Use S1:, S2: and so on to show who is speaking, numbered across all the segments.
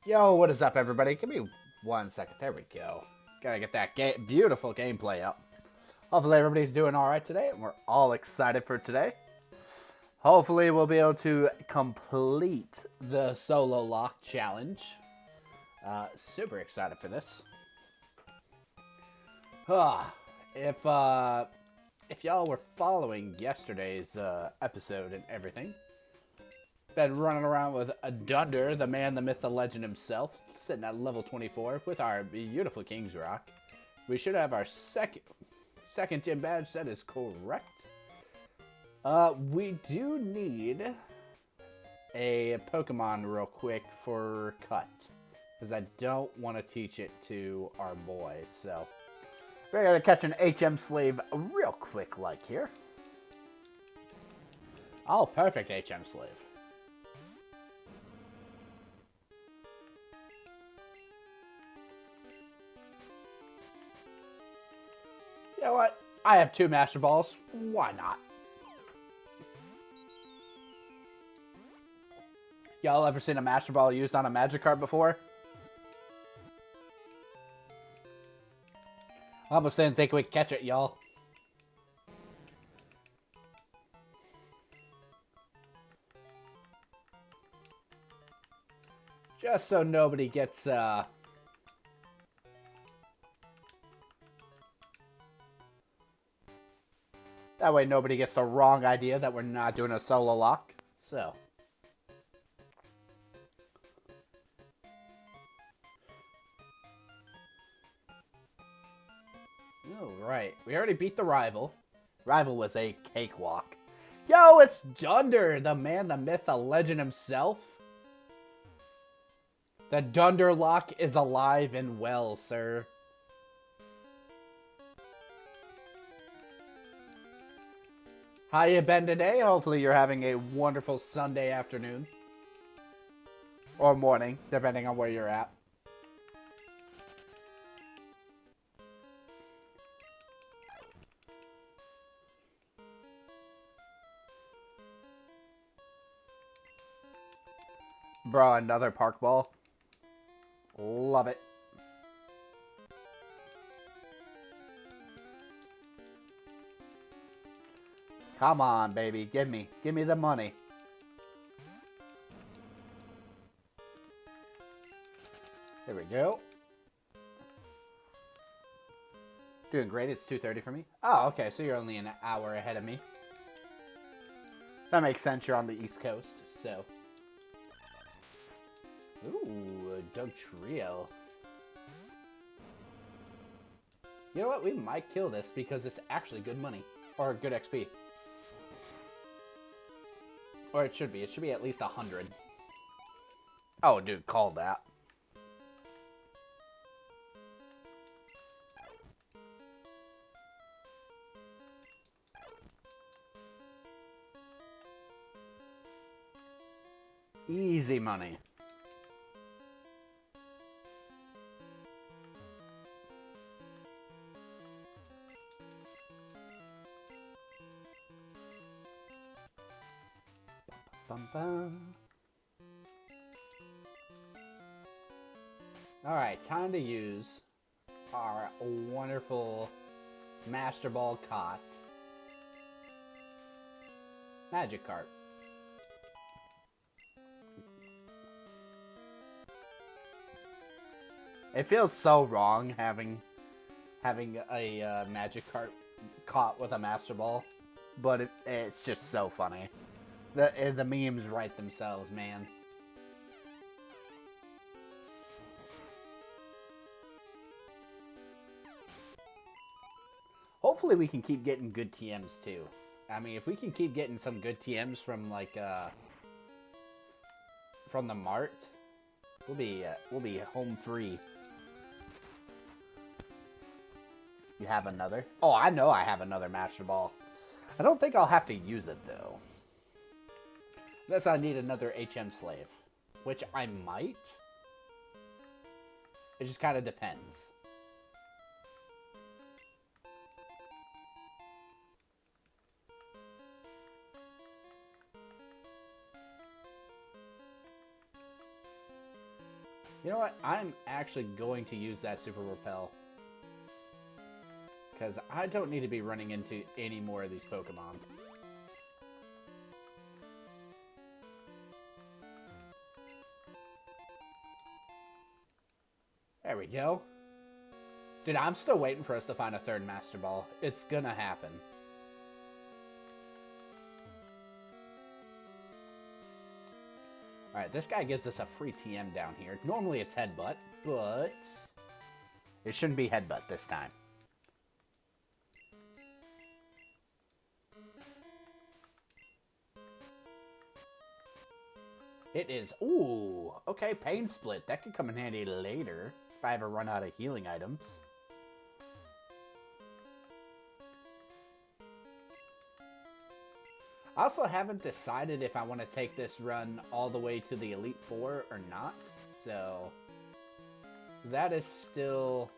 S1: Yo, what is up, everybody? Give me 1 second. There we go. Gotta get that beautiful gameplay up. Hopefully, everybody's doing all right today, and we're all excited for today. Hopefully, we'll be able to complete the Sololocke challenge. Super excited for this. If y'all were following yesterday's episode and everything, been running around with Dunder, the man, the myth, the legend himself, sitting at level 24 with our beautiful King's Rock. We should have our second gym badge. That is correct. We do need a Pokemon real quick for Cut, because I don't want to teach it to our boy. So we're gonna catch an HM slave real quick, like here. Oh, perfect HM slave. You know what? I have 2 Master Balls. Why not? Y'all ever seen a Master Ball used on a Magikarp before? I almost didn't think we'd catch it, y'all. Just so nobody gets, that way nobody gets the wrong idea that we're not doing a Sololocke. So. Alright, we already beat the rival. Rival was a cakewalk. Yo, it's Dunder, the man, the myth, the legend himself. The Dunderlock is alive and well, sir. How you been today? Hopefully you're having a wonderful Sunday afternoon. Or morning, depending on where you're at. Bro, another park ball. Love it. Come on, baby. Give me the money. There we go. Doing great. It's 2:30 for me. Oh, okay. So you're only an hour ahead of me. That makes sense. You're on the East Coast, so. Ooh, a Doug Trio. You know what? We might kill this because it's actually good money. Or good XP. Or it should be. It should be at least 100. Oh, dude, call that. Easy money. Bum, bum. Alright, time to use our wonderful Master Ball caught Magikarp. It feels so wrong having a Magikarp caught with a Master Ball, but it's just so funny. The memes write themselves, man. Hopefully we can keep getting good TMs too. I mean, if we can keep getting some good TMs from like from the mart, we'll be home free. You have another? Oh, I know I have another Master Ball. I don't think I'll have to use it though. Unless I need another HM slave. Which I might. It just kind of depends. You know what? I'm actually going to use that Super Repel. Because I don't need to be running into any more of these Pokemon. There we go. Dude, I'm still waiting for us to find a third Master Ball. It's gonna happen. Alright, this guy gives us a free TM down here. Normally it's Headbutt, but it shouldn't be Headbutt this time. It is, ooh, okay, Pain Split. That could come in handy later if I ever run out of healing items. I also haven't decided if I want to take this run all the way to the Elite Four or not. So that is still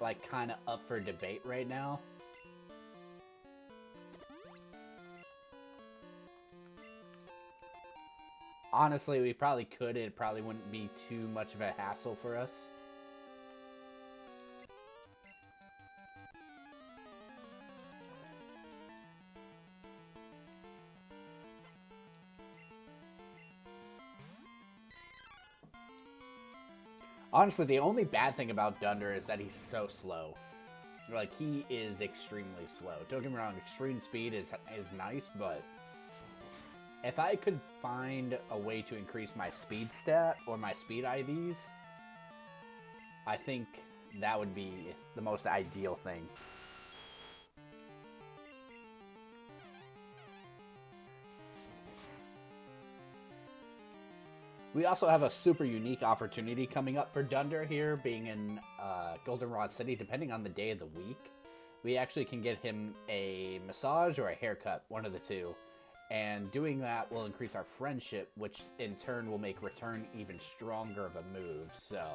S1: like kind of up for debate right now. Honestly, we probably could. It probably wouldn't be too much of a hassle for us. Honestly, the only bad thing about Dunder is that he's so slow. Like, he is extremely slow. Don't get me wrong, extreme speed is nice, but if I could find a way to increase my speed stat or my speed IVs, I think that would be the most ideal thing. We also have a super unique opportunity coming up for Dunder here, being in Goldenrod City. Depending on the day of the week, we actually can get him a massage or a haircut, one of the two. And doing that will increase our friendship, which in turn will make Return even stronger of a move. So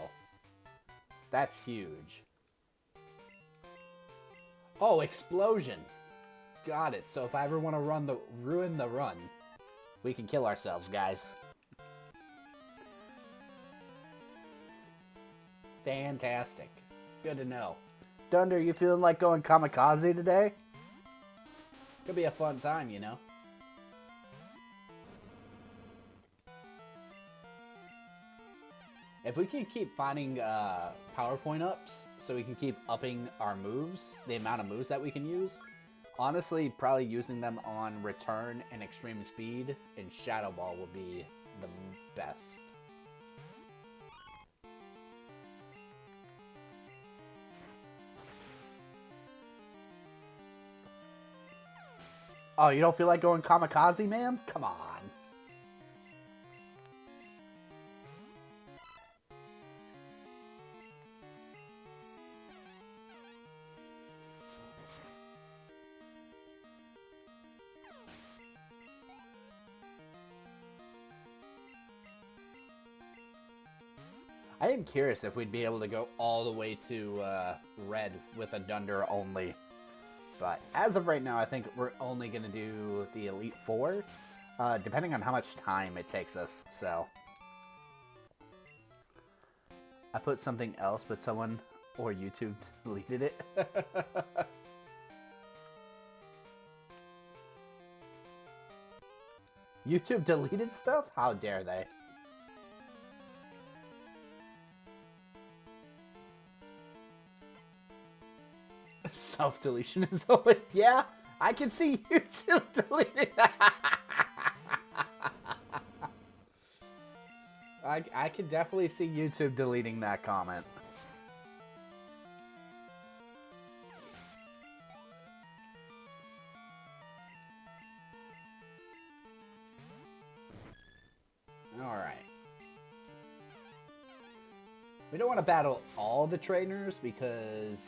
S1: that's huge. Oh, Explosion. Got it. So if I ever want to ruin the run, we can kill ourselves, guys. Fantastic. Good to know. Dunder, you feeling like going kamikaze today? Could be a fun time, you know. If we can keep finding PowerPoint ups, so we can keep upping our moves, the amount of moves that we can use, honestly, probably using them on Return and Extreme Speed and Shadow Ball will be the best. Oh, you don't feel like going kamikaze, man? Come on. I am curious if we'd be able to go all the way to red with a Dunder only. But as of right now, I think we're only going to do the Elite Four, depending on how much time it takes us. So I put something else, but someone or YouTube deleted it. YouTube deleted stuff? How dare they? Self-deletion is always... Yeah, I can see YouTube deleting that. I can definitely see YouTube deleting that comment. Alright. We don't want to battle all the trainers because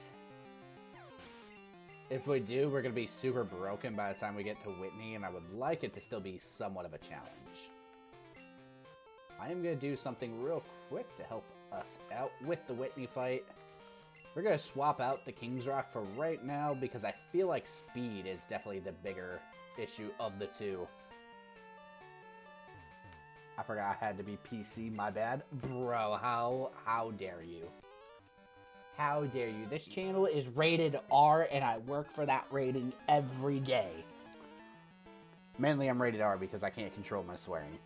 S1: if we do, we're going to be super broken by the time we get to Whitney, and I would like it to still be somewhat of a challenge. I am going to do something real quick to help us out with the Whitney fight. We're going to swap out the King's Rock for right now because I feel like speed is definitely the bigger issue of the two. I forgot I had to be PC, my bad. Bro, how dare you? How dare you? This channel is rated R, and I work for that rating every day. Mainly I'm rated R because I can't control my swearing.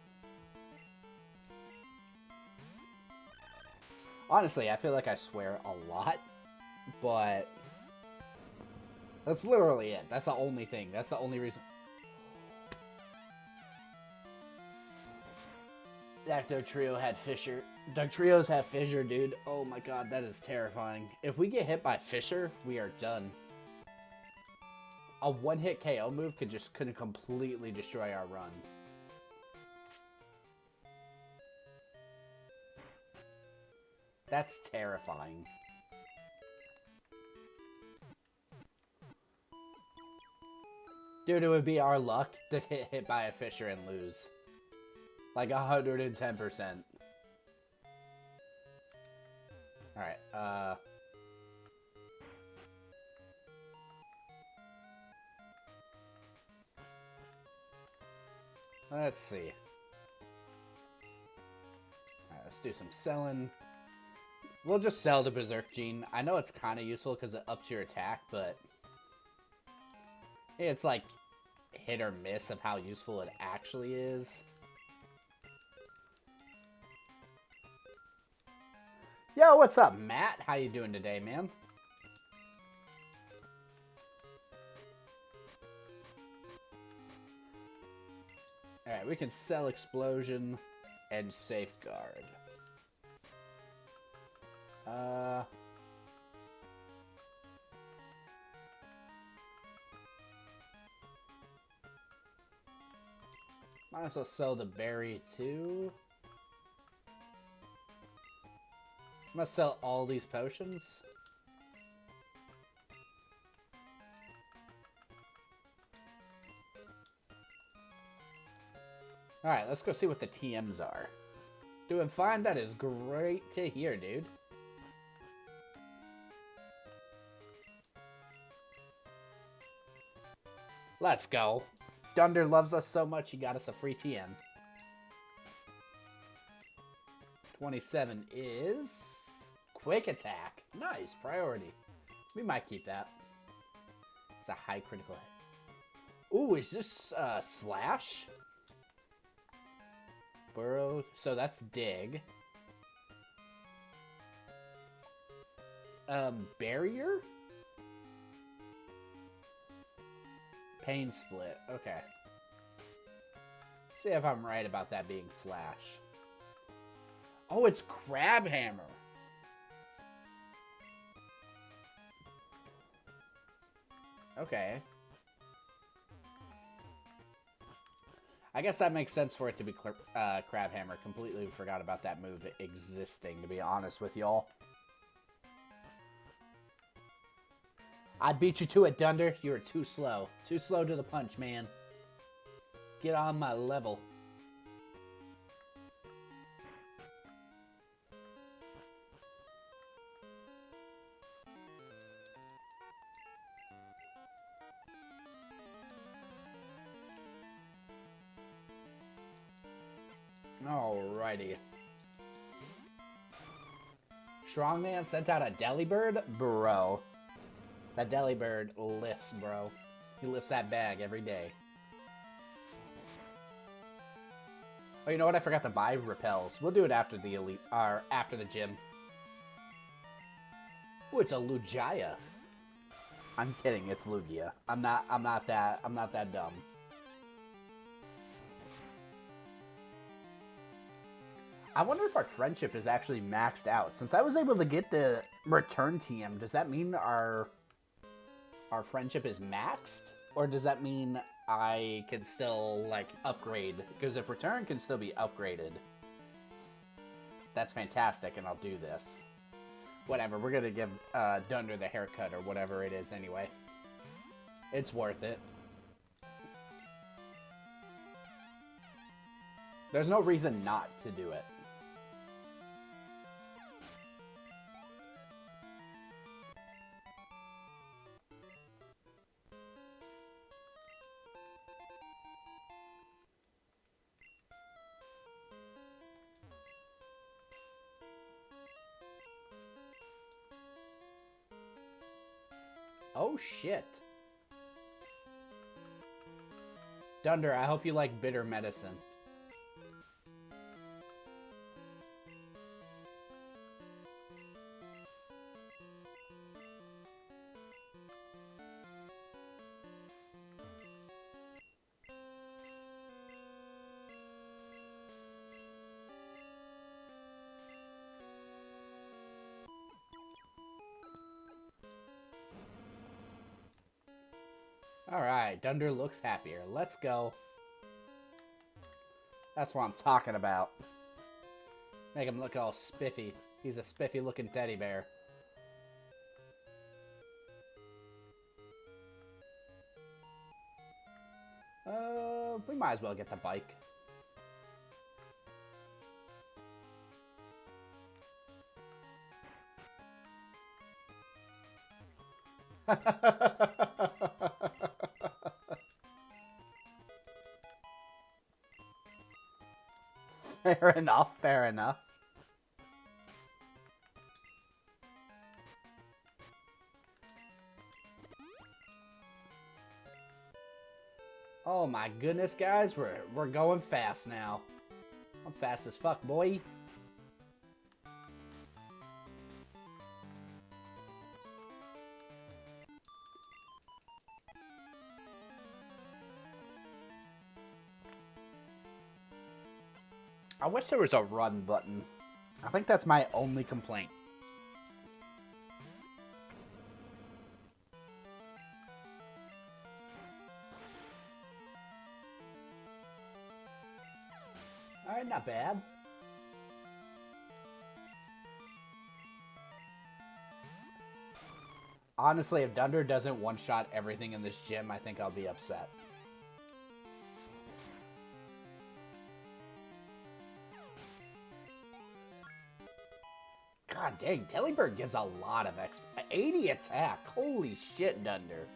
S1: Honestly, I feel like I swear a lot, but that's literally it. That's the only thing. That's the only reason. That Dugtrio had Fisher. Dugtrios have Fissure, dude. Oh my god, that is terrifying. If we get hit by Fissure, we are done. A one-hit KO move could completely destroy our run. That's terrifying. Dude, it would be our luck to get hit by a Fissure and lose. Like 110%. Alright, let's see. Alright, let's do some selling. We'll just sell the Berserk Gene. I know it's kind of useful because it ups your attack, but it's like hit or miss of how useful it actually is. Yo, what's up, Matt? How you doing today, man? Alright, we can sell Explosion and Safeguard. Might as well sell the Berry, too. I'm gonna sell all these potions. Alright, let's go see what the TMs are. Doing fine? That is great to hear, dude. Let's go. Dunder loves us so much, he got us a free TM. 27 is Quick Attack. Nice, priority. We might keep that. It's a high critical hit. Ooh, is this Slash? Burrow. So that's Dig. Barrier? Pain Split. Okay. See if I'm right about that being Slash. Oh, it's Crab Hammer. Okay. I guess that makes sense for it to be Crab Hammer. Completely forgot about that move existing, to be honest with y'all. I beat you to it, Dunder. You were too slow. Too slow to the punch, man. Get on my level. Alrighty. Strongman sent out a Delibird? Bro. That Delibird lifts, bro. He lifts that bag every day. Oh, you know what? I forgot to buy repels. We'll do it after the elite, or after the gym. Ooh, it's a Lugia. I'm kidding. It's Lugia. I'm not that dumb. I wonder if our friendship is actually maxed out. Since I was able to get the return TM, does that mean our friendship is maxed? Or does that mean I can still, like, upgrade? Because if return can still be upgraded, that's fantastic, and I'll do this. Whatever, we're gonna give Dunder the haircut or whatever it is anyway. It's worth it. There's no reason not to do it. Oh, shit. Dunder, I hope you like bitter medicine. Alright, Dunder looks happier. Let's go. That's what I'm talking about. Make him look all spiffy. He's a spiffy looking teddy bear. We might as well get the bike. Fair enough, fair enough. Oh my goodness, guys, we're going fast now. I'm fast as fuck, boy. I wish there was a run button. I think that's my only complaint. Alright, not bad. Honestly, if Dunder doesn't one-shot everything in this gym, I think I'll be upset. God dang, Delibird gives a lot of 80 attack. Holy shit, Dunder.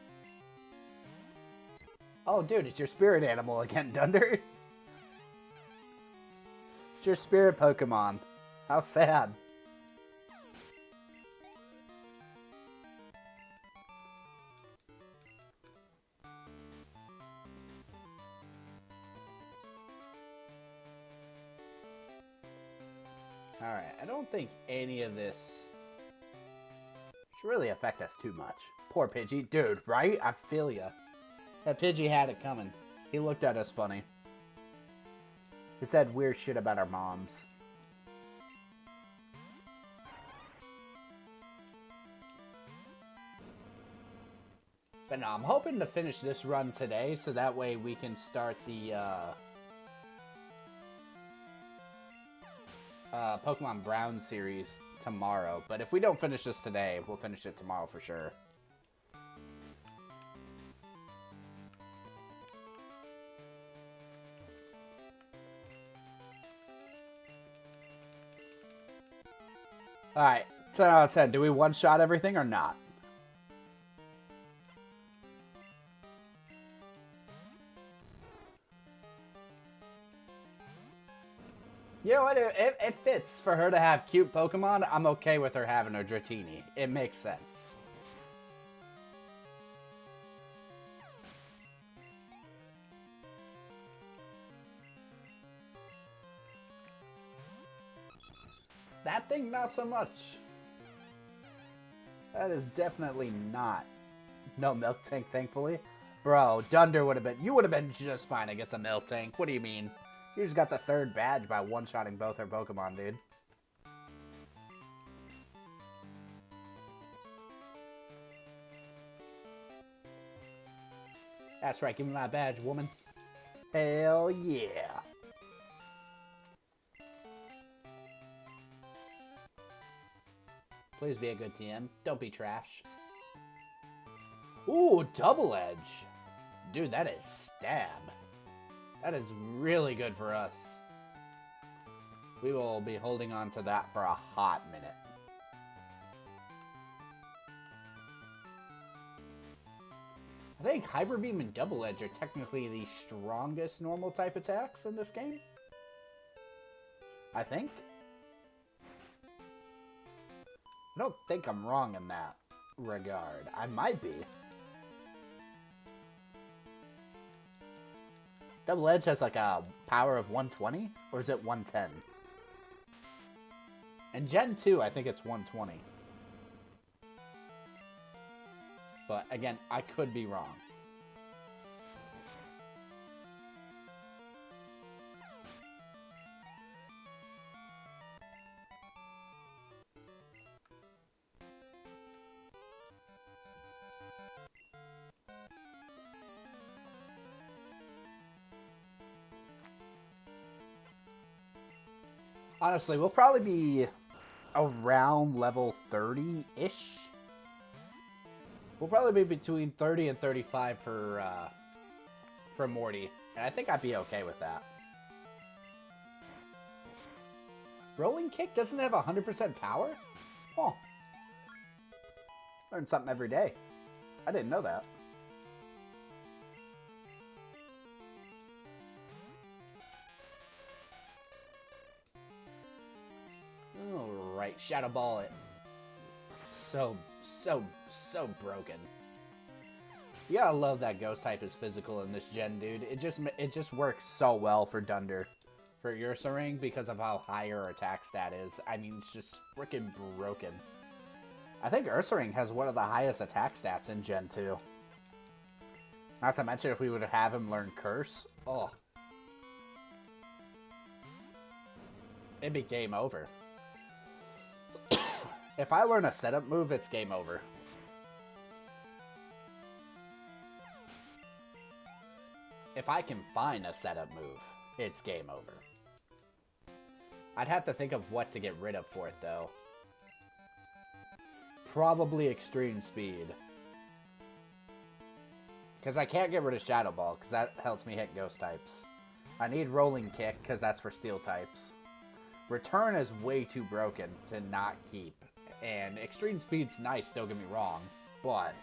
S1: Oh, dude, it's your spirit animal again, Dunder. It's your spirit Pokemon. How sad. Alright, I don't think any of this should really affect us too much. Poor Pidgey. Dude, right? I feel ya. That Pidgey had it coming. He looked at us funny. He said weird shit about our moms. But no, I'm hoping to finish this run today so that way we can start the Pokemon Brown series tomorrow. But if we don't finish this today, we'll finish it tomorrow for sure. Alright, 10 out of 10. Do we one-shot everything or not? You know what? It fits for her to have cute Pokemon. I'm okay with her having a Dratini. It makes sense. That thing, not so much. That is definitely not. No milk tank, thankfully. Bro, Dunder would have been... You would have been just fine against a milk tank. What do you mean? You just got the third badge by one-shotting both her Pokemon, dude. That's right, give me my badge, woman. Hell yeah. Please be a good TM. Don't be trash. Ooh, double edge. Dude, that is stab. That is really good for us. We will be holding on to that for a hot minute. I think Hyper Beam and Double Edge are technically the strongest normal type attacks in this game. I think. I don't think I'm wrong in that. regard. I might be. Double Edge has like a power of 120? Or is it 110? And Gen 2, I think it's 120. But again, I could be wrong. Honestly, we'll probably be around level 30-ish. We'll probably be between 30 and 35 for Morty. And I think I'd be okay with that. Rolling Kick doesn't have 100% power? Oh. Learn something every day. I didn't know that. Alright, Shadow Ball it. So broken. You gotta love that Ghost type is physical in this gen, dude. It just works so well for Dunder. For Ursaring because of how high her attack stat is. I mean, it's just freaking broken. I think Ursaring has one of the highest attack stats in Gen 2. Not to mention if we would have him learn Curse. Oh. It'd be game over. If I learn a setup move, it's game over. If I can find a setup move, it's game over. I'd have to think of what to get rid of for it, though. Probably Extreme Speed. Because I can't get rid of Shadow Ball, because that helps me hit Ghost types. I need Rolling Kick, because that's for Steel types. Return is way too broken to not keep. And Extreme Speed's nice, don't get me wrong. But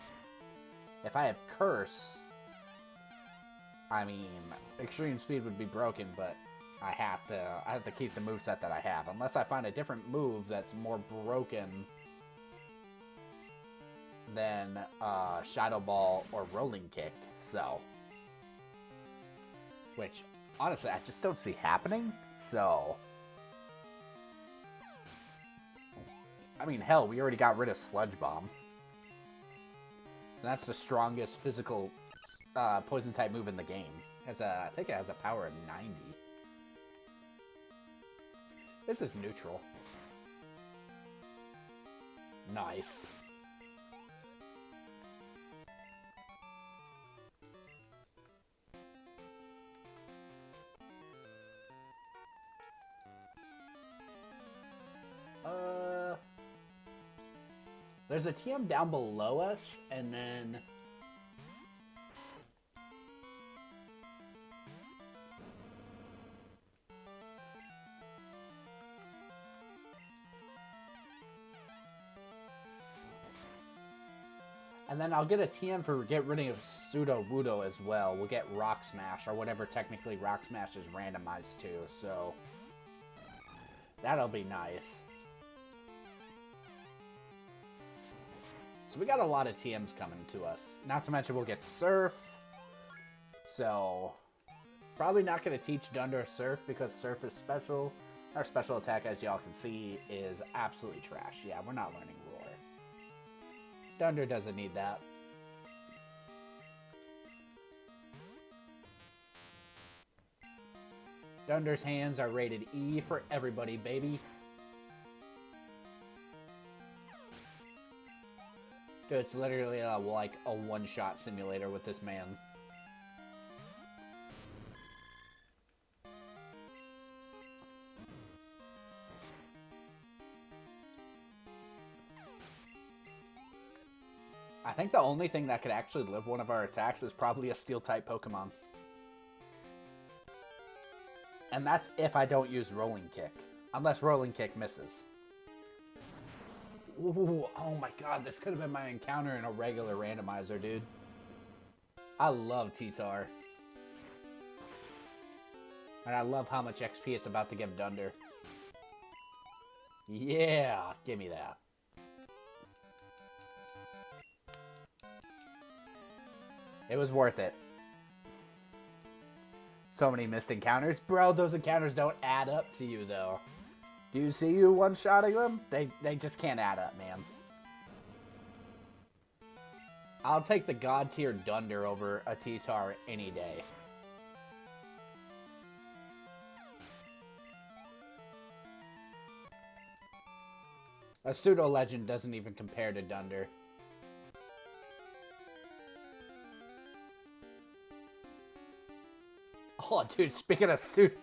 S1: if I have Curse, I mean, Extreme Speed would be broken, but I have to keep the moveset that I have. Unless I find a different move that's more broken than Shadow Ball or Rolling Kick. So, which, honestly, I just don't see happening. So, I mean, hell, we already got rid of Sludge Bomb. And that's the strongest physical poison type move in the game. I think it has a power of 90. This is neutral. Nice. There's a TM down below us, and then I'll get a TM for get rid of Pseudo Wudo as well. We'll get Rock Smash, or whatever technically Rock Smash is randomized to, so that'll be nice. So we got a lot of TMs coming to us. Not to mention we'll get Surf. So, probably not going to teach Dunder Surf because Surf is special. Our special attack, as y'all can see, is absolutely trash. Yeah, we're not learning Roar. Dunder doesn't need that. Dunder's hands are rated E for everybody, baby. Dude, it's literally like a one-shot simulator with this man. I think the only thing that could actually live one of our attacks is probably a Steel-type Pokemon. And that's if I don't use Rolling Kick. Unless Rolling Kick misses. Ooh, oh my god, this could have been my encounter in a regular randomizer, dude. I love T-Tar. And I love how much XP it's about to give Dunder. Yeah, give me that. It was worth it. So many missed encounters. Bro, those encounters don't add up to you, though. Do you see you one-shotting them? They just can't add up, man. I'll take the God tier Dunder over a T-Tar any day. A pseudo-legend doesn't even compare to Dunder. Oh, dude, speaking of suit...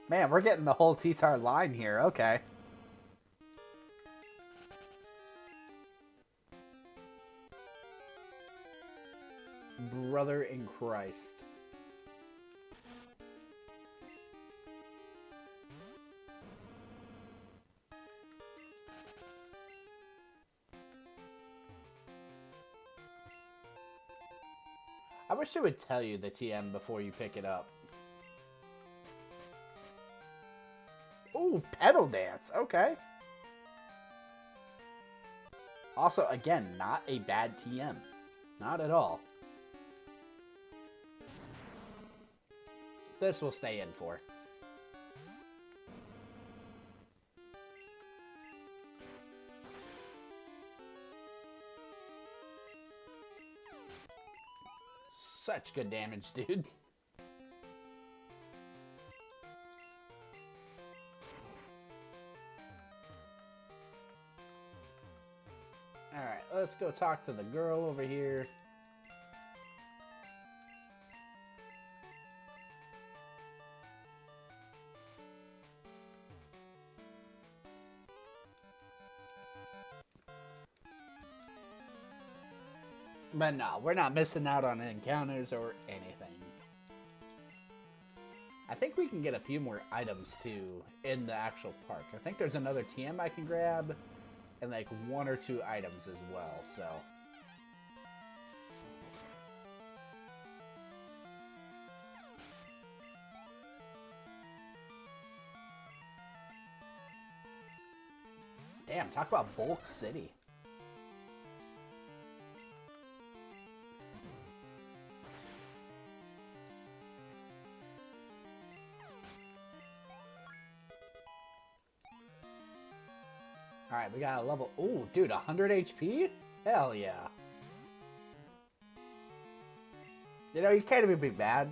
S1: Man, we're getting the whole T-Tar line here. Okay. Brother in Christ. I wish it would tell you the TM before you pick it up. Ooh, pedal dance. Okay. Also, again, not a bad TM. Not at all. This will stay in for. Such good damage, dude. Alright, let's go talk to the girl over here. But no, we're not missing out on encounters or anything. I think we can get a few more items, too, in the actual park. I think there's another TM I can grab, and like 1 or 2 items as well, so... Damn, talk about Bulk City. Alright, we got a level... Ooh, dude, 100 HP? Hell yeah. You know, you can't even be bad.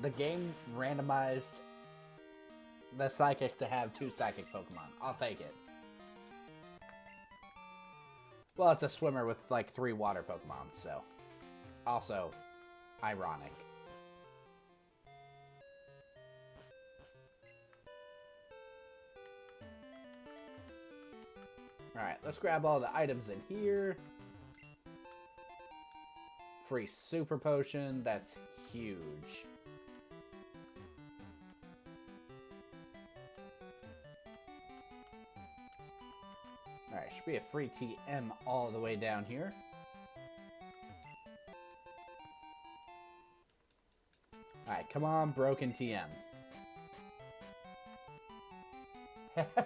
S1: The game randomized the Psychic to have 2 Psychic Pokemon. I'll take it. Well, it's a swimmer with, like, 3 water Pokemon, so... Also, ironic. Alright, let's grab all the items in here. Free Super Potion, that's huge. Alright, should be a free TM all the way down here. Alright, come on, broken TM.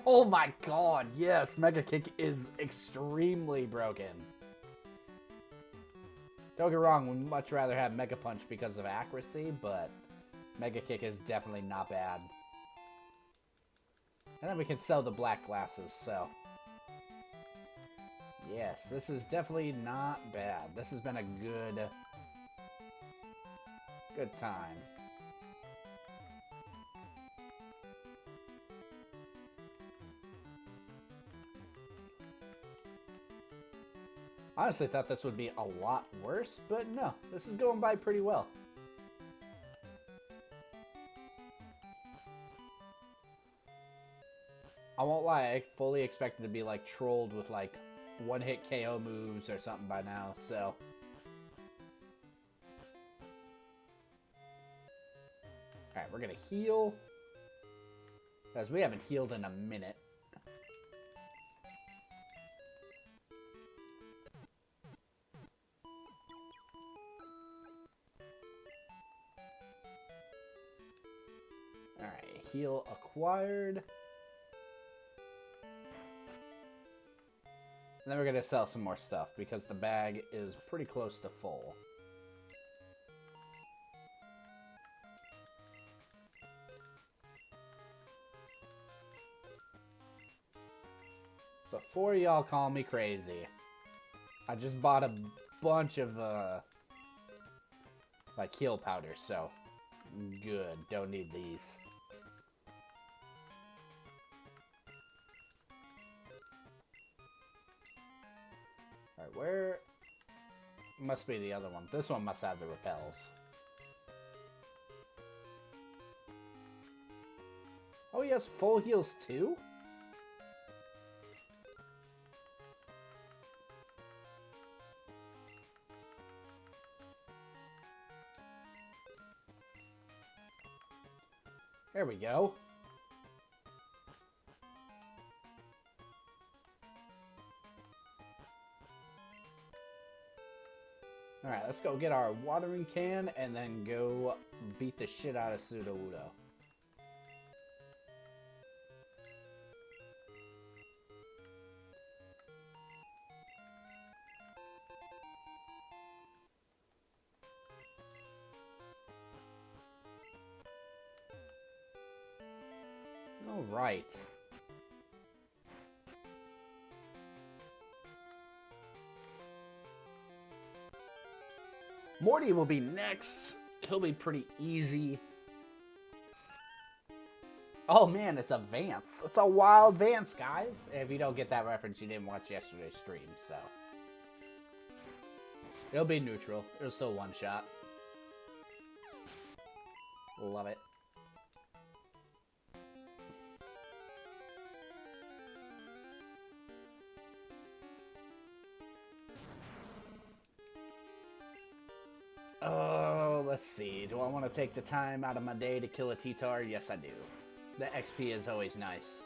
S1: Oh my god, yes, Mega Kick is extremely broken. Don't get wrong, we'd much rather have Mega Punch because of accuracy, but Mega Kick is definitely not bad. And then we can sell the black glasses, so... Yes, this is definitely not bad. This has been a good time. Honestly thought this would be a lot worse, but no, this is going by pretty well. I won't lie, I fully expected to be like trolled with like one-hit KO moves or something by now, so... Alright, we're gonna heal. Because we haven't healed in a minute. Alright, heal acquired. And then we're going to sell some more stuff because the bag is pretty close to full. Before y'all call me crazy, I just bought a bunch of, like, heal powders, so good. Don't need these. Alright, where... Must be the other one. This one must have the repels. Oh, he has full heals too? There we go. Alright, let's go get our watering can and then go beat the shit out of Sudowoodo. Alright. Morty will be next. He'll be pretty easy. Oh man, it's a Vance. It's a wild Vance, guys. If you don't get that reference, you didn't watch yesterday's stream, so. It'll be neutral. It'll still one shot. Love it. Oh, let's see. Do I want to take the time out of my day to kill a T-Tar? Yes, I do. The XP is always nice.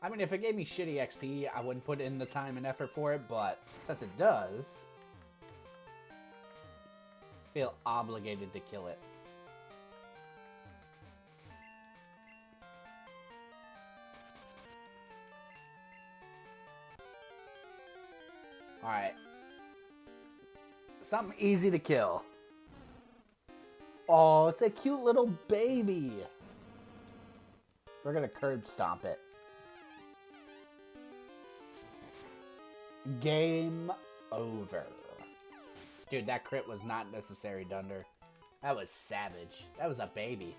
S1: I mean, if it gave me shitty XP, I wouldn't put in the time and effort for it, but since it does, I feel obligated to kill it. Alright. Something easy to kill. Oh, it's a cute little baby. We're gonna curb stomp it. Game over. Dude, that crit was not necessary, Dunder. That was savage. That was a baby.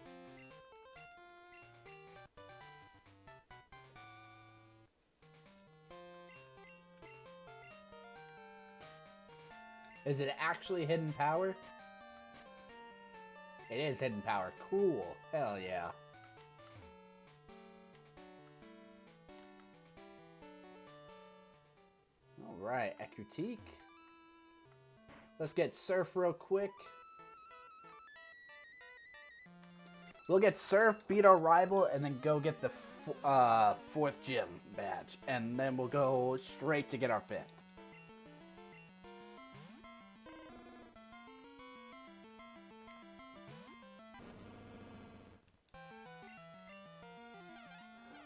S1: Is it actually hidden power? It is hidden power. Cool. Hell yeah. Alright, Ekrutique. Let's get Surf real quick. We'll get Surf, beat our rival, and then go get the 4th gym badge. And then we'll go straight to get our 5th.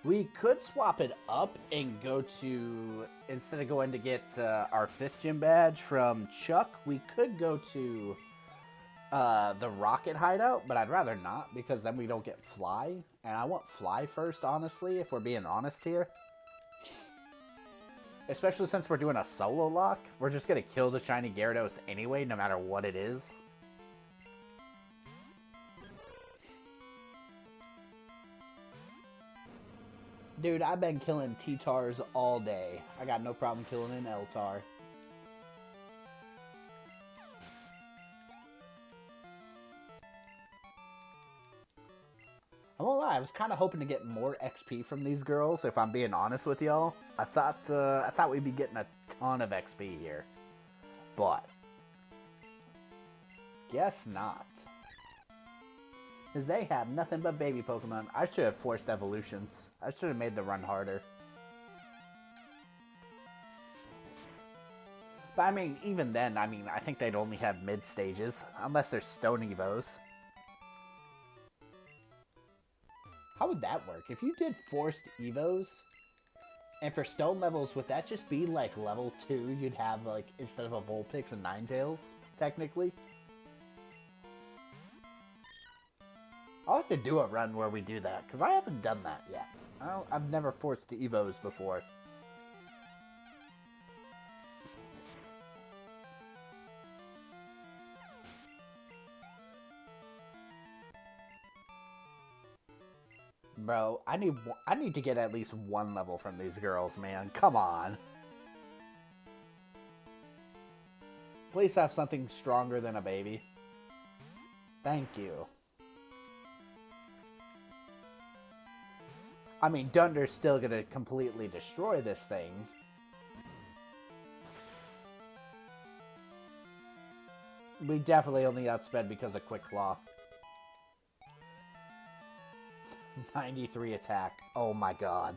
S1: We could swap it up and go to, instead of going to get our 5th gym badge from Chuck, we could go to the Rocket Hideout, but I'd rather not because then we don't get Fly. And I want Fly first, honestly, if we're being honest here. Especially since we're doing a Sololocke. We're just going to kill the Shiny Gyarados anyway, no matter what it is. Dude, I've been killing T-Tars all day. I got no problem killing an L-Tar. I won't lie, I was kind of hoping to get more XP from these girls, if I'm being honest with y'all. I thought we'd be getting a ton of XP here. But guess not. Because they have nothing but baby Pokemon. I should have forced evolutions. I should have made the run harder. But I mean, even then, I think they'd only have mid stages. Unless they're Stone Evos. How would that work? If you did forced Evos, and for Stone levels, would that just be like level 2? You'd have like, instead of a Vulpix and Ninetales, technically? I'll have to do a run where we do that, because I haven't done that yet. I've never forced Evos before. Bro, I need to get at least one level from these girls, man. Come on. Please have something stronger than a baby. Thank you. I mean, Dunder's still gonna completely destroy this thing. We definitely only outsped because of Quick Claw. 93 attack. Oh my god.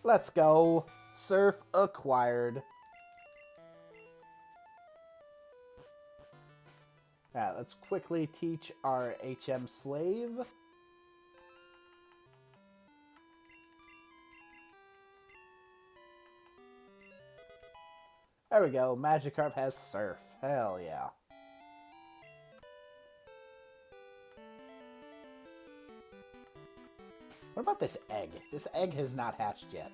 S1: Let's go. Surf acquired. Alright, let's quickly teach our HM slave. There we go. Magikarp has Surf. Hell yeah. What about this egg? This egg has not hatched yet.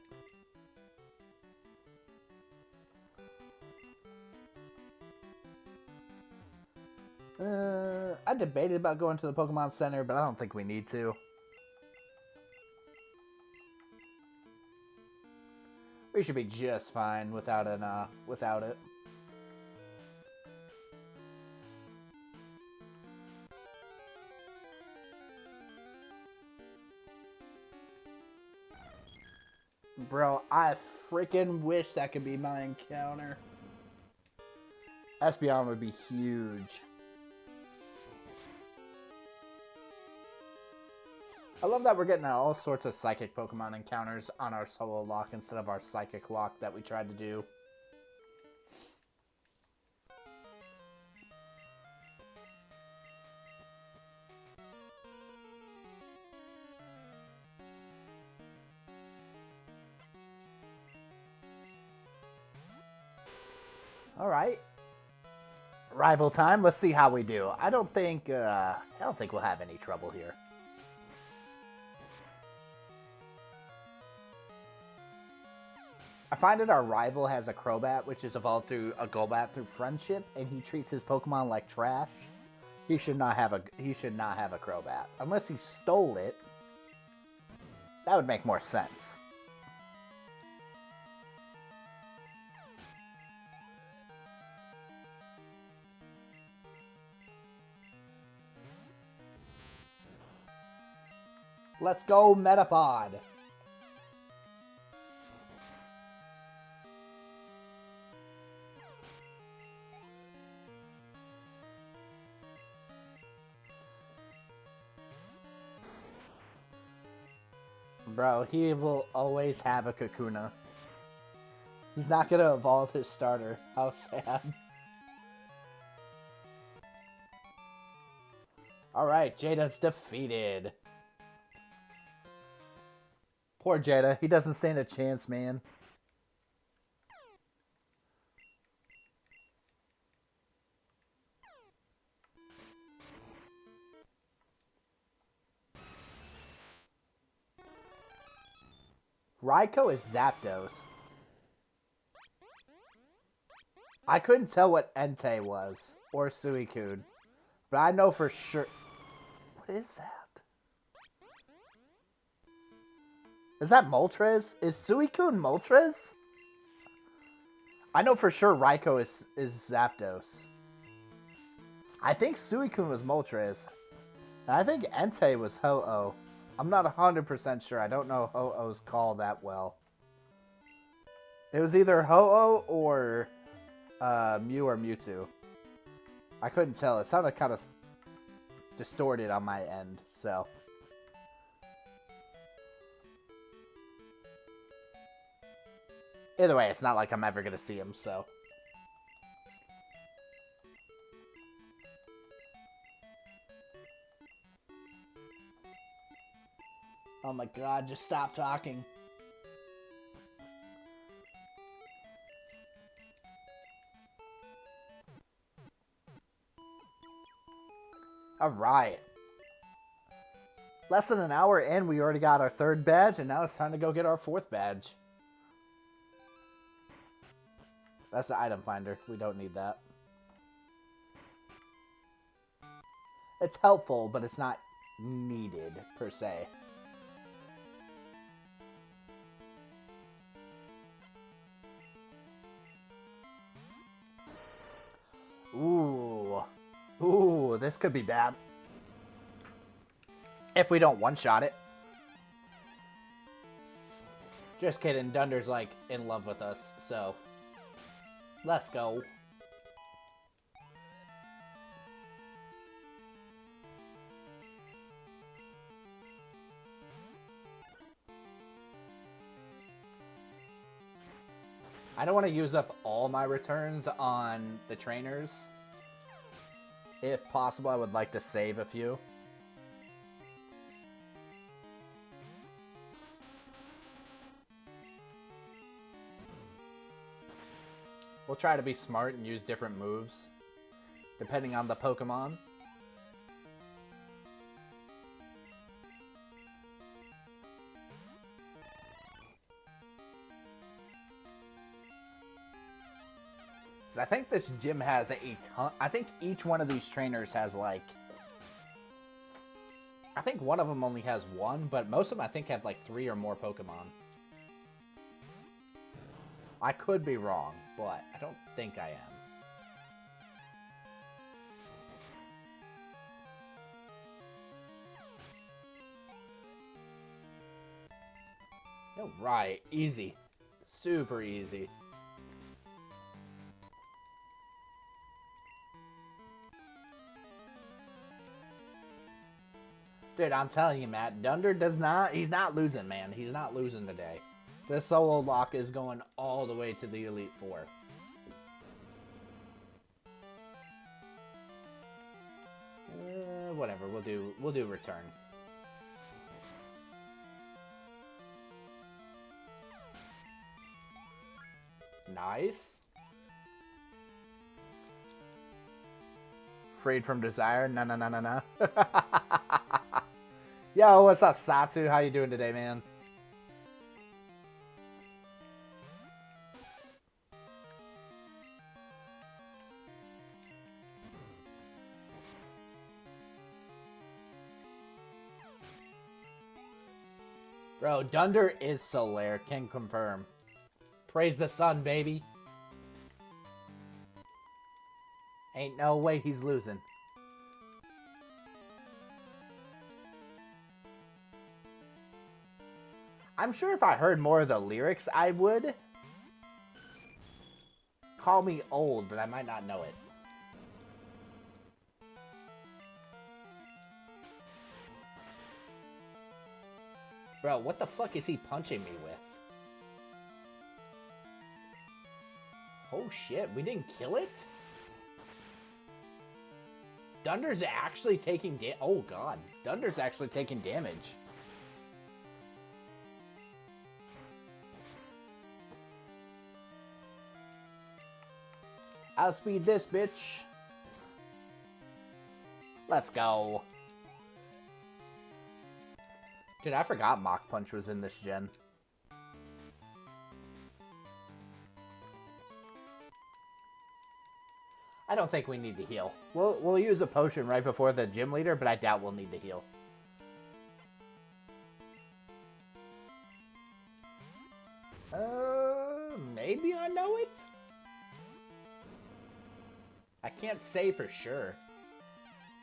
S1: I debated about going to the Pokemon Center, but I don't think we need to. We should be just fine without it. Bro, I freaking wish that could be my encounter. Espeon would be huge. I love that we're getting all sorts of Psychic Pokemon encounters on our Sololocke instead of our Psychic Lock that we tried to do. Alright. Rival time. Let's see how we do. I don't think we'll have any trouble here. I find that our rival has a Crobat, which is evolved through a Golbat through friendship, and he treats his Pokemon like trash. He should not have a Crobat. Unless he stole it. That would make more sense. Let's go, Metapod. Bro, he will always have a Kakuna. He's not gonna evolve his starter. How sad. Alright, Jada's defeated. Poor Jada. He doesn't stand a chance, man. Raikou is Zapdos. I couldn't tell what Entei was, or Suicune, but I know for sure... What is that? Is that Moltres? Is Suicune Moltres? I know for sure Raikou is Zapdos. I think Suicune was Moltres. And I think Entei was Ho-Oh. I'm not 100% sure. I don't know Ho-Oh's call that well. It was either Ho-Oh or Mew or Mewtwo. I couldn't tell. It sounded kind of distorted on my end, so... Either way, it's not like I'm ever going to see him, so... Oh my god, just stop talking. Alright. Less than an hour in, we already got our 3rd badge, and now it's time to go get our 4th badge. That's the item finder. We don't need that. It's helpful, but it's not needed, per se. Ooh. Ooh, this could be bad. If we don't one-shot it. Just kidding, Dunder's, like, in love with us, so... Let's go. I don't want to use up all my returns on the trainers. If possible, I would like to save a few. We'll try to be smart and use different moves, depending on the Pokemon. I think this gym has a ton. I think each one of these trainers has like... I think one of them only has 1, but most of them I think have like 3 or more Pokemon. I could be wrong, but I don't think I am. Alright, easy. Super easy. Dude, I'm telling you, Matt, Dunder does not... He's not losing, man. He's not losing today. This Sololocke is going all the way to the Elite Four. Whatever, we'll do return. Nice. Freed from desire? No. Yo, what's up, Satsu? How you doing today, man? Bro, Dunder is Solaire, can confirm. Praise the sun, baby. Ain't no way he's losing. I'm sure if I heard more of the lyrics, I would. Call me old, but I might not know it. Bro, what the fuck is he punching me with? Oh shit, we didn't kill it? Dunder's actually taking oh god, Dunder's actually taking damage. Outspeed this bitch. Let's go. Dude, I forgot Mach Punch was in this gen. I don't think we need to heal. We'll use a potion right before the gym leader, but I doubt we'll need to heal. Maybe I know it? I can't say for sure.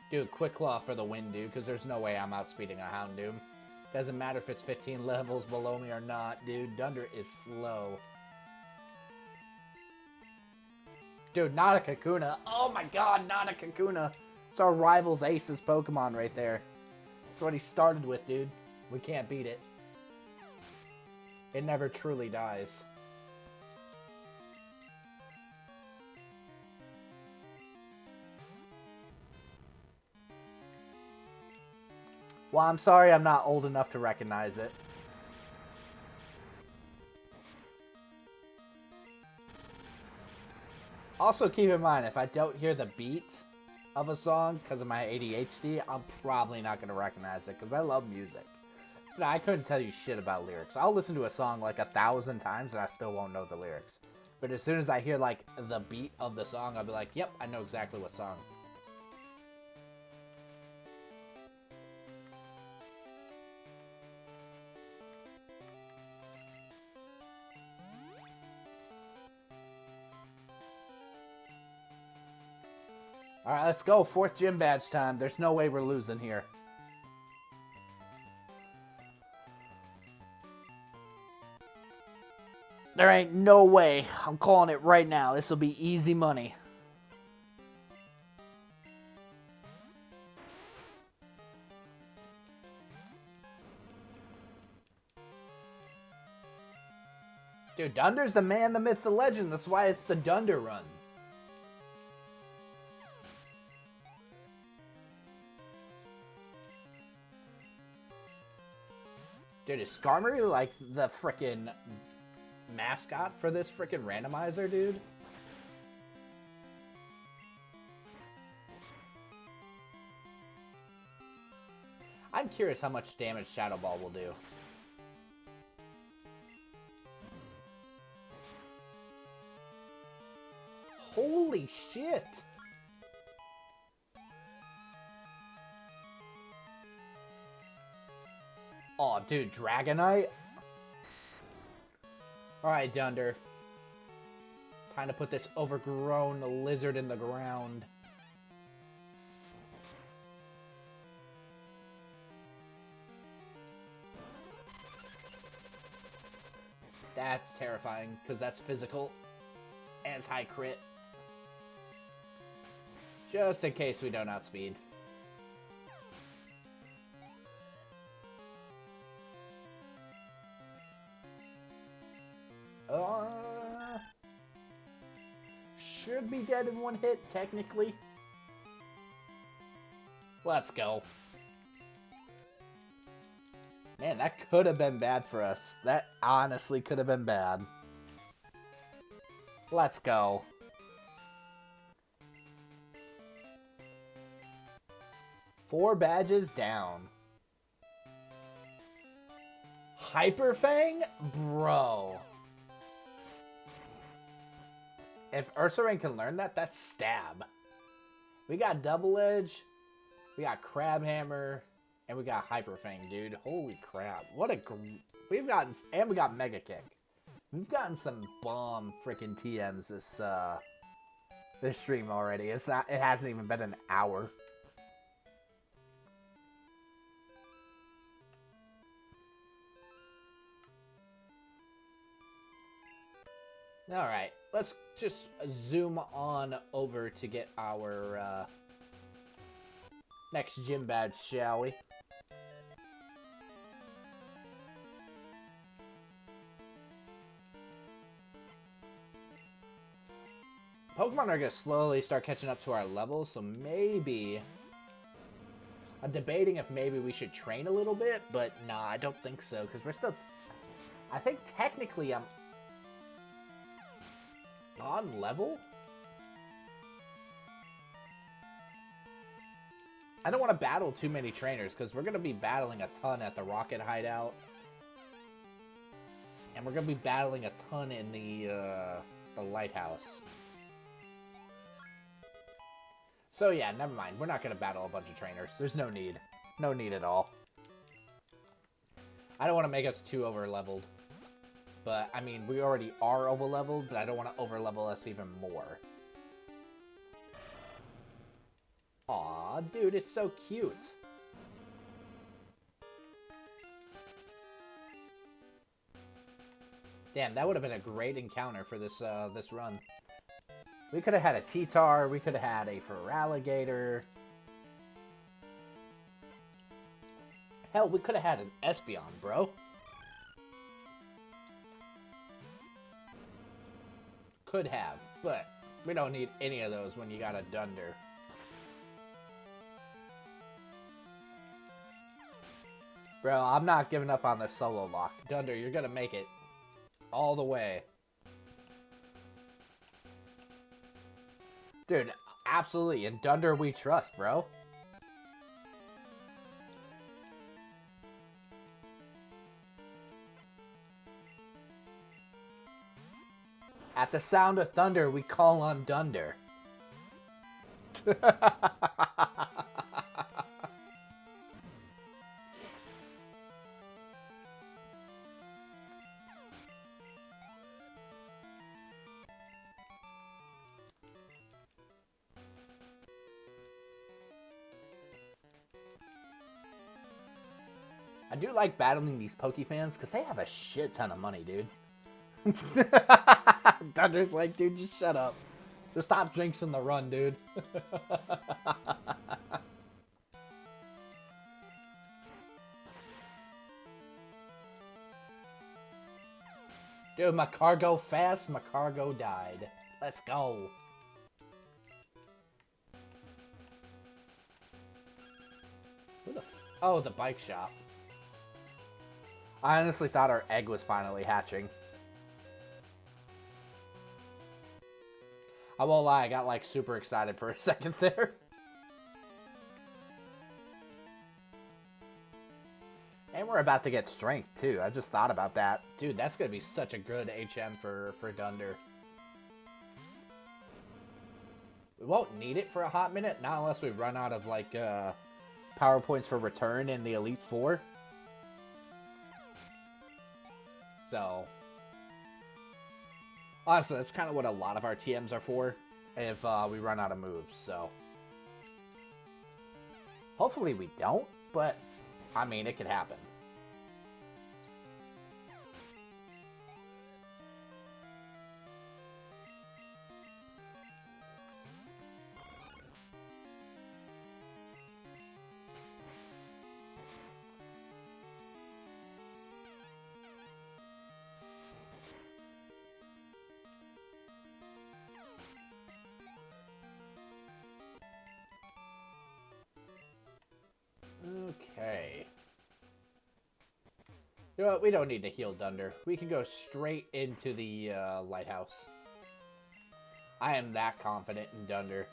S1: Dude, Quick Claw for the win, dude, because there's no way I'm outspeeding a Houndoom. Doesn't matter if it's 15 levels below me or not, dude. Dunder is slow. Dude, not a Kakuna. Oh my god, not a Kakuna. It's our rival's Ace's Pokemon right there. That's what he started with, dude. We can't beat it. It never truly dies. Well, I'm sorry I'm not old enough to recognize it. Also, keep in mind, if I don't hear the beat, of a song because of my ADHD, I'm probably not going to recognize it because I love music. But I couldn't tell you shit about lyrics. I'll listen to a song like 1,000 times and I still won't know the lyrics. But as soon as I hear like the beat of the song, I'll be like, yep, I know exactly what song. Alright, let's go. 4th gym badge time. There's no way we're losing here. There ain't no way. I'm calling it right now. This will be easy money. Dude, Dunder's the man, the myth, the legend. That's why it's the Dunder run. Dude, is Skarmory like the frickin' mascot for this frickin' randomizer, dude? I'm curious how much damage Shadow Ball will do. Holy shit! Oh, dude, Dragonite? Alright, Dunder. Time to put this overgrown lizard in the ground. That's terrifying, because that's physical. And it's high crit. Just in case we don't outspeed. Should be dead in 1 hit, technically. Let's go. Man, that could have been bad for us. That honestly could have been bad. Let's go. Four badges down. Hyper Fang? Bro. If Ursaring can learn that, that's stab. We got Double Edge, we got Crab Hammer, and we got Hyper Fang, dude. Holy crap. What a... We've gotten... And we got Mega Kick. We've gotten some bomb freaking TMs this stream already. It's not... It hasn't even been an hour. Alright, let's just zoom on over to get our next gym badge, shall we? Pokemon are going to slowly start catching up to our levels, so maybe... I'm debating if maybe we should train a little bit, but nah, I don't think so, because we're still... I think technically I'm... on level? I don't want to battle too many trainers because we're going to be battling a ton at the Rocket Hideout. And we're going to be battling a ton in the Lighthouse. So yeah, never mind. We're not going to battle a bunch of trainers. There's no need. No need at all. I don't want to make us too over-leveled. But, I mean, we already are over-leveled, but I don't want to over-level us even more. Aw, dude, it's so cute. Damn, that would have been a great encounter for this this run. We could have had a T-Tar, we could have had a Feraligatr. Hell, we could have had an Espeon, bro. Could have, but we don't need any of those when you got a Dunder. Bro, I'm not giving up on this Sololocke. Dunder, you're gonna make it all the way. Dude, Absolutely. In Dunder we trust, bro. At the sound of thunder, we call on Dunder. I do like battling these Pokefans because they have a shit ton of money, dude. Dunder's like, dude, just shut up. Just stop jinxing the run, dude. Dude, my cargo fast, my cargo died. Let's go. Who the oh, the bike shop. I honestly thought our egg was finally hatching. I won't lie, I got like super excited for a second there. And we're about to get strength too. I just thought about that. Dude, that's going to be such a good HM for Dunder. We won't need it for a hot minute, not unless we run out of like power points for return in the Elite Four. So, honestly, that's kind of what a lot of our TMs are for if we run out of moves, so. Hopefully we don't, but, I mean, it could happen. Okay. You know what? We don't need to heal Dunder. We can go straight into the lighthouse. I am that confident in Dunder.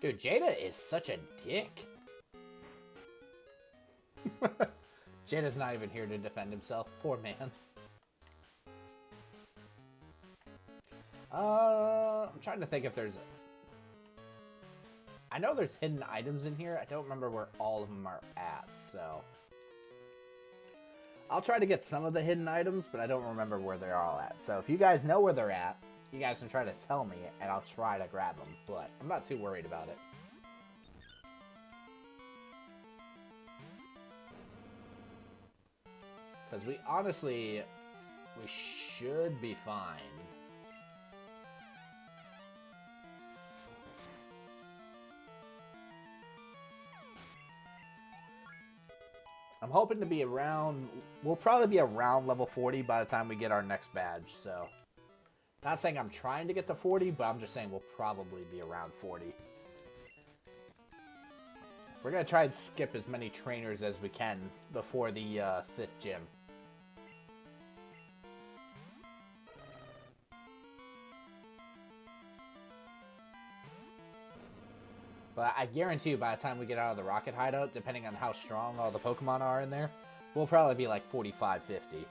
S1: Dude, Jada is such a dick. Jada's not even here to defend himself. Poor man. I'm trying to think if there's... I know there's hidden items in here. I don't remember where all of them are at, so... I'll try to get some of the hidden items, but I don't remember where they're all at. So if you guys know where they're at, you guys can try to tell me, and I'll try to grab them. But I'm not too worried about it. Because we honestly, we should be fine. I'm hoping to be around, we'll probably be around level 40 by the time we get our next badge, so. Not saying I'm trying to get to 40, but I'm just saying we'll probably be around 40. We're going to try and skip as many trainers as we can before the Sith gym. But I guarantee you by the time we get out of the rocket hideout, depending on how strong all the Pokemon are in there, we'll probably be like 45, 50.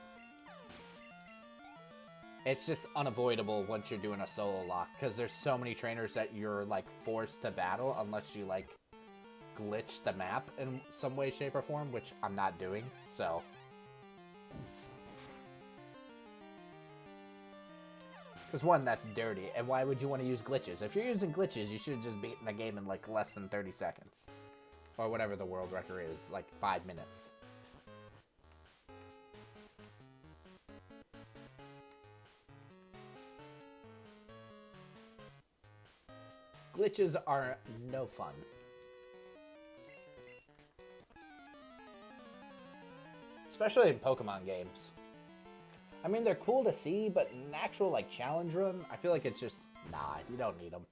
S1: It's just unavoidable once you're doing a Sololocke, because there's so many trainers that you're like forced to battle unless you like glitch the map in some way, shape, or form, which I'm not doing, so. Because one, that's dirty, and why would you want to use glitches? If you're using glitches, you should have just beaten the game in like less than 30 seconds. Or whatever the world record is, like 5 minutes. Glitches are no fun. Especially in Pokemon games. I mean, they're cool to see, but in an actual, like, challenge run, I feel like it's just, nah, you don't need them.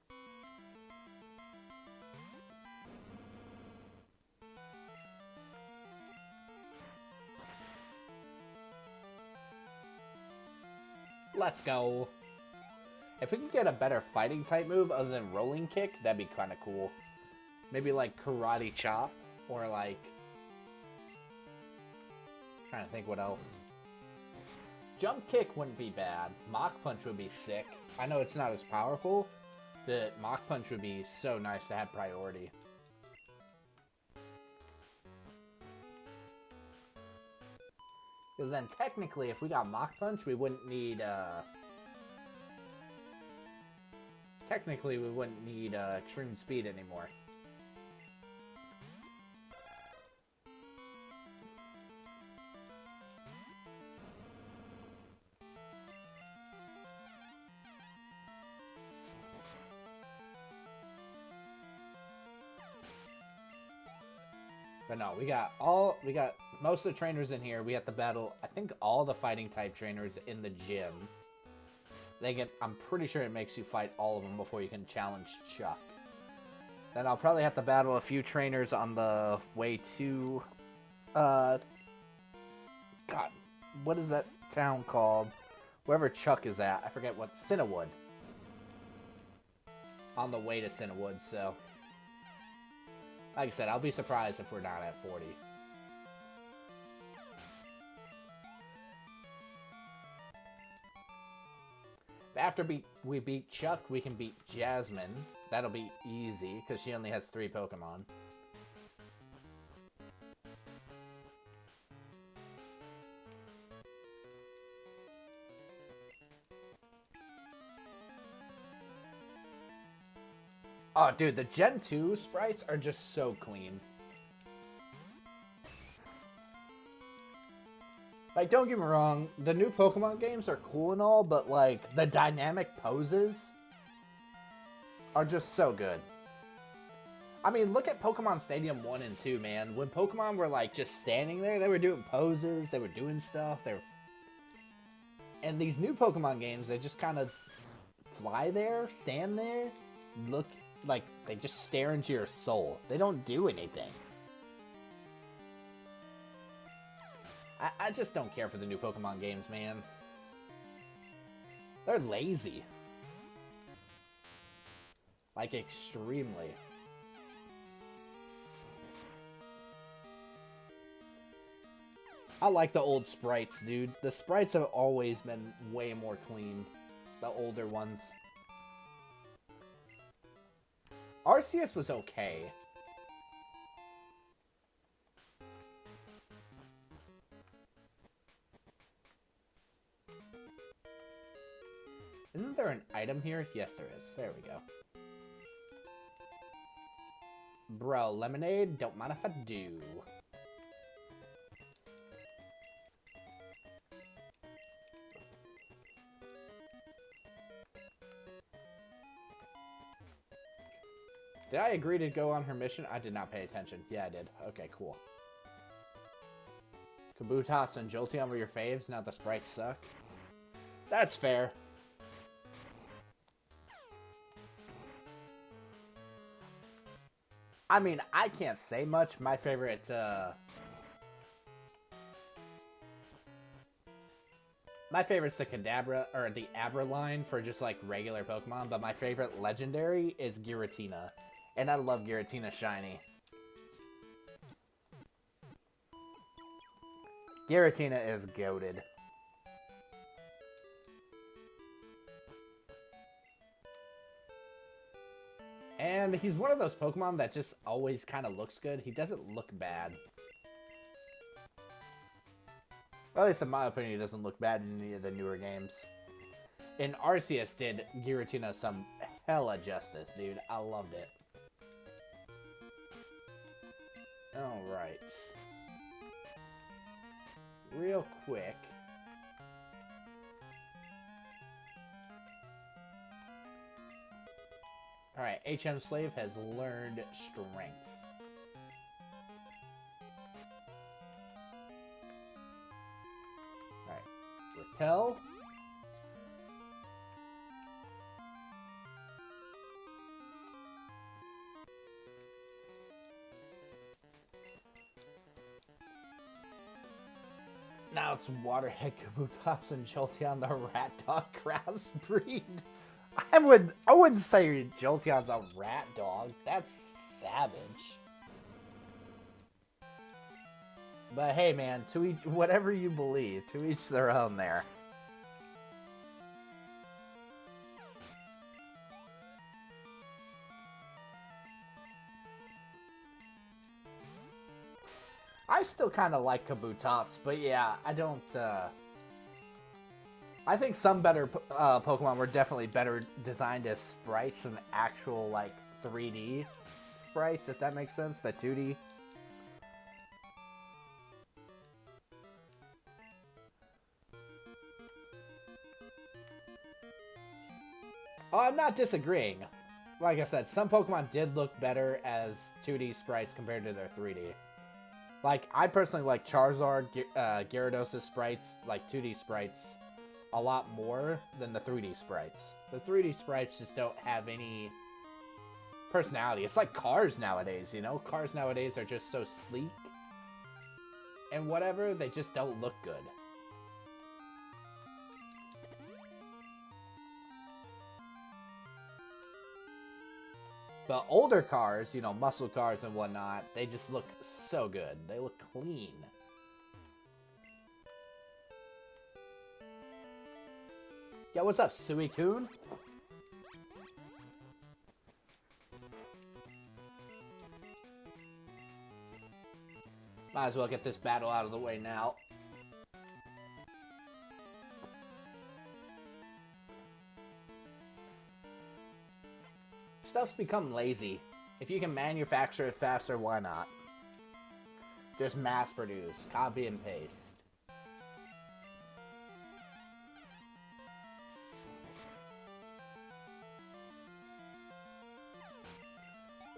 S1: Let's go. If we could get a better fighting type move other than rolling kick, that'd be kind of cool. Maybe like karate chop or like... trying to think what else. Jump kick wouldn't be bad. Mach punch would be sick. I know it's not as powerful, but Mach punch would be so nice to have priority. Because then technically, if we got Mach punch, we wouldn't need, technically, we wouldn't need extreme speed anymore. But no, we got most of the trainers in here. We have to battle, I think, all the fighting type trainers in the gym. I'm pretty sure it makes you fight all of them before you can challenge Chuck. Then I'll probably have to battle a few trainers on the way to, God, what is that town called? Wherever Chuck is at. I forget what, Cinnawood. On the way to Cinnawood, so... like I said, I'll be surprised if we're not at 40. After we beat Chuck, we can beat Jasmine. That'll be easy, because she only has 3 Pokemon. Oh, dude, the Gen 2 sprites are just so clean. Like, don't get me wrong, the new Pokemon games are cool and all, but, like, the dynamic poses are just so good. I mean, look at Pokemon Stadium 1 and 2, man. When Pokemon were, like, just standing there, they were doing poses, they were doing stuff, And these new Pokemon games, they just kind of fly there, stand there, look... like, they just stare into your soul. They don't do anything. I just don't care for the new Pokemon games, man. They're lazy. Like, extremely. I like the old sprites, dude. The sprites have always been way more clean. The older ones. Arceus was okay. Isn't there an item here? Yes, there is. There we go. Bro, lemonade? Don't mind if I do. Did I agree to go on her mission? I did not pay attention. Yeah, I did. Okay, cool. Kabutops and Jolteon were your faves, now the sprites suck. That's fair. I mean, I can't say much. My favorite, my favorite's the Kadabra, or the Abra line for just, like, regular Pokemon, but my favorite legendary is Giratina. And I love Giratina Shiny. Giratina is goated. And he's one of those Pokemon that just always kind of looks good. He doesn't look bad. Well, at least in my opinion, he doesn't look bad in any of the newer games. And Arceus did Giratina some hella justice, dude. I loved it. Alright. Real quick. Alright, HM Slave has learned Strength. Alright. Repel. Now it's Waterhead, Kabutops, and Jolteon the rat dog crossbreed. I wouldn't say Jolteon's a rat dog. That's savage. But hey, man, to each whatever you believe, to each their own. There. I still kind of like Kabutops, but yeah, I don't. I think some better Pokemon were definitely better designed as sprites than actual, like, 3D sprites, if that makes sense, the 2D. Oh, I'm not disagreeing. Like I said, some Pokemon did look better as 2D sprites compared to their 3D. Like, I personally like Charizard, Gyarados' sprites, like 2D sprites, a lot more than the 3D sprites. The 3D sprites just don't have any personality. It's like cars nowadays, you know? Cars nowadays are just so sleek and whatever, they just don't look good. But older cars, you know, muscle cars and whatnot, they just look so good. They look clean. Yo, what's up, Suicune? Might as well get this battle out of the way now. Stuff's become lazy. If you can manufacture it faster, why not? Just mass produce, copy and paste.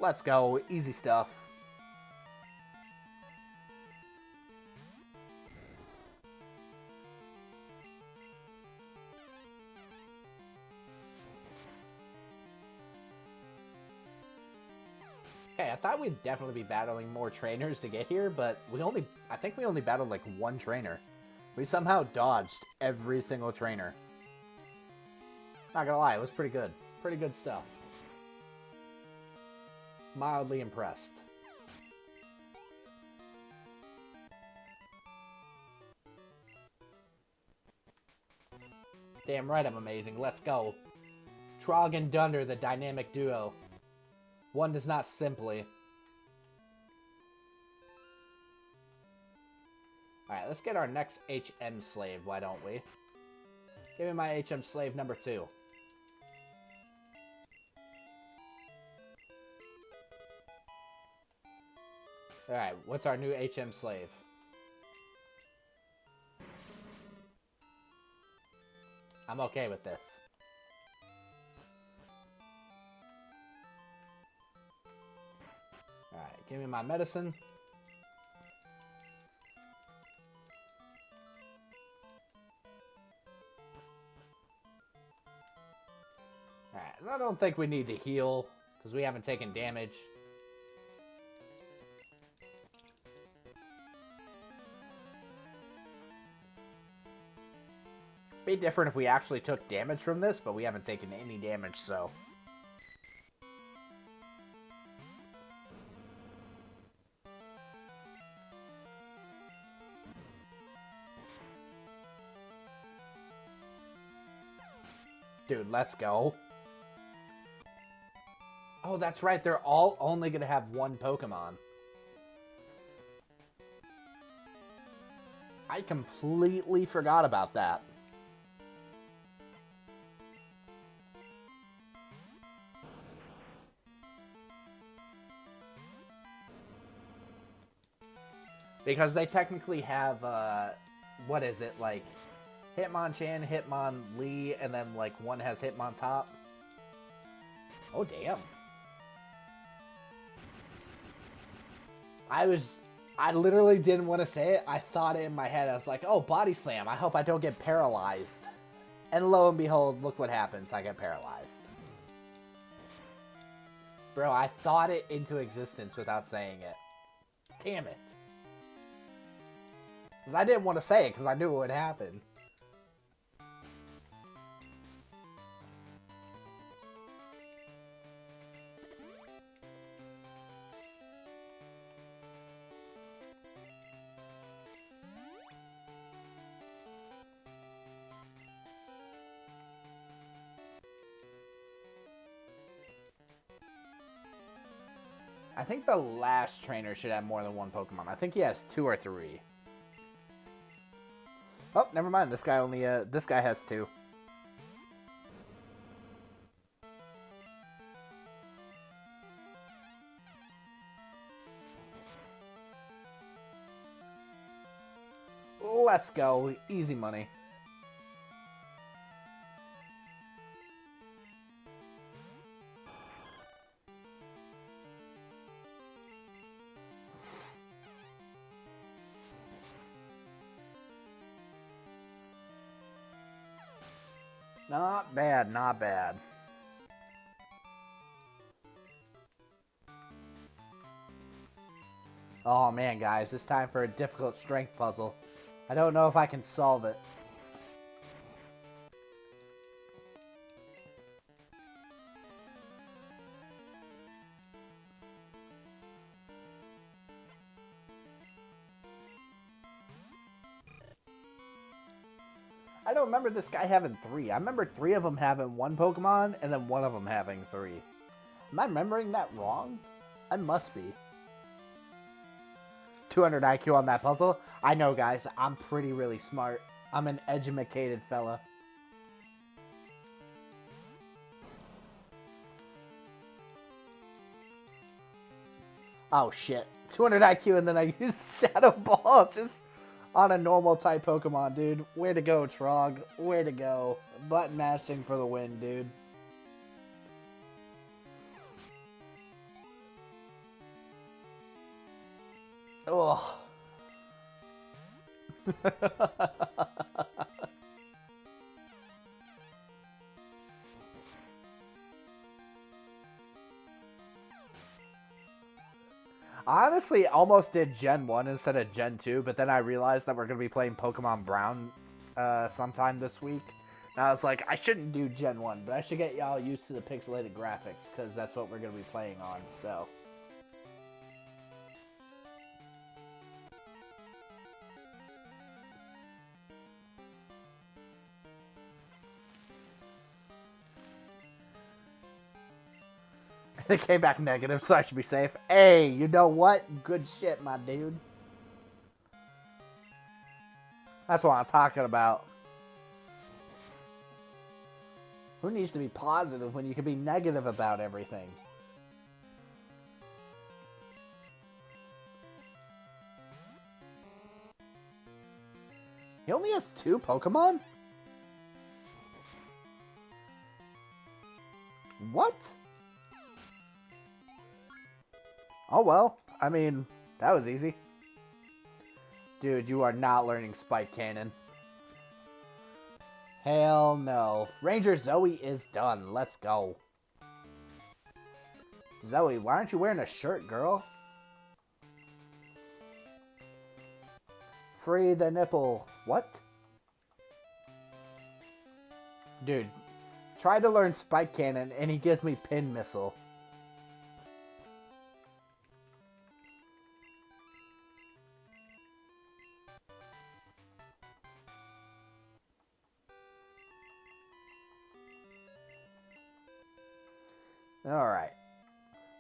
S1: Let's go, easy stuff. Okay, I thought we'd definitely be battling more trainers to get here, but I think we only battled like one trainer. We somehow dodged every single trainer. Not gonna lie, it was pretty good. Pretty good stuff. Mildly impressed. Damn right I'm amazing. Let's go. Trog and Dunder, the dynamic duo. One does not simply. Alright, let's get our next HM slave, why don't we? Give me my HM slave number 2. Alright, what's our new HM slave? I'm okay with this. Alright, give me my medicine. Alright, I don't think we need to heal, because we haven't taken damage. Be different if we actually took damage from this, but we haven't taken any damage, so... Dude, let's go. Oh, that's right. They're all only going to have one Pokemon. I completely forgot about that. Because they technically have, what is it, like... Hitmonchan, Hitmonlee, and then, like, one has Hitmontop. Oh, damn. I literally didn't want to say it. I thought it in my head. I was like, oh, Body Slam. I hope I don't get paralyzed. And lo and behold, look what happens. I get paralyzed. Bro, I thought it into existence without saying it. Damn it. Because I didn't want to say it because I knew it would happen. I think the last trainer should have more than one Pokemon. I think he has 2 or 3. Oh, never mind. This guy has 2. Let's go. Easy money. Not bad, not bad. Oh man, guys, it's time for a difficult strength puzzle. I don't know if I can solve it. I don't remember this guy having 3. I remember 3 of them having 1 Pokemon, and then 1 of them having 3. Am I remembering that wrong? I must be. 200 IQ on that puzzle? I know, guys. I'm really smart. I'm an educated fella. Oh, shit. 200 IQ, and then I use Shadow Ball just on a normal type Pokemon, dude. Way to go, Trog. Way to go. Button mashing for the win, dude. Ugh. I honestly almost did Gen 1 instead of Gen 2, but then I realized that we're going to be playing Pokemon Brown sometime this week. And I was like, I shouldn't do Gen 1, but I should get y'all used to the pixelated graphics, because that's what we're going to be playing on, so. It came back negative, so I should be safe. Hey, you know what? Good shit, my dude. That's what I'm talking about. Who needs to be positive when you can be negative about everything? He only has 2 Pokemon? What? Oh well, I mean, that was easy. Dude, you are not learning Spike Cannon. Hell no. Ranger Zoe is done. Let's go. Zoe, why aren't you wearing a shirt, girl? Free the nipple. What? Dude, try to learn Spike Cannon and he gives me Pin Missile. Alright.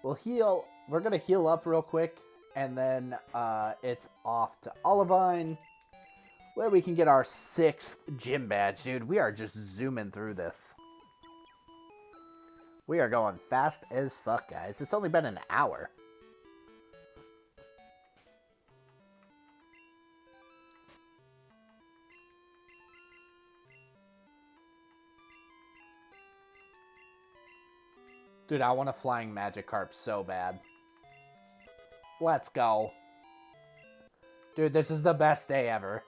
S1: We'll heal. We're going to heal up real quick. And then it's off to Olivine, where we can get our 6th gym badge. Dude, we are just zooming through this. We are going fast as fuck, guys. It's only been an hour. Dude, I want a flying Magikarp so bad. Let's go. Dude, this is the best day ever.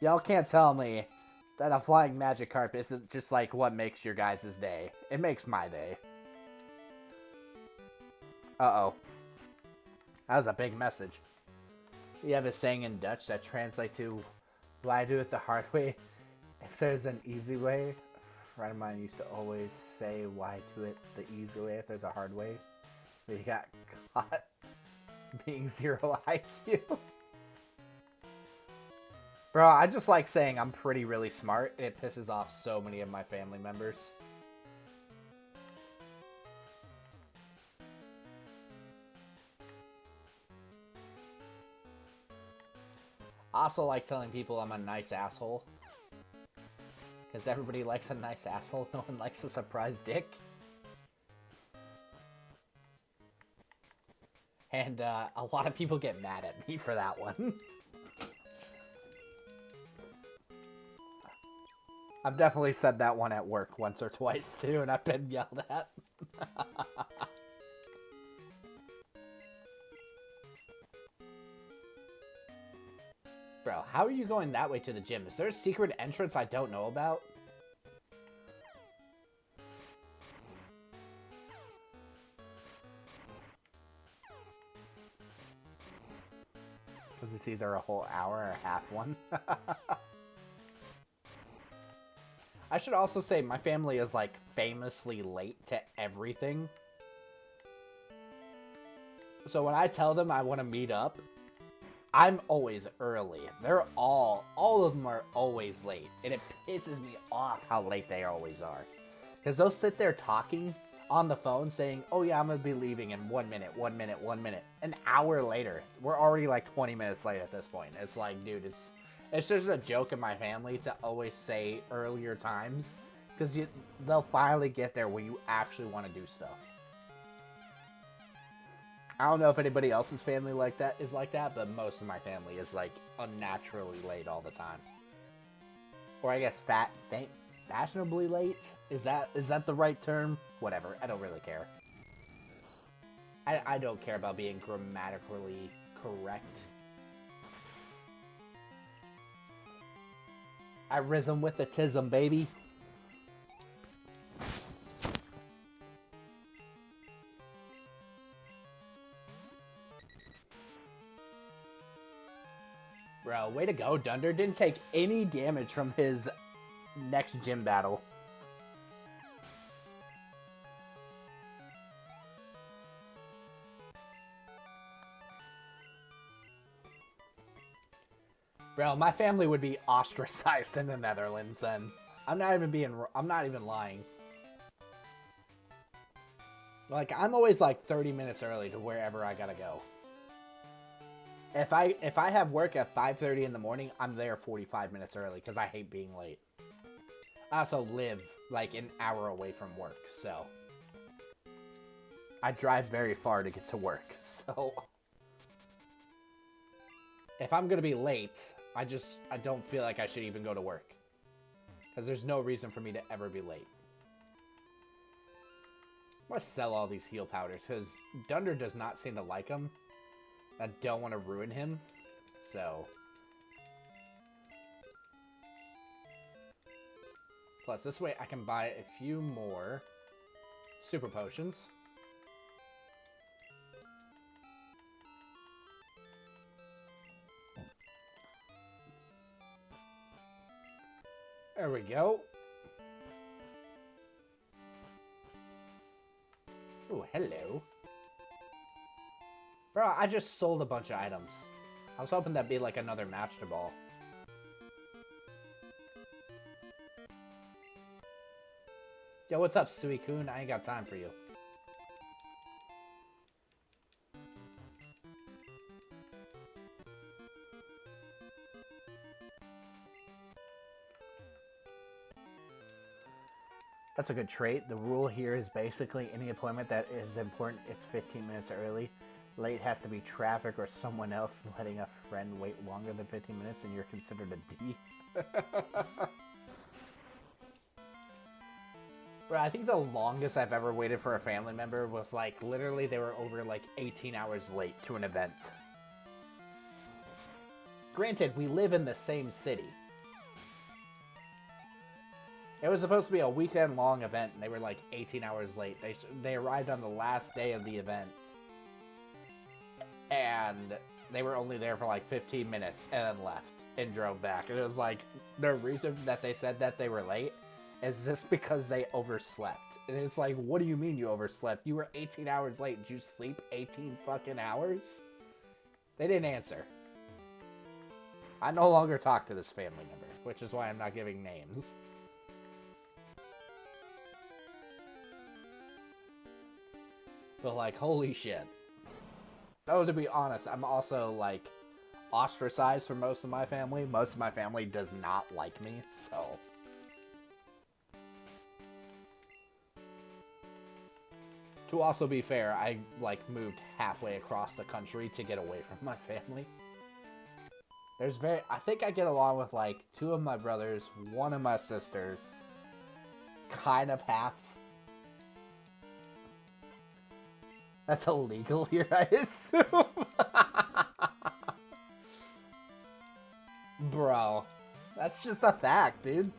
S1: Y'all can't tell me that a flying Magikarp isn't just like what makes your guys' day. It makes my day. Uh-oh. That was a big message. You have a saying in Dutch that translates to, why do it the hard way if there's an easy way? A friend of mine used to always say, why do it the easy way if there's a hard way? But he got caught being 0 IQ. Bro, I just like saying I'm really smart. It pisses off so many of my family members. I also like telling people I'm a nice asshole. Because everybody likes a nice asshole. No one likes a surprise dick. And a lot of people get mad at me for that one. I've definitely said that one at work once or twice too, and I've been yelled at. Bro, how are you going that way to the gym? Is there a secret entrance I don't know about? Because it's either a whole hour or a half one. I should also say my family is like famously late to everything. So when I tell them I want to meet up, I'm always early. They're all of them are always late. And it pisses me off how late they always are. Because they'll sit there talking on the phone saying, oh yeah, I'm going to be leaving in 1 minute, 1 minute, 1 minute. An hour later. We're already like 20 minutes late at this point. It's like, dude, it's just a joke in my family to always say earlier times. Because they'll finally get there when you actually want to do stuff. I don't know if anybody else's family is like that, but most of my family is like unnaturally late all the time. Or I guess fashionably late? Is that the right term? Whatever, I don't really care. I don't care about being grammatically correct. I risen with the tism, baby. Bro, way to go, Dunder. Didn't take any damage from his next gym battle. Bro, my family would be ostracized in the Netherlands then. I'm not even lying. Like, I'm always like 30 minutes early to wherever I gotta go. If I have work at 5:30 in the morning, I'm there 45 minutes early because I hate being late. I also live like an hour away from work, so I drive very far to get to work. So if I'm gonna be late, I don't feel like I should even go to work because there's no reason for me to ever be late. I'm gonna sell all these heal powders because Dunder does not seem to like them. I don't want to ruin him, so. Plus, this way I can buy a few more super potions. There we go. Oh, hello. Bro, I just sold a bunch of items. I was hoping that'd be like another Master Ball. Yo, what's up, Suicune? I ain't got time for you. That's a good trait. The rule here is basically any appointment that is important, it's 15 minutes early. Late has to be traffic or someone else letting a friend wait longer than 15 minutes and you're considered a D. Bro, I think the longest I've ever waited for a family member was like, literally they were over like 18 hours late to an event. Granted, we live in the same city. It was supposed to be a weekend-long event and they were like 18 hours late. They arrived on the last day of the event. and they were only there for like 15 minutes and then left and drove back. And it was like, the reason that they said that they were late is just because they overslept. And it's like, what do you mean you overslept? You were 18 hours late. Did you sleep 18 fucking hours? They didn't answer. I no longer talk to this family member, which is why I'm not giving names. But like, holy shit. Oh, to be honest, I'm also like ostracized from most of my family. Most of my family does not like me, so. To also be fair, I like moved halfway across the country to get away from my family. I think I get along with like 2 of my brothers, 1 of my sisters, kind of half. That's illegal here, I assume. Bro, that's just a fact, dude.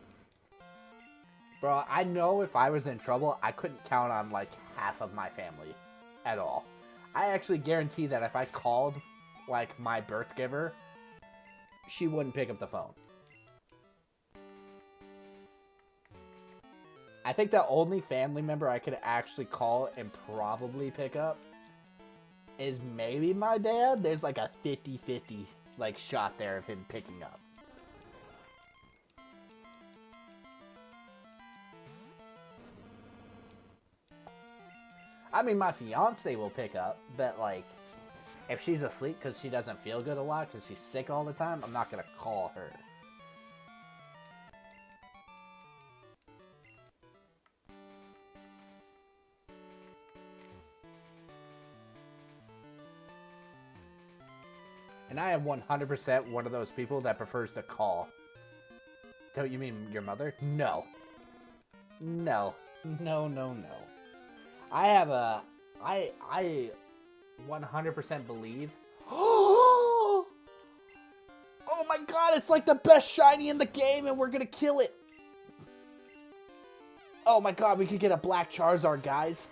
S1: Bro, I know if I was in trouble, I couldn't count on like half of my family at all. I actually guarantee that if I called like my birth giver, she wouldn't pick up the phone. I think the only family member I could actually call and probably pick up is maybe my dad. There's like a 50-50 like shot there of him picking up. I mean, my fiance will pick up, but like, if she's asleep because she doesn't feel good a lot because she's sick all the time, I'm not going to call her. And I am 100% one of those people that prefers to call. Don't you mean your mother? No. No. No, no, no. I 100% believe. Oh my god, it's like the best shiny in the game and we're gonna kill it. Oh my god, we could get a black Charizard, guys.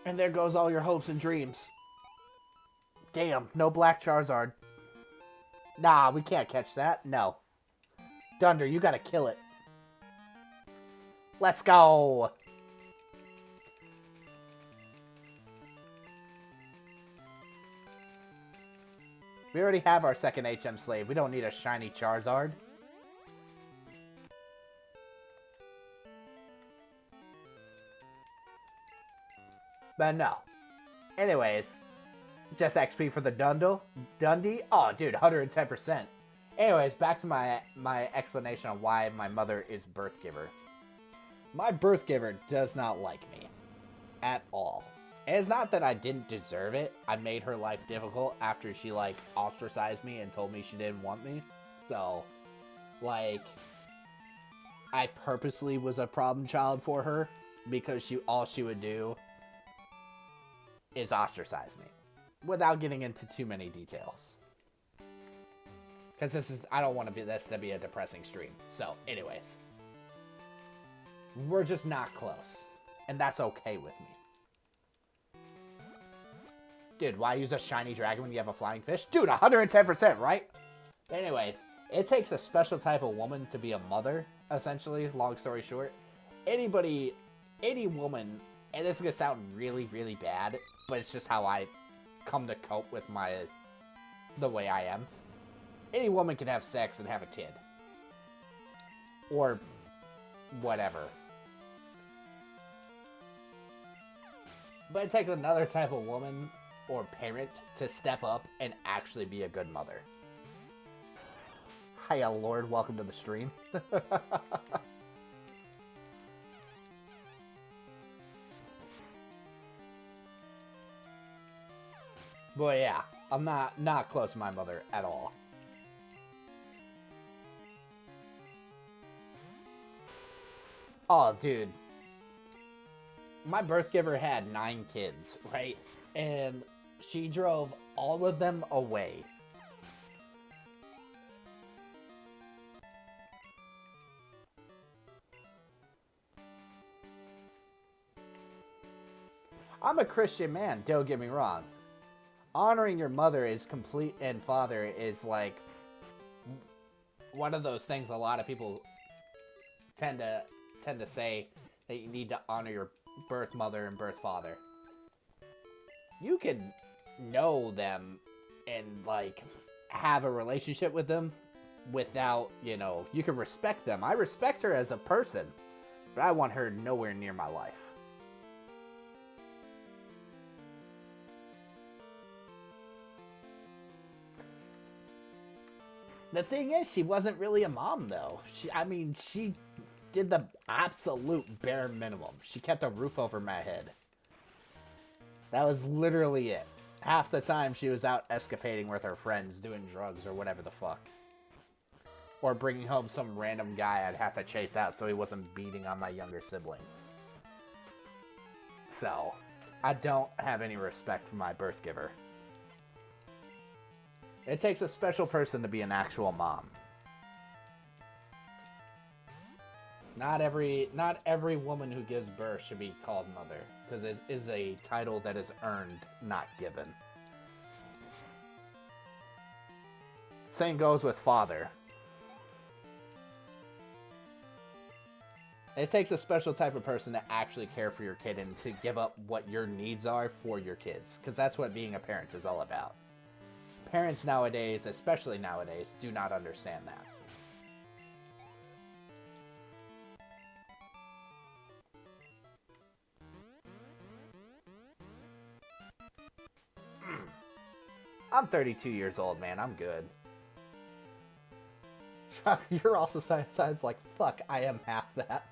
S1: And there goes all your hopes and dreams. Damn, no black Charizard. Nah, we can't catch that. No. Dunder, you gotta kill it. Let's go. We already have our second HM slave. We don't need a shiny Charizard. But no. Anyways, just XP for the Dundee. Oh, dude, 110%. Anyways, back to my explanation on why my mother is birth giver. My birth giver does not like me at all. And it's not that I didn't deserve it. I made her life difficult after she, like, ostracized me and told me she didn't want me. So, like, I purposely was a problem child for her because all she would do is ostracize me without getting into too many details. Because I don't want this to be a depressing stream. So, anyways. We're just not close. And that's okay with me. Dude, why use a shiny dragon when you have a flying fish? Dude, 110%, right? Anyways, it takes a special type of woman to be a mother, essentially, long story short. Any woman, and this is going to sound really, really bad, but it's just how I come to cope with the way I am. Any woman can have sex and have a kid. Or whatever. But it takes another type of woman or parent to step up and actually be a good mother. Hiya, Lord. Welcome to the stream. But yeah, I'm not close to my mother at all. Oh, dude. My birth giver had 9 kids, right? And she drove all of them away. I'm a Christian man, don't get me wrong. Honoring your mother is complete, and father is like one of those things a lot of people tend to say that you need to honor your birth mother and birth father. You can know them and like have a relationship with them without, you can respect them. I respect her as a person, but I want her nowhere near my life. The thing is, she wasn't really a mom, though. She did the absolute bare minimum. She kept a roof over my head. That was literally it. Half the time, she was out escapading with her friends, doing drugs or whatever the fuck. Or bringing home some random guy I'd have to chase out so he wasn't beating on my younger siblings. So, I don't have any respect for my birth giver. It takes a special person to be an actual mom. Not every woman who gives birth should be called mother, because it is a title that is earned, not given. Same goes with father. It takes a special type of person to actually care for your kid and to give up what your needs are for your kids, because that's what being a parent is all about. Parents nowadays, especially nowadays, do not understand that. I'm 32 years old, man. I'm good. You're also sounds like, fuck, I am half that.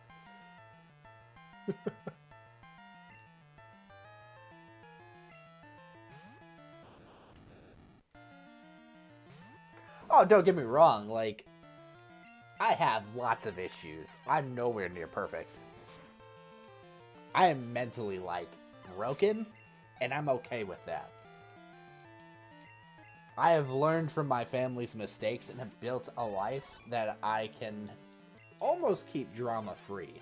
S1: Oh, don't get me wrong, like, I have lots of issues. I'm nowhere near perfect. I am mentally, like, broken, and I'm okay with that. I have learned from my family's mistakes and have built a life that I can almost keep drama-free.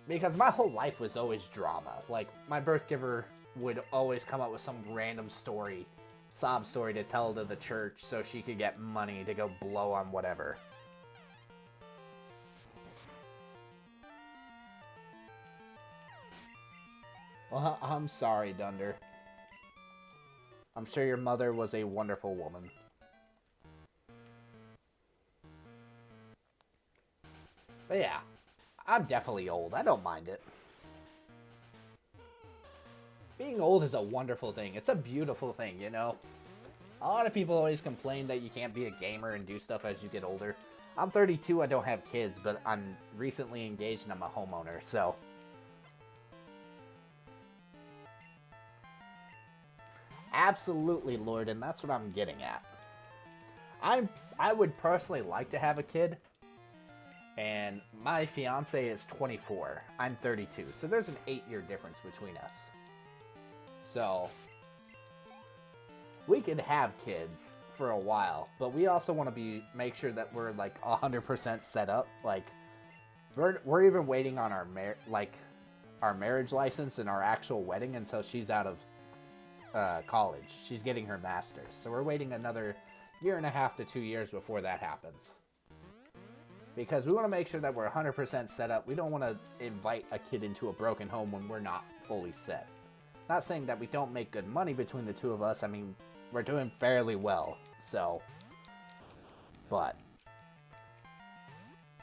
S1: Because my whole life was always drama. Like, my birth giver would always come up with some random story, sob story to tell to the church so she could get money to go blow on whatever. Well, I'm sorry, Dunder. I'm sure your mother was a wonderful woman. But yeah, I'm definitely old. I don't mind it. Being old is a wonderful thing. It's a beautiful thing, you know? A lot of people always complain that you can't be a gamer and do stuff as you get older. I'm 32, I don't have kids, but I'm recently engaged and I'm a homeowner, so... Absolutely, Lord, and that's what I'm getting at. I would personally like to have a kid, and my fiance is 24. I'm 32, so there's an 8-year difference between us. So, we could have kids for a while, but we also want to make sure that we're like 100% set up. Like, we're even waiting on our marriage license and our actual wedding until she's out of college. She's getting her master's, so we're waiting another 1.5 to 2 years before that happens, because we want to make sure that we're 100% set up. We don't want to invite a kid into a broken home when we're not fully set. Not saying that we don't make good money between the two of us. I mean, we're doing fairly well, so, but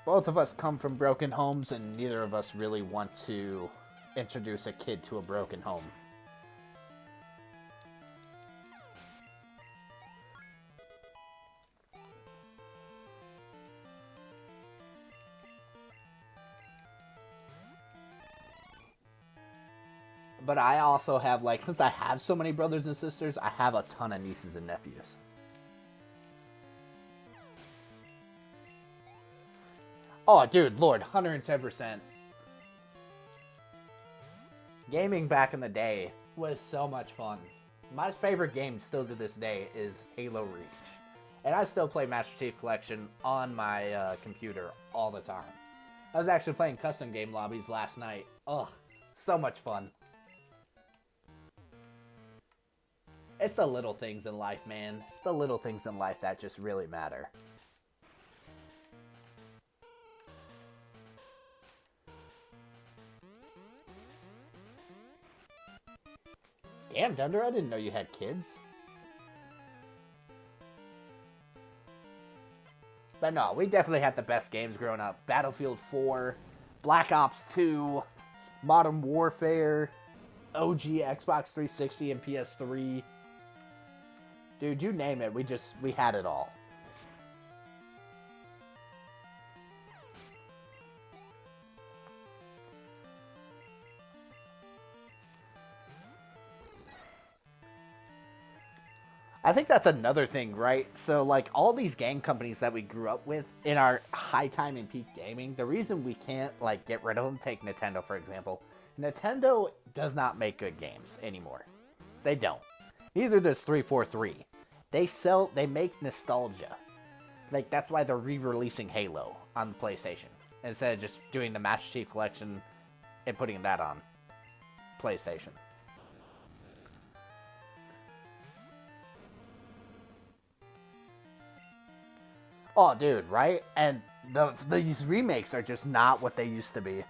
S1: both of us come from broken homes, and neither of us really want to introduce a kid to a broken home. But I also have, like, since I have so many brothers and sisters, I have a ton of nieces and nephews. Oh, dude, Lord, 110%. Gaming back in the day was so much fun. My favorite game still to this day is Halo Reach. And I still play Master Chief Collection on my computer all the time. I was actually playing custom game lobbies last night. Ugh, so much fun. It's the little things in life, man. It's the little things in life that just really matter. Damn, Dunder, I didn't know you had kids. But no, we definitely had the best games growing up. Battlefield 4, Black Ops 2, Modern Warfare, OG Xbox 360 and PS3. Dude, you name it, we had it all. I think that's another thing, right? So, like, all these game companies that we grew up with in our high time and peak gaming, the reason we can't, like, get rid of them, take Nintendo, for example. Nintendo does not make good games anymore. They don't. Neither does 343. They make nostalgia. Like, that's why they're re-releasing Halo on the PlayStation, instead of just doing the Master Chief Collection and putting that on PlayStation. Oh, dude, right? And these remakes are just not what they used to be.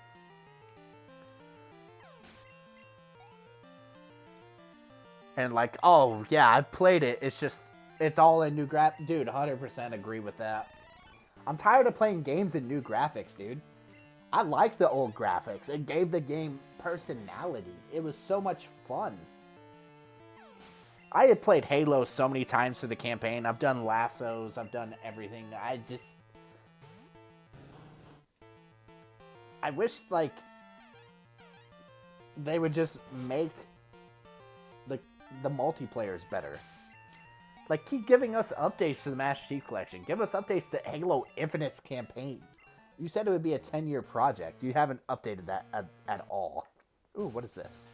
S1: And like, oh, yeah, I've played it. It's all in new Dude, 100% agree with that. I'm tired of playing games in new graphics, dude. I like the old graphics. It gave the game personality. It was so much fun. I had played Halo so many times through the campaign. I've done lassos. I've done everything. I wish, like, they would just make the multiplayers better. Like, keep giving us updates to the Master Chief Collection. Give us updates to Halo Infinite's campaign. You said it would be a 10-year project. You haven't updated that at all. Ooh, what is this?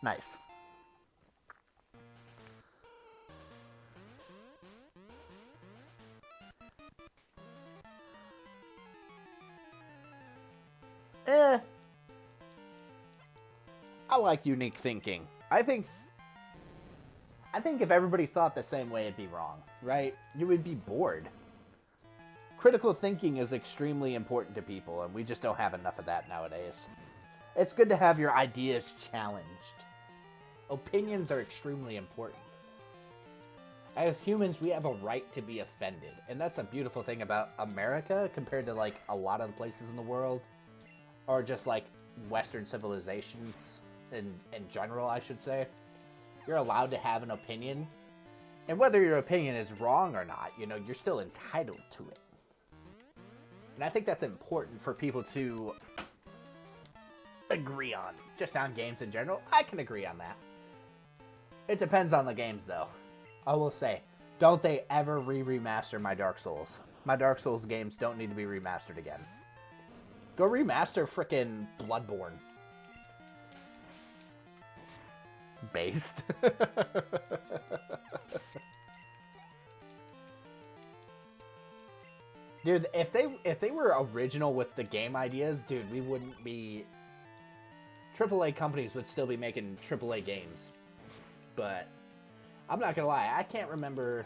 S1: Nice. I like unique thinking. I think if everybody thought the same way, it'd be wrong, right? You would be bored. Critical thinking is extremely important to people, and we just don't have enough of that nowadays. It's good to have your ideas challenged. Opinions are extremely important. As humans, we have a right to be offended, and that's a beautiful thing about America compared to, like, a lot of the places in the world, or just, like, Western civilizations in general, I should say. You're allowed to have an opinion, and whether your opinion is wrong or not, you know, you're still entitled to it. And I think that's important for people to agree on. Just on games in general, I can agree on that. It depends on the games, though. I will say, don't they ever remaster my Dark Souls. My Dark Souls games don't need to be remastered again. Go remaster frickin' Bloodborne. Based. Dude, if they were original with the game ideas, dude, we wouldn't be... AAA companies would still be making AAA games. But I'm not gonna lie, I can't remember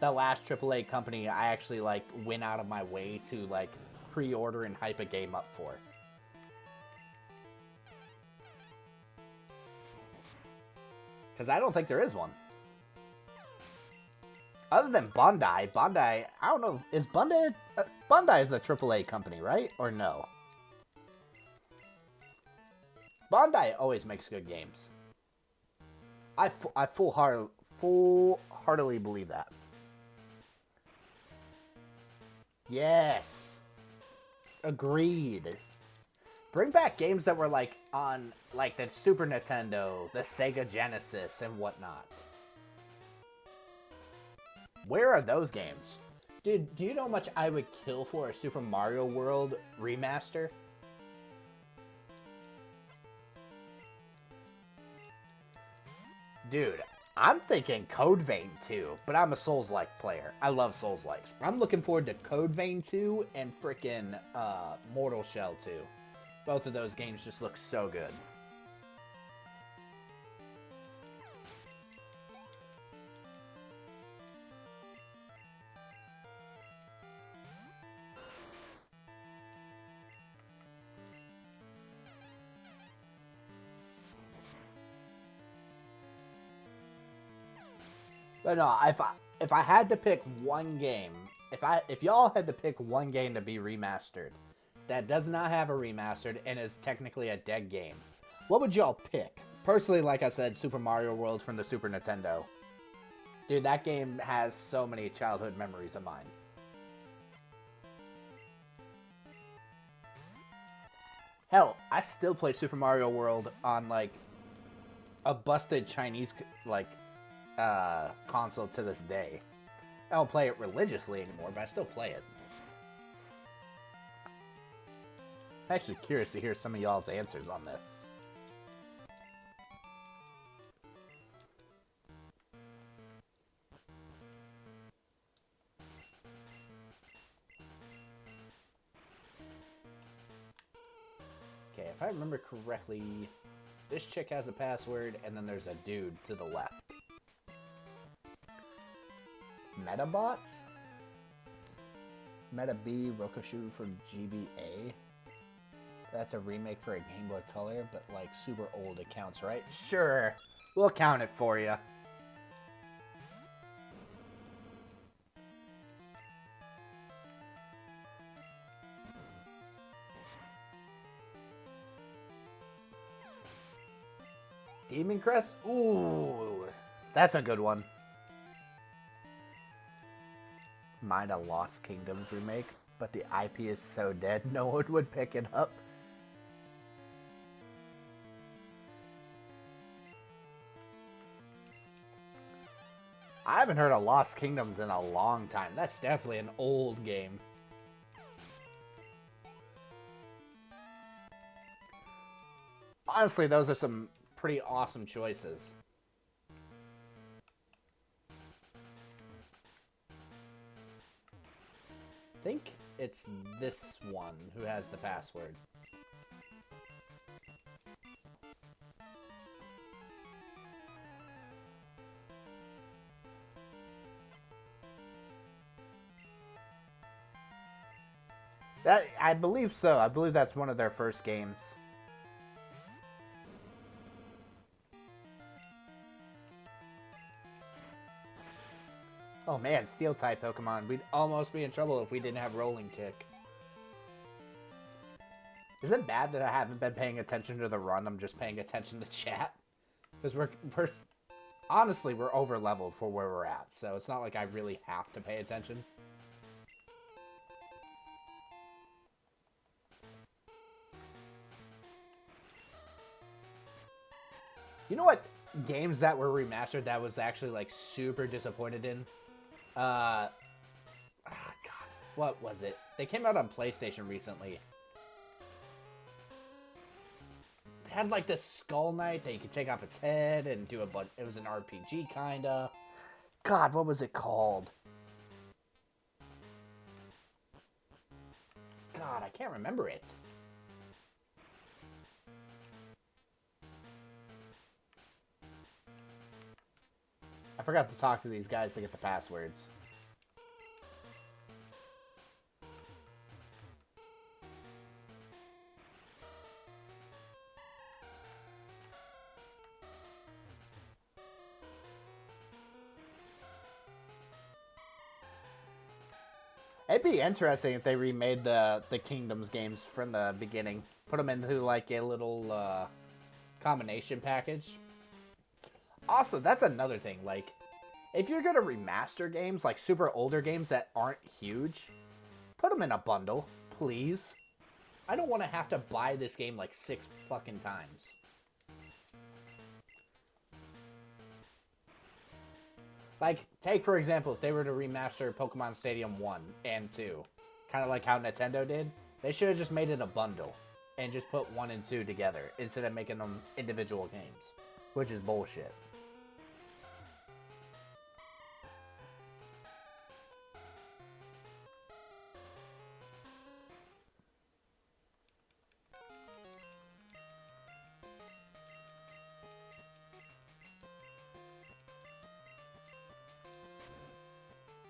S1: the last AAA company I actually, like, went out of my way to, like, pre-order and hype a game up for. Because I don't think there is one. Other than Bandai, I don't know, is Bandai... Bandai is a AAA company, right? Or no? Bandai always makes good games. I full-heartedly believe that. Yes. Agreed. Bring back games that were, like, on, like, the Super Nintendo, the Sega Genesis, and whatnot. Where are those games? Dude, do you know how much I would kill for a Super Mario World remaster? Dude, I'm thinking Code Vein 2, but I'm a Souls-like player. I love Souls-likes. I'm looking forward to Code Vein 2 and frickin' Mortal Shell 2. Both of those games just look so good. But no, if I had to pick one game, if y'all had to pick one game to be remastered that does not have a remastered and is technically a dead game, what would y'all pick? Personally, like I said, Super Mario World from the Super Nintendo. Dude, that game has so many childhood memories of mine. Hell, I still play Super Mario World on like a busted Chinese like console to this day. I don't play it religiously anymore, but I still play it. I'm actually curious to hear some of y'all's answers on this. Okay, if I remember correctly, this chick has a password, and then there's a dude to the left. Metabots? Meta B, Rokoshu from GBA. That's a remake for a Game Boy Color, but like super old accounts, right? Sure, we'll count it for you. Demon Crest? Ooh, that's a good one. Mind a Lost Kingdoms remake, but the IP is so dead, no one would pick it up. I haven't heard of Lost Kingdoms in a long time. That's definitely an old game. Honestly, those are some pretty awesome choices. I think it's this one who has the password. I believe so. I believe that's one of their first games. Oh man, Steel-type Pokemon. We'd almost be in trouble if we didn't have Rolling Kick. Is it bad that I haven't been paying attention to the run? I'm just paying attention to chat? Because we're honestly, we're over-leveled for where we're at, so it's not like I really have to pay attention. You know what games that were remastered that was actually like super disappointed in? God, what was it? They came out on PlayStation recently. They had like this Skull Knight that you could take off its head and do a bunch. It was an RPG kinda. God, what was it called? God, I can't remember it. I forgot to talk to these guys to get the passwords. It'd be interesting if they remade the Kingdoms games from the beginning. Put them into like a little combination package. Also, that's another thing. Like, if you're gonna remaster games, like super older games that aren't huge, put them in a bundle, please. I don't want to have to buy this game like 6 fucking times. Like, take for example, if they were to remaster Pokemon Stadium 1 and 2, kind of like how Nintendo did, they should have just made it a bundle and just put 1 and 2 together instead of making them individual games, which is bullshit.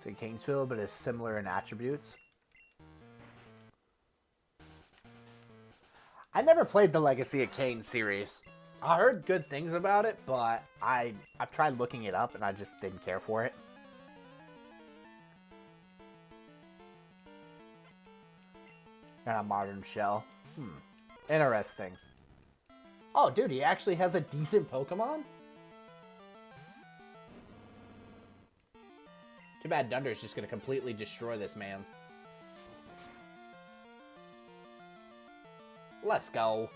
S1: to Kingsfield, but is similar in attributes. I never played the Legacy of Kain series. I heard good things about it, but I've tried looking it up and I just didn't care for it. And a modern shell. Interesting. Oh, dude, he actually has a decent Pokemon? Too bad Dunder's just going to completely destroy this man. Let's go.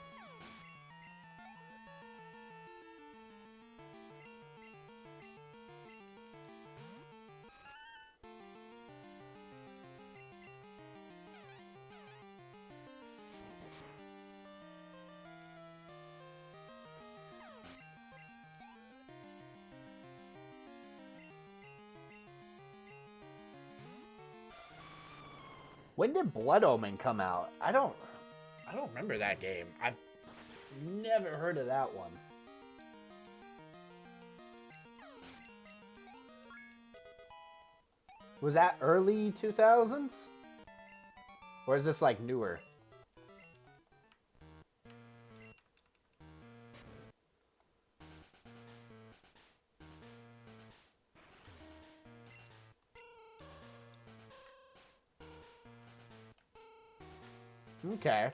S1: When did Blood Omen come out? I don't remember that game. I've never heard of that one. Was that early 2000s? Or is this like newer? Okay.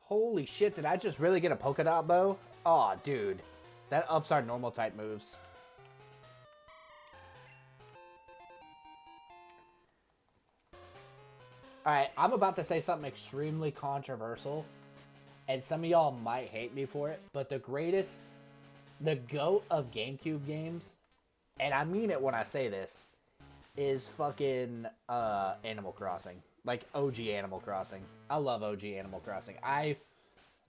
S1: Holy shit, did I just really get a polka dot bow? Aw, oh, dude. That ups our normal type moves. Alright, I'm about to say something extremely controversial. And some of y'all might hate me for it. But the GOAT of GameCube games, and I mean it when I say this, is fucking Animal Crossing. Like, OG Animal Crossing. I love OG Animal Crossing.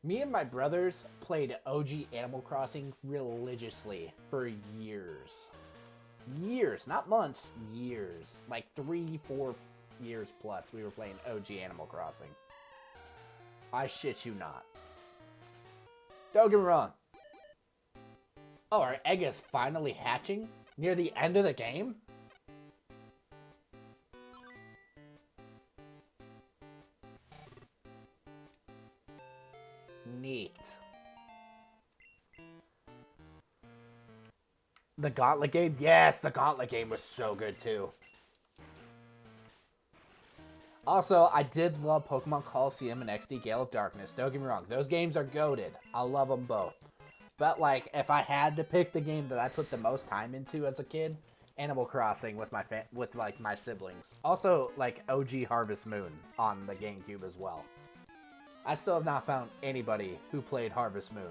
S1: Me and my brothers played OG Animal Crossing religiously for years. Years, not months, years. Like 3-4 years plus we were playing OG Animal Crossing. I shit you not. Don't get me wrong. Oh, our egg is finally hatching near the end of the game? Neat. The Gauntlet game? Yes, the Gauntlet game was so good too. Also, I did love Pokemon Coliseum and XD Gale of Darkness. Don't get me wrong. Those games are goated. I love them both. But, like, if I had to pick the game that I put the most time into as a kid, Animal Crossing with my siblings. Also, like, OG Harvest Moon on the GameCube as well. I still have not found anybody who played Harvest Moon.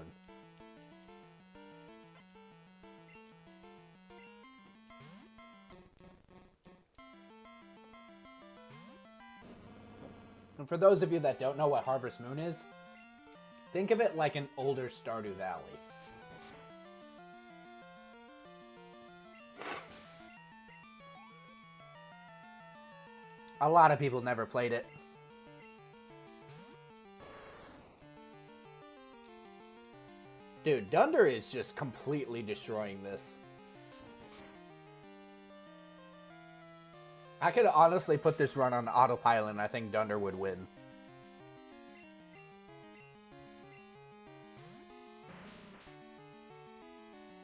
S1: And for those of you that don't know what Harvest Moon is, think of it like an older Stardew Valley. A lot of people never played it. Dude, Dunder is just completely destroying this. I could honestly put this run on autopilot and I think Dunder would win.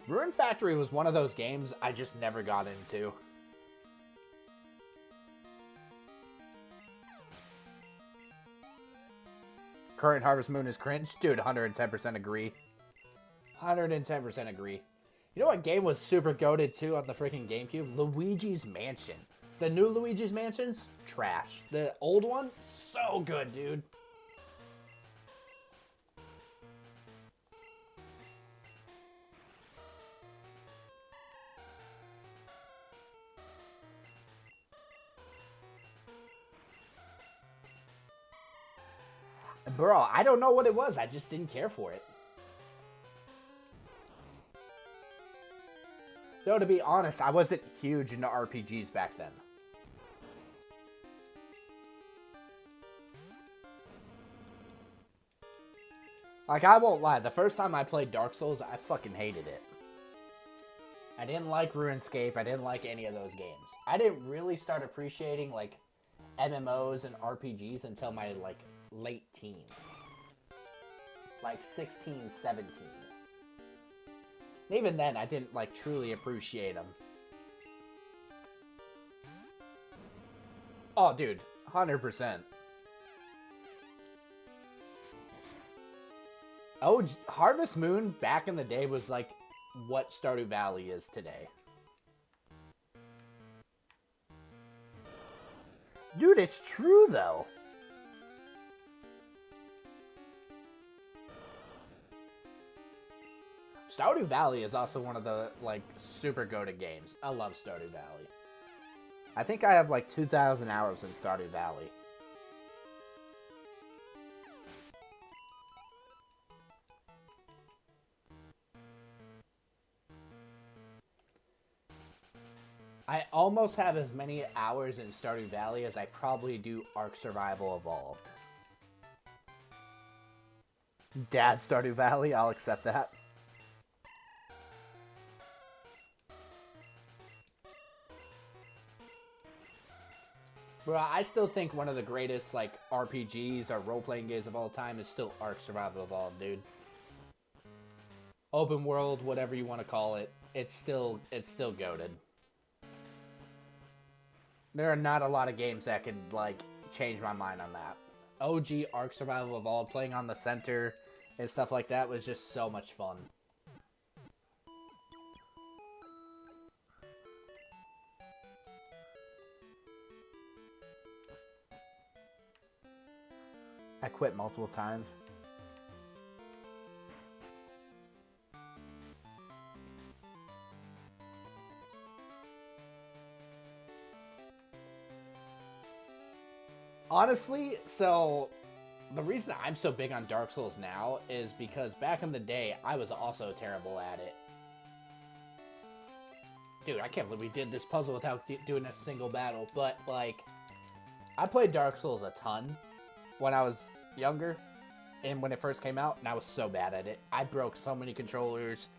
S1: Ruin Factory was one of those games I just never got into. Current Harvest Moon is cringe? Dude, 110% agree. 110% agree. You know what game was super goated too on the freaking GameCube? Luigi's Mansion. The new Luigi's Mansions? Trash. The old one? So good, dude. Bro, I don't know what it was. I just didn't care for it. Though, to be honest, I wasn't huge into RPGs back then. Like, I won't lie. The first time I played Dark Souls, I fucking hated it. I didn't like RuneScape. I didn't like any of those games. I didn't really start appreciating like MMOs and RPGs until my like late teens. Like 16, 17. And even then, I didn't like truly appreciate them. Oh, dude, 100%. Oh, Harvest Moon back in the day was like what Stardew Valley is today. Dude, it's true though. Stardew Valley is also one of the like super goated games. I love Stardew Valley. I think I have like 2,000 hours in Stardew Valley. I almost have as many hours in Stardew Valley as I probably do Ark Survival Evolved. Dad Stardew Valley, I'll accept that. Bro, I still think one of the greatest like RPGs or role-playing games of all time is still Ark Survival Evolved, dude. Open world, whatever you want to call it, it's still goated. There are not a lot of games that could, like, change my mind on that. OG Ark Survival Evolved, playing on the center and stuff like that was just so much fun. I quit multiple times. Honestly, so the reason I'm so big on Dark Souls now is because back in the day, I was also terrible at it. Dude, I can't believe we did this puzzle without doing a single battle, but, like, I played Dark Souls a ton when I was younger and when it first came out, and I was so bad at it. I broke so many controllers,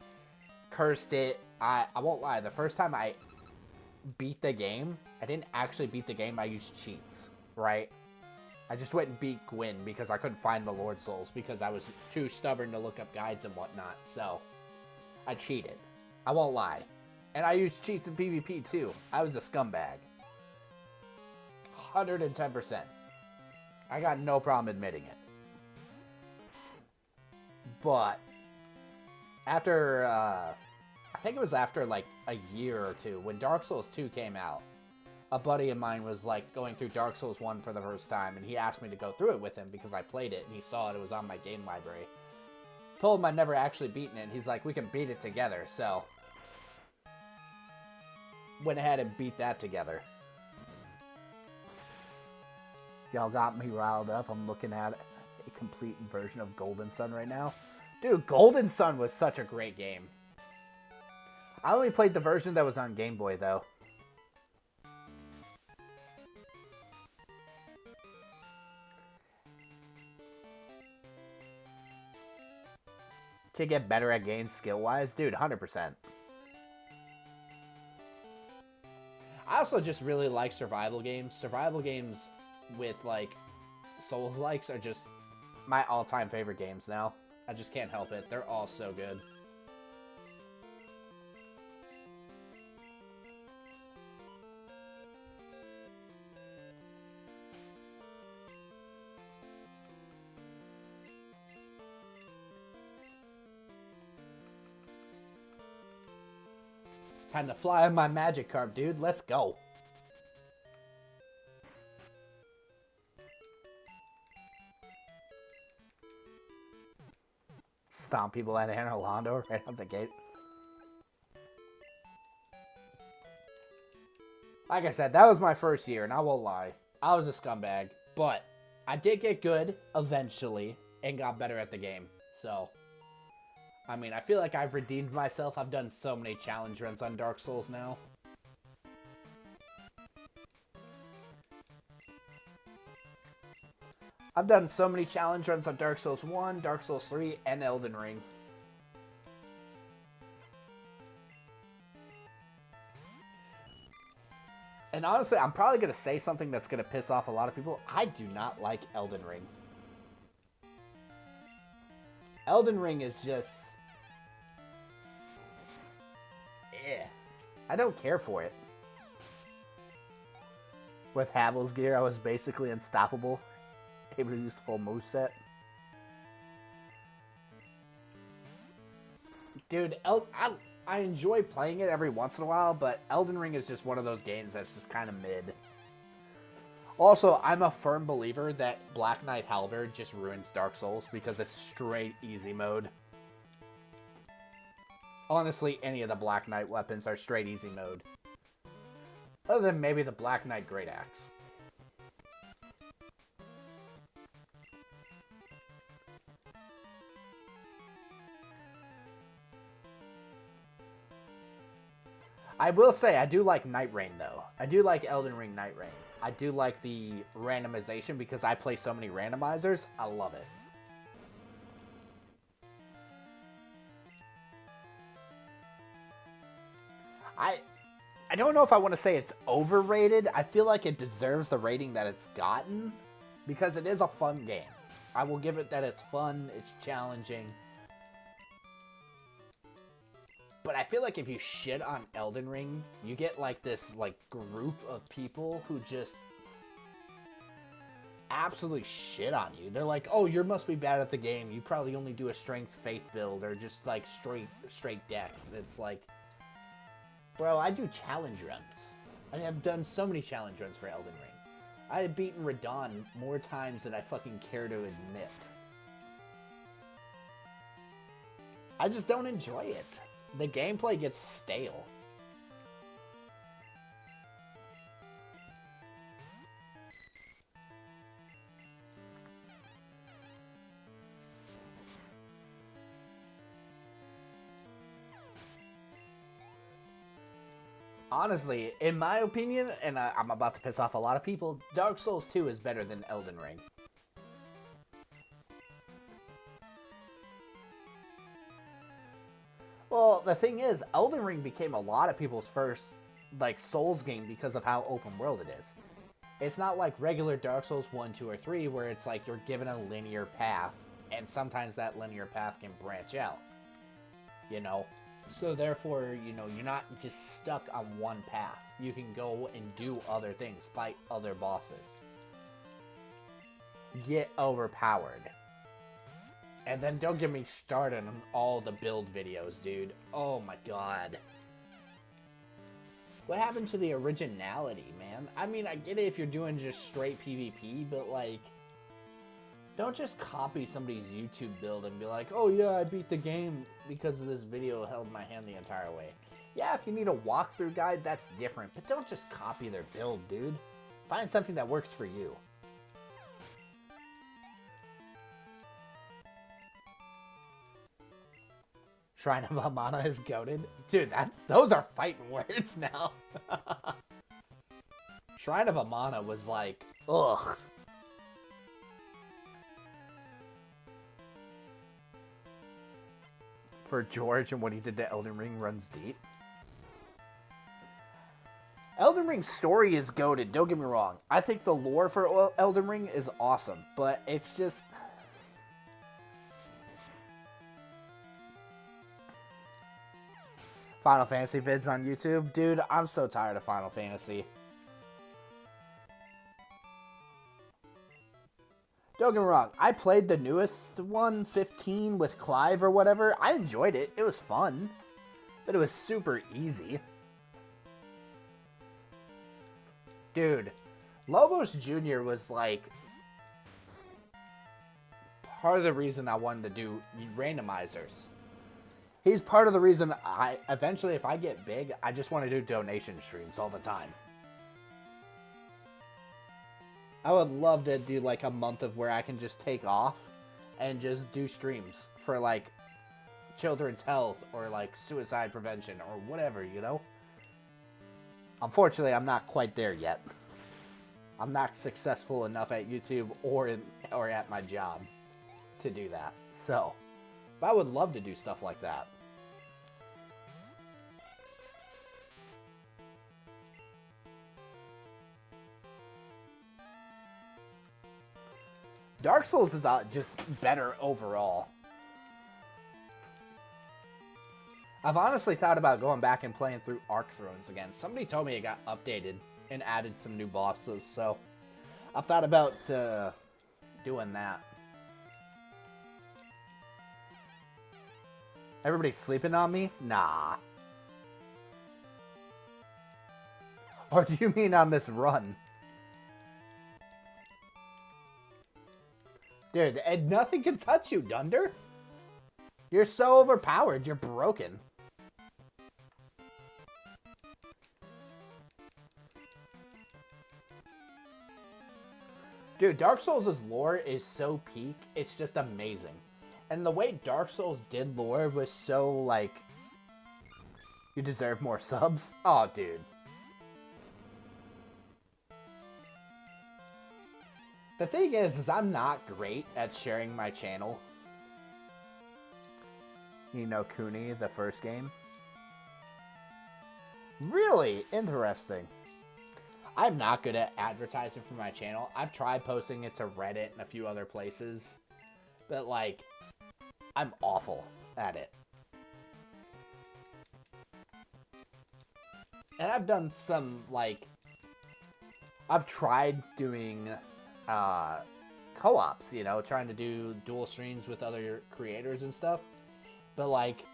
S1: cursed it. I won't lie, the first time I beat the game, I didn't actually beat the game, I used cheats, right? I just went and beat Gwyn because I couldn't find the Lord Souls because I was too stubborn to look up guides and whatnot, so I cheated. I won't lie. And I used cheats in PvP too. I was a scumbag. 110%. I got no problem admitting it. But after, I think it was after like a year or two, when Dark Souls 2 came out, a buddy of mine was like going through Dark Souls 1 for the first time, and he asked me to go through it with him because I played it and he saw it was on my game library. Told him I'd never actually beaten it, and he's like, we can beat it together, so went ahead and beat that together. Y'all got me riled up. I'm looking at a complete version of Golden Sun right now. Dude, Golden Sun was such a great game. I only played the version that was on Game Boy, though. To get better at games skill-wise? Dude, 100%. I also just really like survival games. Survival games with, like, Souls-likes are just my all-time favorite games now. I just can't help it. They're all so good. Time to fly on my magic carp, dude. Let's go. Stomp people at Anne Orlando right out the gate. Like I said, that was my first year, and I won't lie. I was a scumbag, but I did get good eventually and got better at the game. So, I mean, I feel like I've redeemed myself. I've done so many challenge runs on Dark Souls now. I've done so many challenge runs on Dark Souls 1, Dark Souls 3, and Elden Ring. And honestly, I'm probably going to say something that's going to piss off a lot of people. I do not like Elden Ring. Elden Ring is just... I don't care for it. With Havel's gear, I was basically unstoppable. Able to use the full moveset. Dude, I enjoy playing it every once in a while, but Elden Ring is just one of those games that's just kind of mid. Also, I'm a firm believer that Black Knight Halberd just ruins Dark Souls because it's straight easy mode. Honestly, any of the Black Knight weapons are straight easy mode. Other than maybe the Black Knight Great Axe. I will say, I do like Night Rain, though. I do like Elden Ring Night Rain. I do like the randomization because I play so many randomizers. I love it. I don't know if I want to say it's overrated. I feel like it deserves the rating that it's gotten because it is a fun game. I will give it that it's fun, it's challenging. But I feel like if you shit on Elden Ring, you get like this like group of people who just absolutely shit on you. They're like, "Oh, you must be bad at the game. You probably only do a strength faith build or just like straight dex." It's like, bro, I do challenge runs. I mean, I've done so many challenge runs for Elden Ring. I have beaten Radon more times than I fucking care to admit. I just don't enjoy it. The gameplay gets stale. Honestly, in my opinion, and I'm about to piss off a lot of people, Dark Souls 2 is better than Elden Ring. Well, the thing is, Elden Ring became a lot of people's first, like, Souls game because of how open world it is. It's not like regular Dark Souls 1, 2, or 3 where it's like you're given a linear path, and sometimes that linear path can branch out. You know? So therefore, you know, you're not just stuck on one path. You can go and do other things, fight other bosses. Get overpowered. And then don't get me started on all the build videos, dude. Oh my god. What happened to the originality, man? I mean, I get it if you're doing just straight PvP, but like, don't just copy somebody's YouTube build and be like, oh yeah, I beat the game because this video held my hand the entire way. Yeah, if you need a walkthrough guide, that's different, but don't just copy their build, dude. Find something that works for you. Shrine of Amana is goated. Dude, those are fighting words now. Shrine of Amana was like, ugh. For George and what he did to Elden Ring runs deep. Elden Ring's story is goated, don't get me wrong. I think the lore for Elden Ring is awesome, but it's just... Final Fantasy vids on YouTube. Dude, I'm so tired of Final Fantasy. Don't get me wrong, I played the newest one, 15, with Clive or whatever. I enjoyed it. It was fun. But it was super easy. Dude, Lobos Jr. was like part of the reason I wanted to do randomizers. He's part of the reason eventually, if I get big, I just want to do donation streams all the time. I would love to do like a month of where I can just take off and just do streams for like children's health or like suicide prevention or whatever, you know? Unfortunately, I'm not quite there yet. I'm not successful enough at YouTube or at my job to do that. So, but I would love to do stuff like that. Dark Souls is just better overall. I've honestly thought about going back and playing through Arc Thrones again. Somebody told me it got updated and added some new bosses, so I've thought about doing that. Everybody sleeping on me? Nah. Or do you mean on this run? Dude, and nothing can touch you, Dunder. You're so overpowered, you're broken. Dude, Dark Souls' lore is so peak, it's just amazing. And the way Dark Souls did lore was so, like, you deserve more subs. Oh, dude. The thing is I'm not great at sharing my channel. You know Kuni, the first game? Really interesting. I'm not good at advertising for my channel. I've tried posting it to Reddit and a few other places. But, like, I'm awful at it. And I've done some, like, I've tried doing co-ops, you know, trying to do dual streams with other creators and stuff. But, like,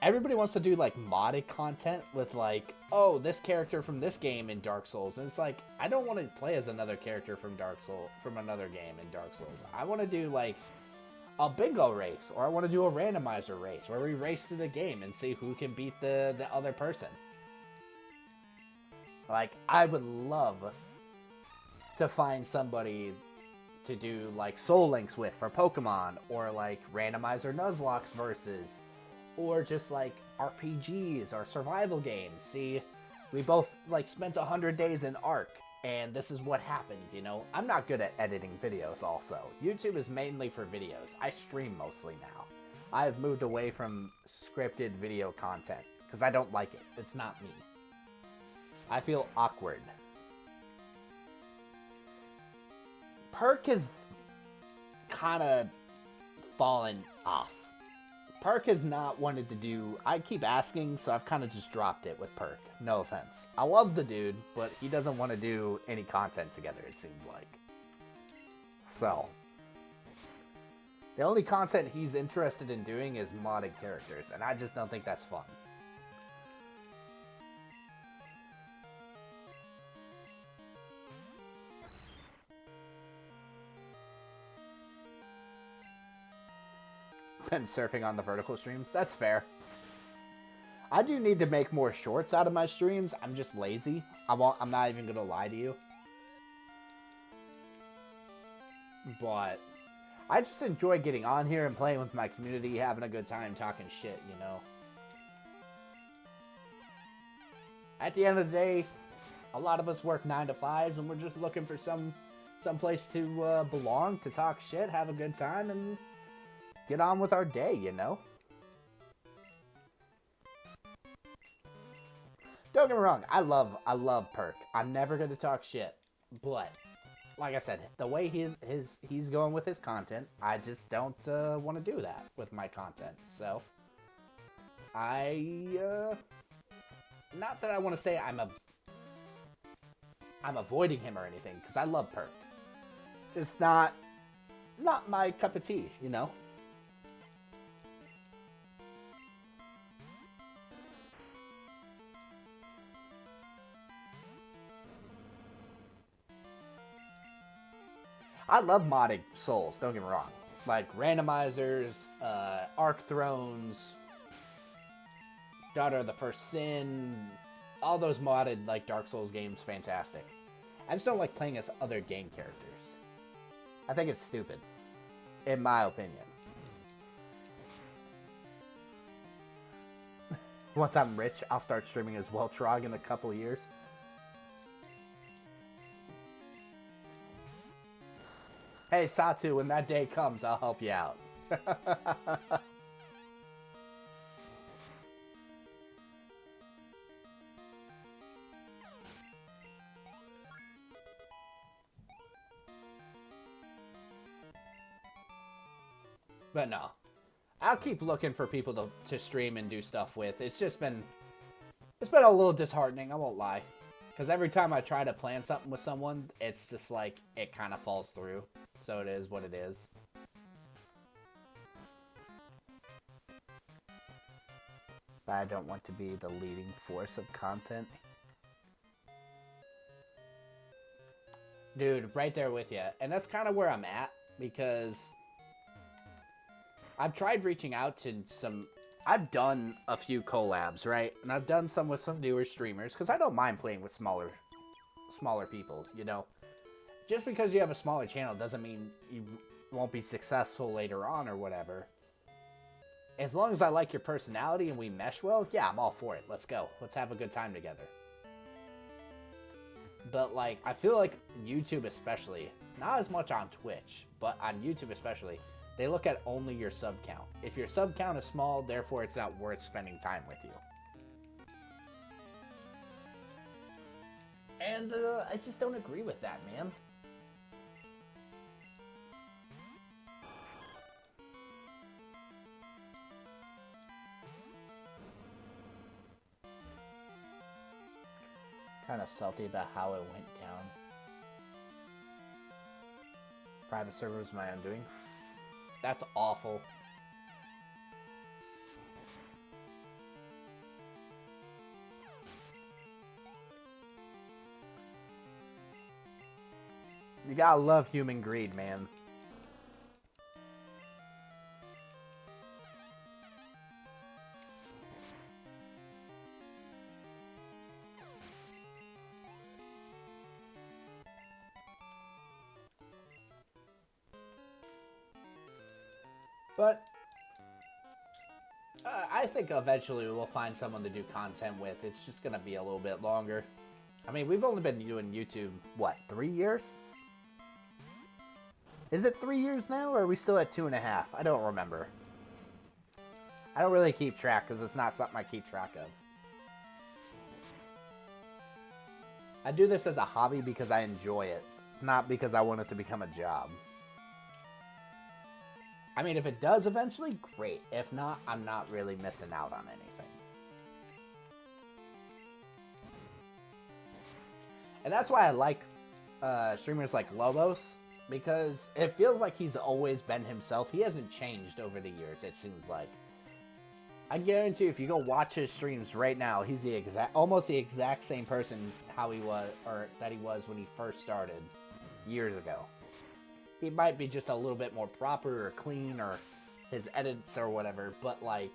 S1: everybody wants to do, like, modded content with, like, oh, this character from this game in Dark Souls. And it's like, I don't want to play as another character from Dark Souls, from another game in Dark Souls. I want to do, like, a bingo race, or I want to do a randomizer race, where we race through the game and see who can beat the other person. Like, I would love to find somebody to do, like, Soul Links with for Pokemon, or, like, Randomizer Nuzlocke's versus, or just, like, RPGs or survival games. See, we both, like, spent 100 days in Ark, and this is what happened, you know? I'm not good at editing videos also. YouTube is mainly for videos. I stream mostly now. I've moved away from scripted video content, because I don't like it. It's not me. I feel awkward. Perk has kind of fallen off. Perk has not wanted to do... I keep asking, so I've kind of just dropped it with Perk. No offense. I love the dude, but he doesn't want to do any content together, it seems like. So, the only content he's interested in doing is modded characters, and I just don't think that's fun. Been surfing on the vertical streams. That's fair. I do need to make more shorts out of my streams. I'm just lazy. I'm not even gonna lie to you. But I just enjoy getting on here and playing with my community, having a good time, talking shit, you know. At the end of the day, a lot of us work 9 to 5s, and we're just looking for some place to belong, to talk shit, have a good time, and get on with our day, you know? Don't get me wrong, I love Perk. I'm never gonna talk shit. But, like I said, the way he's going with his content, I just don't want to do that with my content. So, not that I want to say I'm avoiding him or anything, because I love Perk. Just not my cup of tea, you know? I love modding Souls, don't get me wrong. Like Randomizers, Arc Thrones, Daughter of the First Sin, all those modded like Dark Souls games, fantastic. I just don't like playing as other game characters. I think it's stupid, in my opinion. Once I'm rich, I'll start streaming as Weltrog in a couple of years. Hey, Satu, when that day comes, I'll help you out. But no. I'll keep looking for people to stream and do stuff with. It's been a little disheartening, I won't lie. Because every time I try to plan something with someone, it's just like, it kind of falls through. So it is what it is. But I don't want to be the leading force of content. Dude, right there with you. And that's kind of where I'm at, because I've tried reaching out to some... I've done a few collabs, right? And I've done some with some newer streamers, because I don't mind playing with smaller people, you know? Just because you have a smaller channel doesn't mean you won't be successful later on or whatever. As long as I like your personality and we mesh well, yeah, I'm all for it. Let's go. Let's have a good time together. But, like, I feel like YouTube especially, not as much on Twitch, but on YouTube especially, they look at only your sub count. If your sub count is small, therefore it's not worth spending time with you. And I just don't agree with that, man. Kind of salty about how it went down. Private server was my undoing. That's awful. You gotta love human greed, man. But I think eventually we'll find someone to do content with. It's just going to be a little bit longer. I mean, we've only been doing YouTube, what, 3 years? Is it 3 years now, or are we still at 2.5? I don't remember. I don't really keep track, because it's not something I keep track of. I do this as a hobby because I enjoy it, not because I want it to become a job. I mean, if it does eventually, great. If not, I'm not really missing out on anything. And that's why I like streamers like Lobos, because it feels like he's always been himself. He hasn't changed over the years, it seems like. I guarantee if you go watch his streams right now, he's the almost the exact same person how he was, or that he was when he first started years ago. He might be just a little bit more proper or clean or his edits or whatever, but like,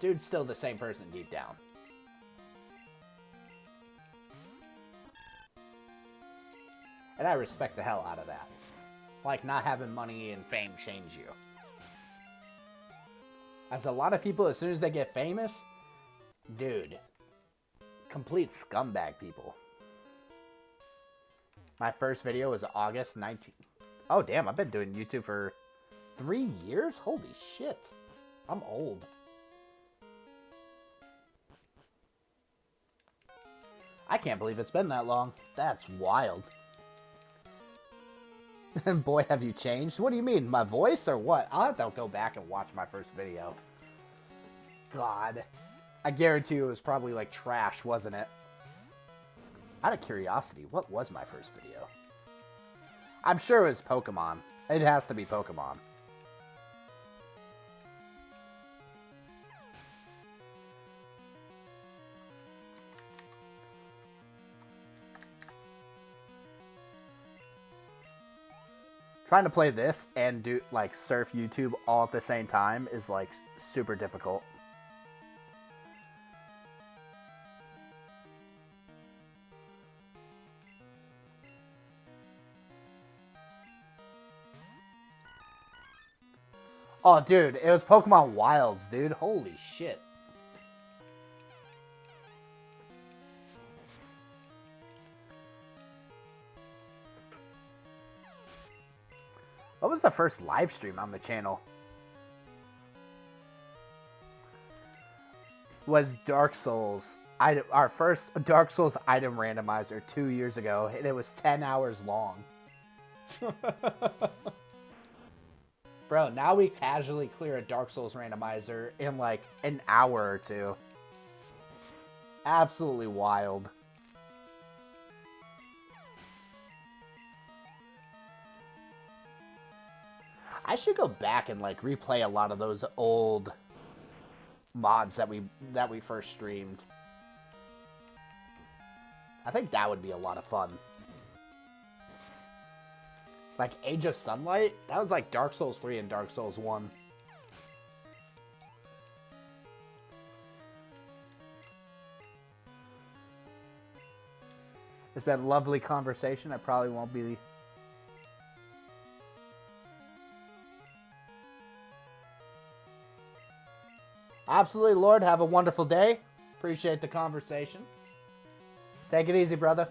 S1: dude's still the same person deep down. And I respect the hell out of that. Like, not having money and fame change you. As a lot of people, as soon as they get famous, dude, complete scumbag people. My first video was August 19th. Oh, damn, I've been doing YouTube for 3 years? Holy shit. I'm old. I can't believe it's been that long. That's wild. And boy, have you changed. What do you mean, my voice or what? I'll have to go back and watch my first video. God. I guarantee you it was probably like trash, wasn't it? Out of curiosity, what was my first video? I'm sure it was Pokemon. It has to be Pokemon. Trying to play this and do, like, surf YouTube all at the same time is, like, super difficult. Oh, dude, it was Pokemon Wilds, dude. Holy shit. What was the first live stream on the channel? Was Dark Souls. Our first Dark Souls item randomizer 2 years ago, and it was 10 hours long. Bro, now we casually clear a Dark Souls randomizer in like an hour or two. Absolutely wild. I should go back and like replay a lot of those old mods that we first streamed. I think that would be a lot of fun. Like Age of Sunlight, that was like Dark Souls 3 and Dark Souls 1. It's been a lovely conversation. I probably won't be... Absolutely, Lord. Have a wonderful day. Appreciate the conversation. Take it easy, brother.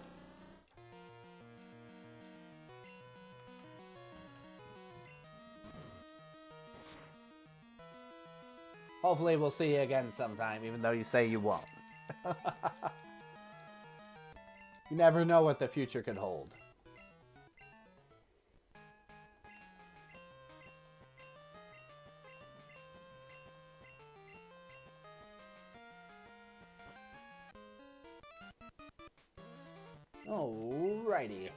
S1: Hopefully we'll see you again sometime, even though you say you won't. You never know what the future could hold. Alrighty.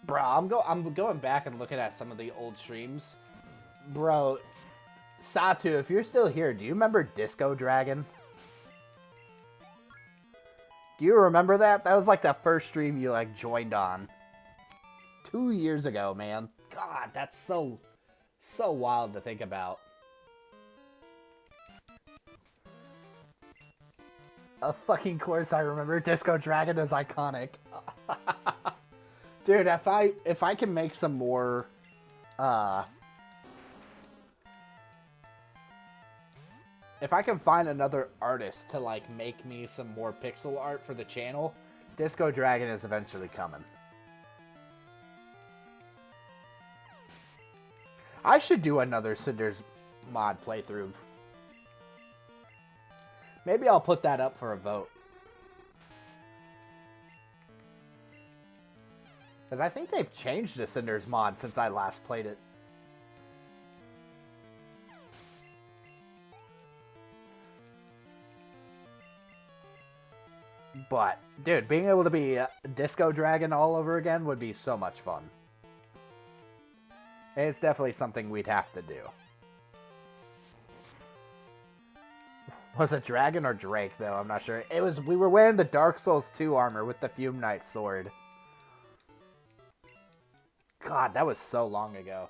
S1: Bro, I'm going back and looking at some of the old streams. Bro, Satu, if you're still here, do you remember Disco Dragon? Do you remember that? That was like the first stream you like joined on. 2 years ago, man. God, that's so wild to think about. Of fucking course I remember. Disco Dragon is iconic. Dude, if I can make some more if I can find another artist to like make me some more pixel art for the channel, Disco Dragon is eventually coming. I should do another Cinder's mod playthrough. Maybe I'll put that up for a vote. Because I think they've changed the Cinder's mod since I last played it. But, dude, being able to be Disco Dragon all over again would be so much fun. It's definitely something we'd have to do. Was it Dragon or Drake, though? I'm not sure. It was. We were wearing the Dark Souls 2 armor with the Fume Knight sword. God, that was so long ago.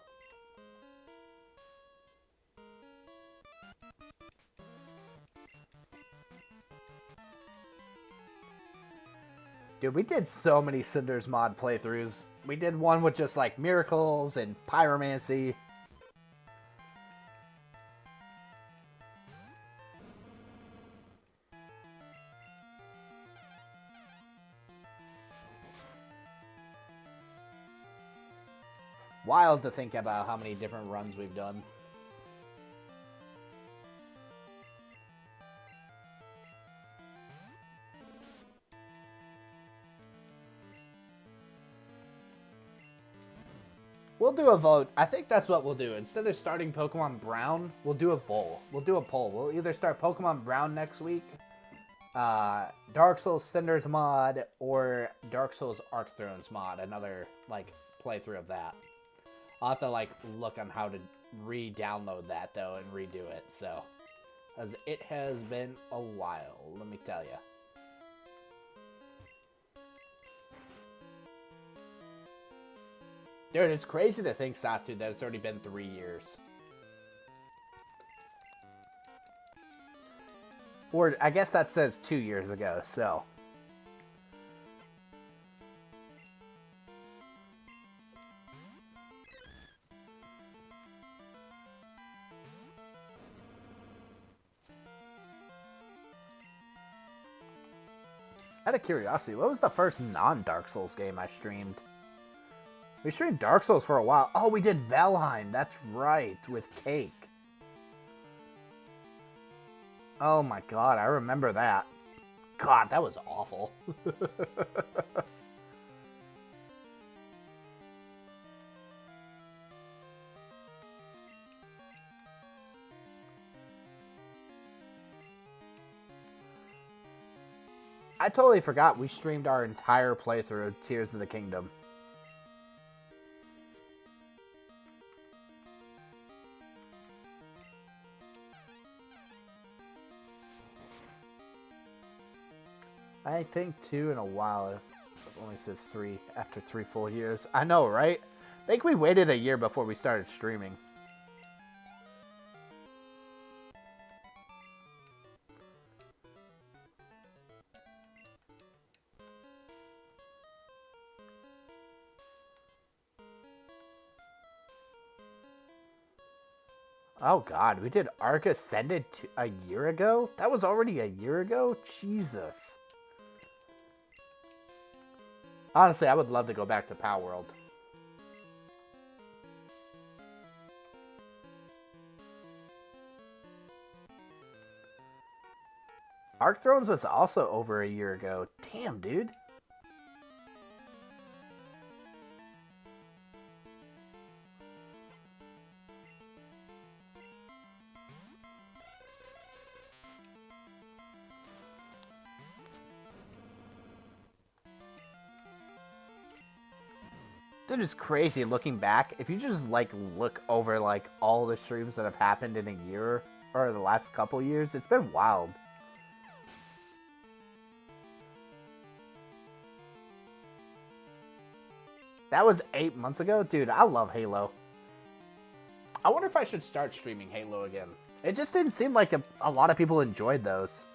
S1: Dude, we did so many Cinder's mod playthroughs. We did one with just like miracles and pyromancy. Wild to think about how many different runs we've done. We'll do a vote. I think that's what we'll do. Instead of starting Pokemon Brown, we'll do a poll. We'll do a poll. We'll either start Pokemon Brown next week, Dark Souls Cinder's mod, or Dark Souls Arc Thrones mod. Another, like, playthrough of that. I'll have to, like, look on how to re-download that, though, and redo it, so. As it has been a while, let me tell you. Dude, it's crazy to think, Satu, that it's already been 3 years. Or, I guess that says 2 years ago, so. Out of curiosity, what was the first non-Dark Souls game I streamed? We streamed Dark Souls for a while. Oh, we did Valheim. That's right, with Cake. Oh my god, I remember that. God, that was awful. I totally forgot we streamed our entire playthrough of Tears of the Kingdom. I think 2 in a while. It only says 3 after 3 full years. I know, right? I think we waited a year before we started streaming. Oh god, we did Ark Ascended a year ago? That was already a year ago? Jesus. Honestly, I would love to go back to Power World. Ark Thrones was also over a year ago. Damn, dude. Dude, it's crazy looking back. If you just, like, look over, like, all the streams that have happened in a year, or the last couple years, it's been wild. That was 8 months ago? Dude, I love Halo. I wonder if I should start streaming Halo again. It just didn't seem like a lot of people enjoyed those.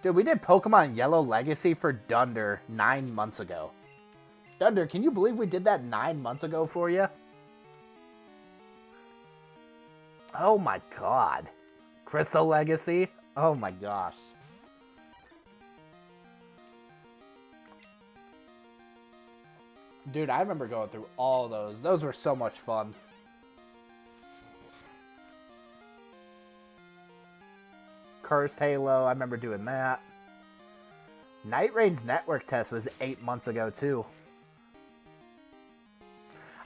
S1: Dude, we did Pokemon Yellow Legacy for Dunder 9 months ago. Dunder, can you believe we did that 9 months ago for you? Oh my god. Crystal Legacy? Oh my gosh. Dude, I remember going through all those. Those were so much fun. Cursed Halo, I remember doing that. Night Rain's network test was 8 months ago, too.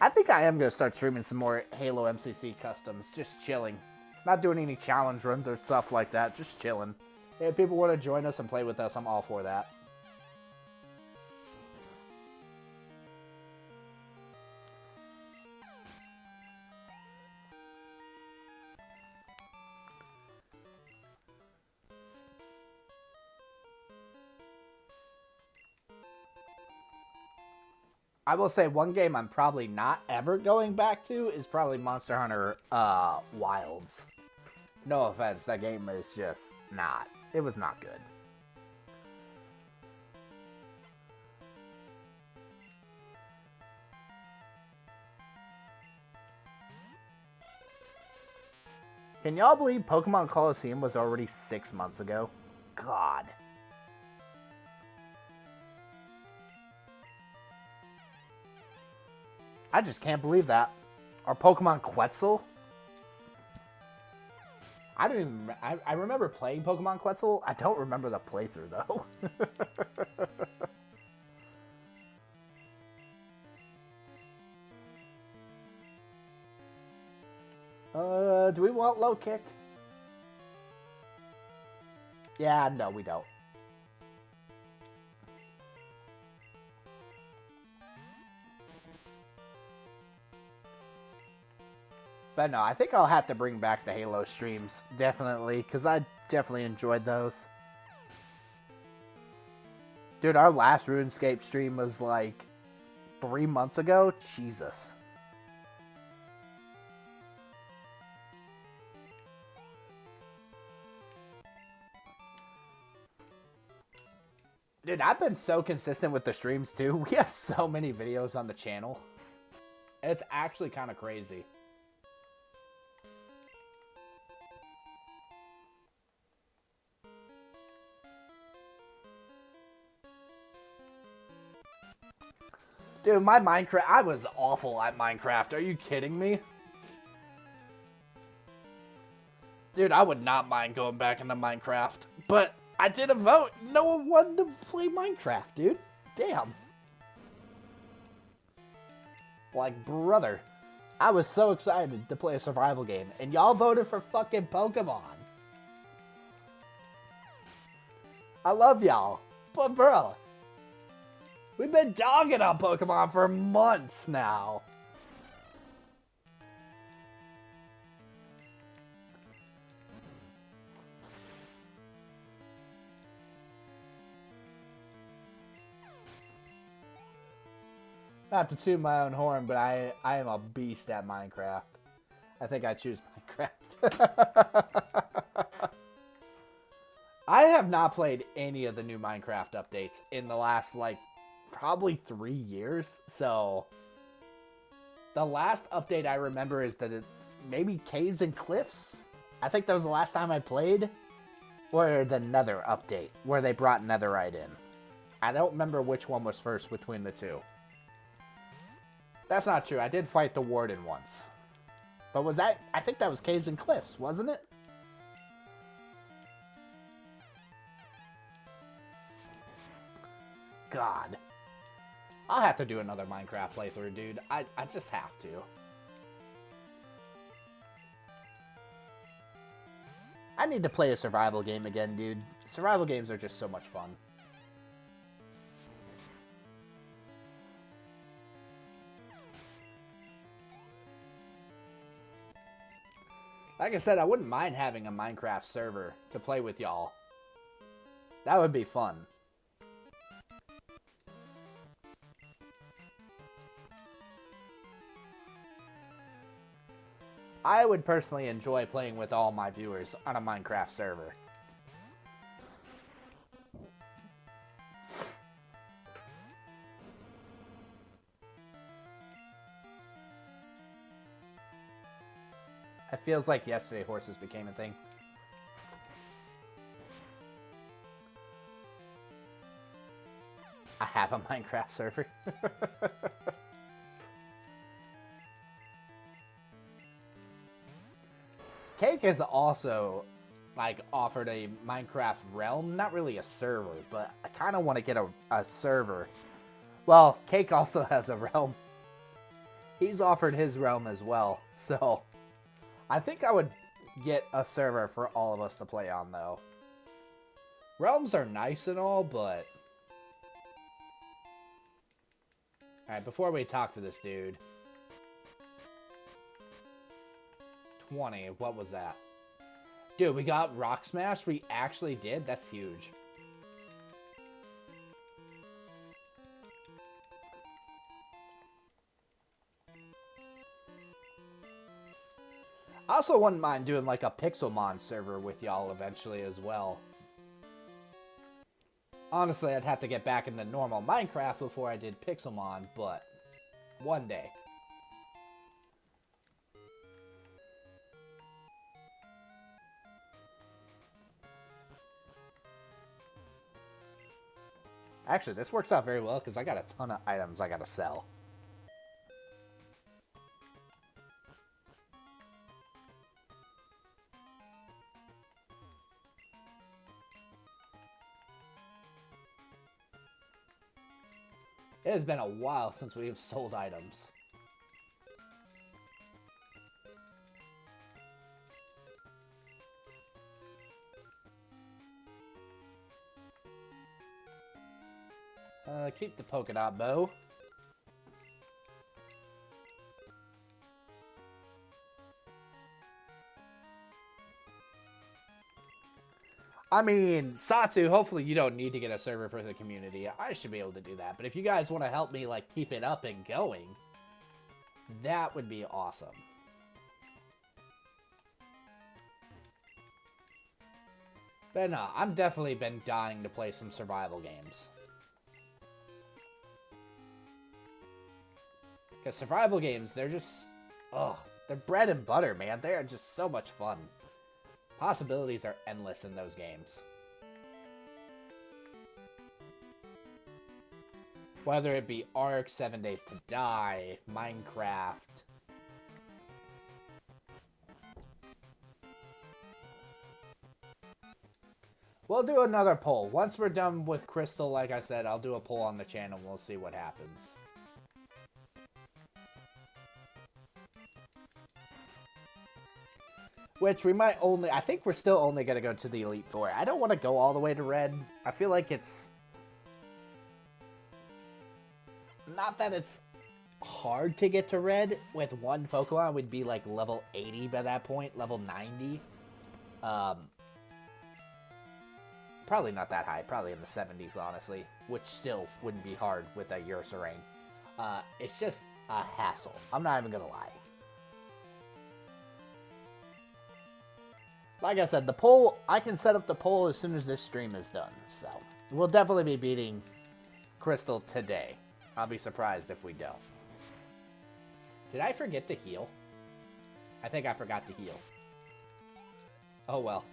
S1: I think I am going to start streaming some more Halo MCC customs. Just chilling. Not doing any challenge runs or stuff like that. Just chilling. If people want to join us and play with us, I'm all for that. I will say one game I'm probably not ever going back to is probably Monster Hunter Wilds. No offense, that game is just not. It was not good. Can y'all believe Pokemon Coliseum was already 6 months ago? God. I just can't believe that. Or Pokemon Quetzal? I don't even... I remember playing Pokemon Quetzal. I don't remember the playthrough, though. Do we want low kick? Yeah, no, we don't. But no, I think I'll have to bring back the Halo streams, definitely, because I definitely enjoyed those. Dude, our last RuneScape stream was like 3 months ago. Jesus. Dude, I've been so consistent with the streams too. We have so many videos on the channel. It's actually kind of crazy. Dude, my Minecraft... I was awful at Minecraft. Are you kidding me? Dude, I would not mind going back into Minecraft. But I did a vote. No one wanted to play Minecraft, dude. Damn. Like, brother. I was so excited to play a survival game. And y'all voted for fucking Pokemon. I love y'all. But, bro... we've been dogging on Pokemon for months now. Not to toot my own horn, but I am a beast at Minecraft. I think I choose Minecraft. I have not played any of the new Minecraft updates in the last, like, probably 3 years. So, the last update I remember is that maybe Caves and Cliffs? I think that was the last time I played. Or the Nether update, where they brought Netherite in. I don't remember which one was first between the two. That's not true. I did fight the Warden once. But was that... I think that was Caves and Cliffs, wasn't it? God. I'll have to do another Minecraft playthrough, dude. I just have to. I need to play a survival game again, dude. Survival games are just so much fun. Like I said, I wouldn't mind having a Minecraft server to play with y'all. That would be fun. I would personally enjoy playing with all my viewers on a Minecraft server. It feels like yesterday horses became a thing. I have a Minecraft server. Cake has also, like, offered a Minecraft realm. Not really a server, but I kind of want to get a server. Well, Cake also has a realm. He's offered his realm as well, so... I think I would get a server for all of us to play on, though. Realms are nice and all, but... Alright, before we talk to this dude... 20, what was that? Dude, we got Rock Smash? We actually did? That's huge. I also wouldn't mind doing like a Pixelmon server with y'all eventually as well. Honestly, I'd have to get back into normal Minecraft before I did Pixelmon, but one day. Actually, this works out very well because I got a ton of items I gotta sell. It has been a while since we've sold items. Keep the polka dot bow. I mean, Satsu, hopefully you don't need to get a server for the community. I should be able to do that. But if you guys want to help me, like, keep it up and going, that would be awesome. But no, I've definitely been dying to play some survival games. Because survival games, they're just... ugh, they're bread and butter, man. They are just so much fun. Possibilities are endless in those games. Whether it be Ark, 7 Days to Die, Minecraft. We'll do another poll. Once we're done with Crystal, like I said, I'll do a poll on the channel and we'll see what happens. Which we might only... I think we're still only going to go to the Elite Four. I don't want to go all the way to Red. I feel like it's... Not that it's hard to get to Red. With one Pokemon, we'd be like level 80 by that point. Level 90. Probably not that high. Probably in the 70s, honestly. Which still wouldn't be hard with a Ursaring. It's just a hassle. I'm not even going to lie. Like I said, the poll, I can set up the poll as soon as this stream is done. So, we'll definitely be beating Crystal today. I'll be surprised if we don't. Did I forget to heal? I think I forgot to heal. Oh well.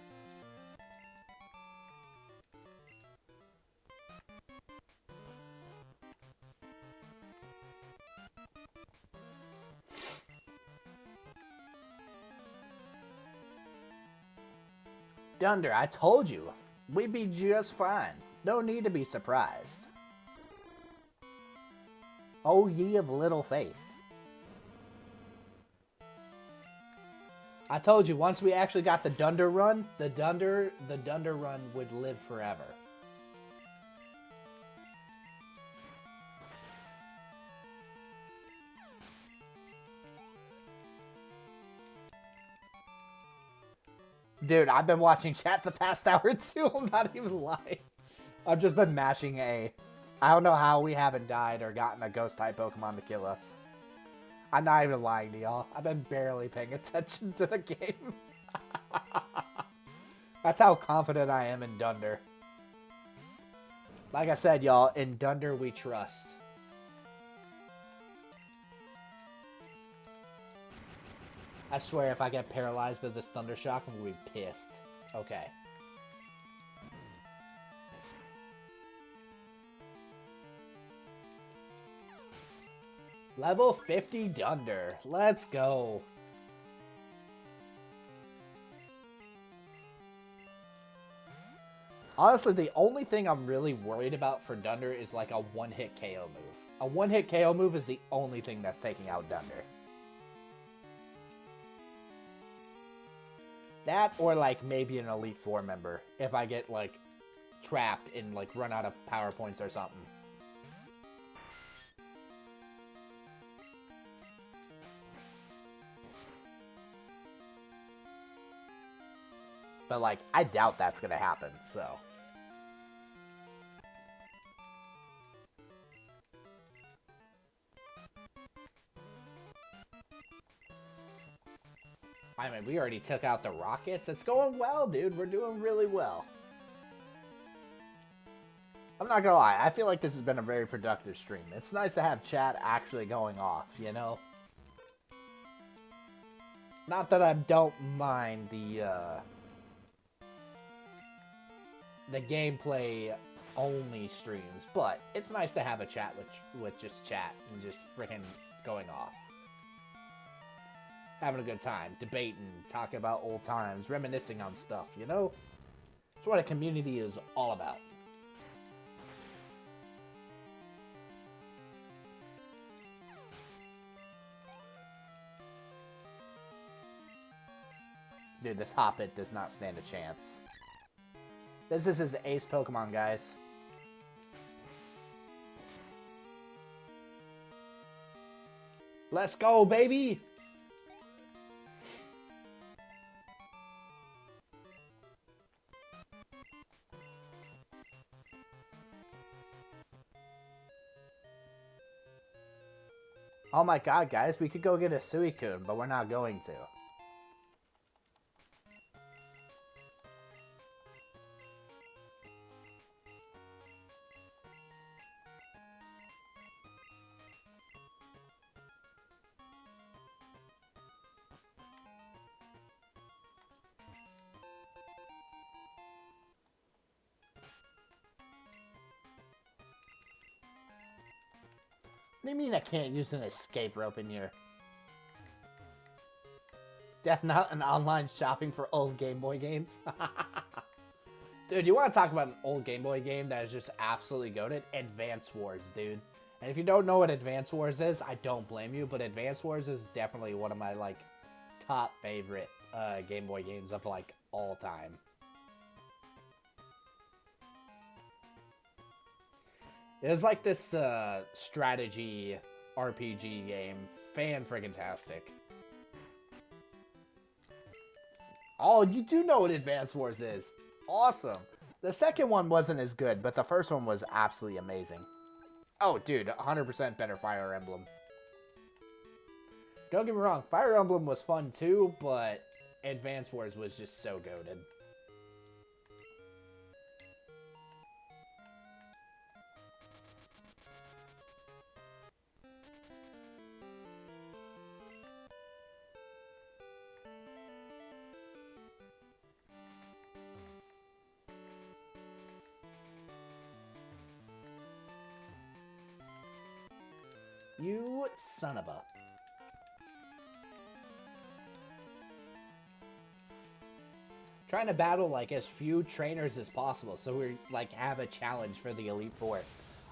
S1: Dunder, I told you. We'd be just fine. No need to be surprised. Oh, ye of little faith. I told you, once we actually got the Dunder run, the Dunder run would live forever. Dude, I've been watching chat the past hour too. I'm not even lying. I've just been mashing A. I don't know how we haven't died or gotten a ghost-type Pokemon to kill us. I'm not even lying to y'all. I've been barely paying attention to the game. That's how confident I am in Dunder. Like I said, y'all, in Dunder we trust. I swear if I get paralyzed by this Thunder Shock, I'm going to be pissed. Okay. Level 50 Dunder. Let's go. Honestly, the only thing I'm really worried about for Dunder is like a one-hit KO move. A one-hit KO move is the only thing that's taking out Dunder. That or like maybe an Elite Four member if I get like trapped and like run out of power points or something. But like I doubt that's gonna happen, so. I mean, we already took out the Rockets. It's going well, dude. We're doing really well. I'm not gonna lie. I feel like this has been a very productive stream. It's nice to have chat actually going off, you know? Not that I don't mind the gameplay only streams, but it's nice to have a chat with just chat and just freaking going off. Having a good time, debating, talking about old times, reminiscing on stuff, you know? That's what a community is all about. Dude, this Hoppit does not stand a chance. This is his ace Pokemon, guys. Let's go, baby! Oh my god, guys, we could go get a Suicune, but we're not going to. What do you mean I can't use an escape rope in here? Definitely not an online shopping for old Game Boy games. Dude, you want to talk about an old Game Boy game that is just absolutely goated? Advance Wars, dude. And if you don't know what Advance Wars is, I don't blame you, but Advance Wars is definitely one of my, like, top favorite Game Boy games of, like, all time. It is like this strategy RPG game. Fan-friggin-tastic. Oh, you do know what Advance Wars is. Awesome. The second one wasn't as good, but the first one was absolutely amazing. Oh, dude, 100% better Fire Emblem. Don't get me wrong, Fire Emblem was fun too, but Advance Wars was just so goated. You son of a... Trying to battle, like, as few trainers as possible, so we, like, have a challenge for the Elite Four.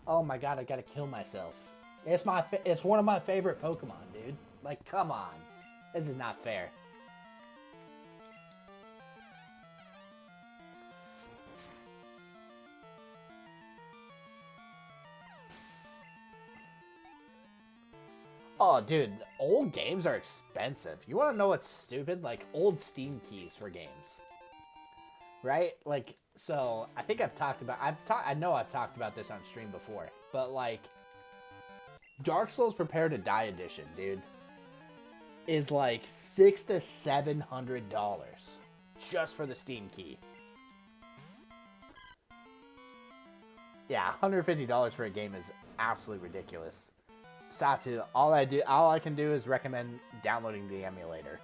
S1: Oh my god, I gotta kill myself. It's one of my favorite Pokemon, dude. Like, come on. This is not fair. Oh, dude, old games are expensive. You want to know what's stupid? Like, old Steam keys for games. Right? Like, so, I think I've talked about... I know I've talked about this on stream before. But, like, Dark Souls Prepare to Die Edition, dude, is like $600 to $700 just for the Steam key. Yeah, $150 for a game is absolutely ridiculous. Satu, all I can do is recommend downloading the emulator.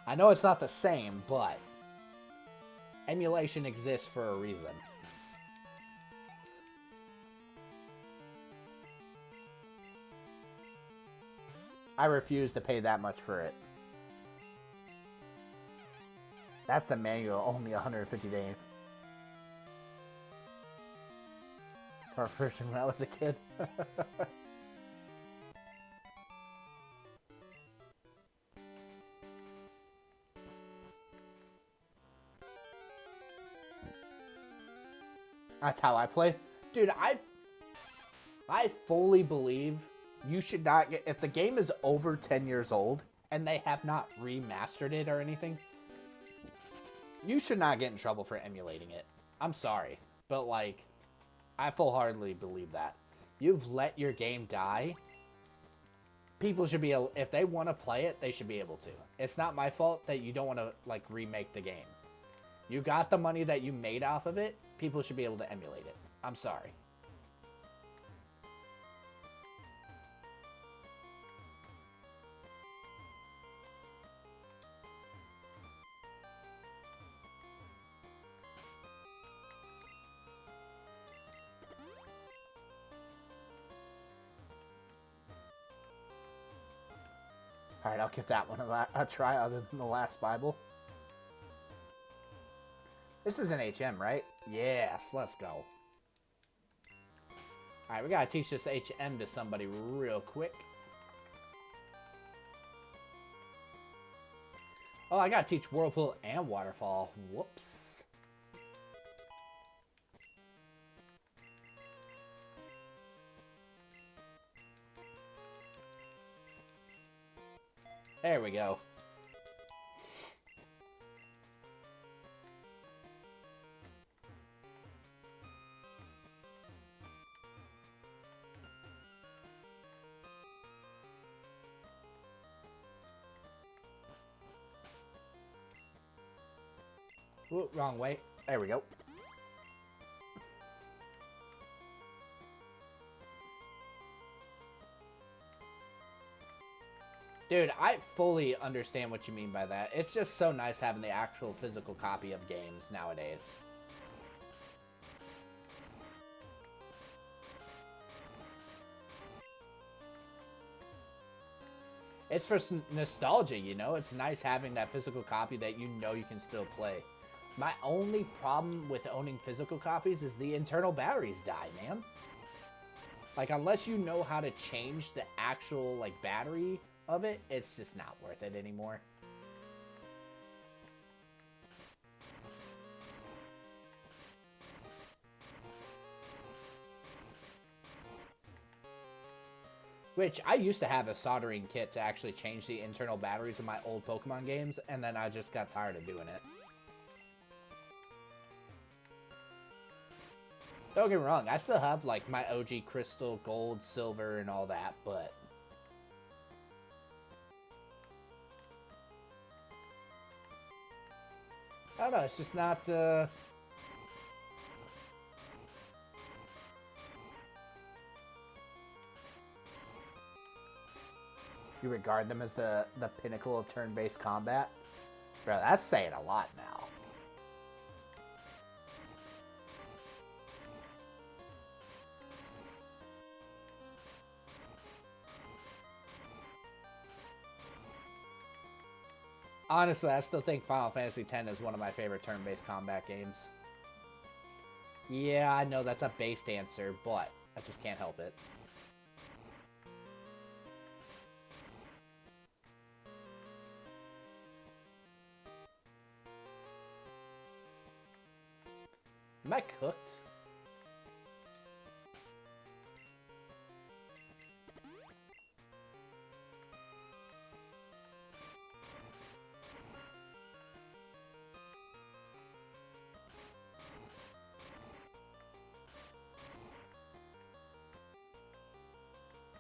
S1: I know it's not the same, but emulation exists for a reason. I refuse to pay that much for it. That's the manual, only 150 days. Our version when I was a kid. That's how I play. Dude, I fully believe you should not get... If the game is over 10 years old and they have not remastered it or anything, you should not get in trouble for emulating it. I'm sorry, but, like, I full-heartedly believe that. You've let your game die. People should be able... If they want to play it, they should be able to. It's not my fault that you don't want to, like, remake the game. You got the money that you made off of it. People should be able to emulate it. I'm sorry. Alright, I'll give that one a try other than the last Bible. This is an HM, right? Yes, let's go. Alright, we gotta teach this HM to somebody real quick. Oh, I gotta teach Whirlpool and Waterfall. Whoops. There we go. Ooh, wrong way. There we go. Dude, I fully understand what you mean by that. It's just so nice having the actual physical copy of games nowadays. It's for nostalgia, you know? It's nice having that physical copy that you know you can still play. My only problem with owning physical copies is the internal batteries die, man. Like, unless you know how to change the actual, like, battery of it, it's just not worth it anymore. Which, I used to have a soldering kit to actually change the internal batteries of my old Pokemon games, and then I just got tired of doing it. Don't get me wrong, I still have, like, my OG Crystal, Gold, Silver, and all that, but... I don't know, it's just not, You regard them as the pinnacle of turn-based combat? Bro, that's saying a lot now. Honestly, I still think Final Fantasy X is one of my favorite turn-based combat games. Yeah, I know that's a based answer, but I just can't help it. Am I cooked?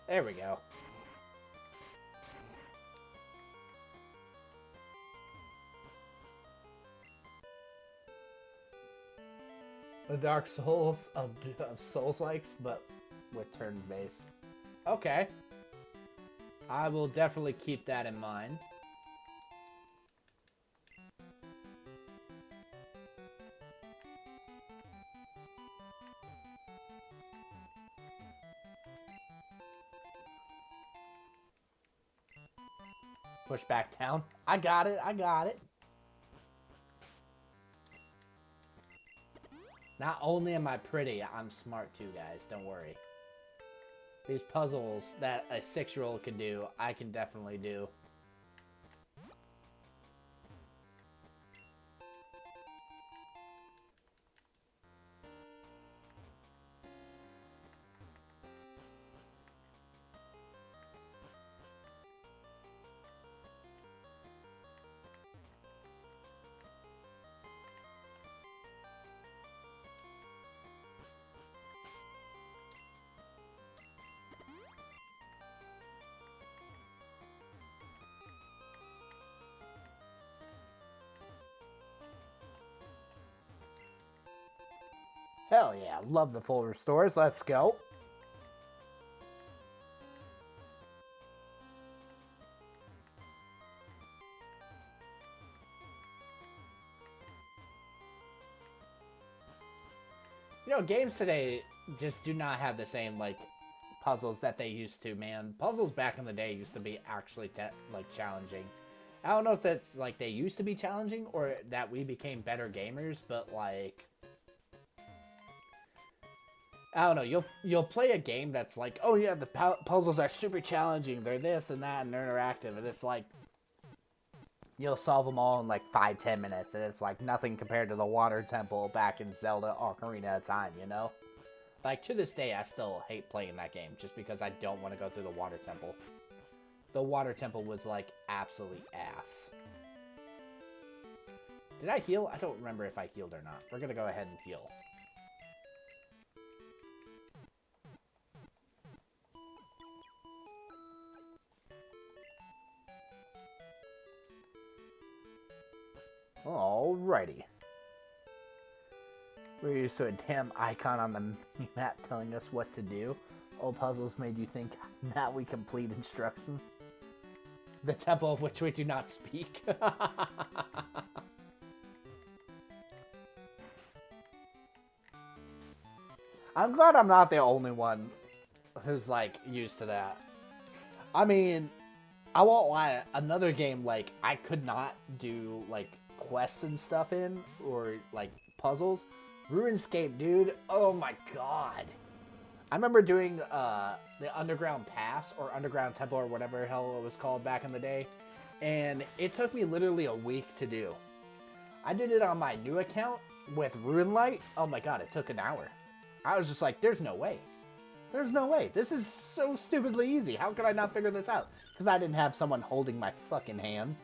S1: There we go. The Dark Souls of Souls-likes, but with turn-based. Okay. I will definitely keep that in mind. Push back down. I got it. I got it. Not only am I pretty, I'm smart too, guys. Don't worry. These puzzles that a 6-year-old can do, I can definitely do. Hell yeah, love the full restores. Let's go. You know, games today just do not have the same, like, puzzles that they used to, man. Puzzles back in the day used to be actually, like, challenging. I don't know if that's, like, they used to be challenging or that we became better gamers, but, like... I don't know, you'll play a game that's like, oh yeah, the puzzles are super challenging, they're this and that, and they're interactive, and it's like, you'll solve them all in like 5-10 minutes, and it's like nothing compared to the water temple back in Zelda Ocarina of Time, you know? Like, to this day, I still hate playing that game, just because I don't want to go through the water temple. The water temple was like, absolutely ass. Did I heal? I don't remember if I healed or not. We're gonna go ahead and heal. Alrighty. We're used to a damn icon on the map telling us what to do. Old puzzles made you think, now we complete instruction. The temple of which we do not speak. I'm glad I'm not the only one who's, like, used to that. I mean, I won't lie, another game, like, I could not do, like, quests and stuff in, or, like, puzzles. RuneScape, dude, oh my god. I remember doing, the Underground Pass, or Underground Temple, or whatever the hell it was called back in the day, and it took me literally a week to do. I did it on my new account with RuneLite. Oh my god, it took an hour. I was just like, there's no way. There's no way. This is so stupidly easy. How could I not figure this out? Because I didn't have someone holding my fucking hand.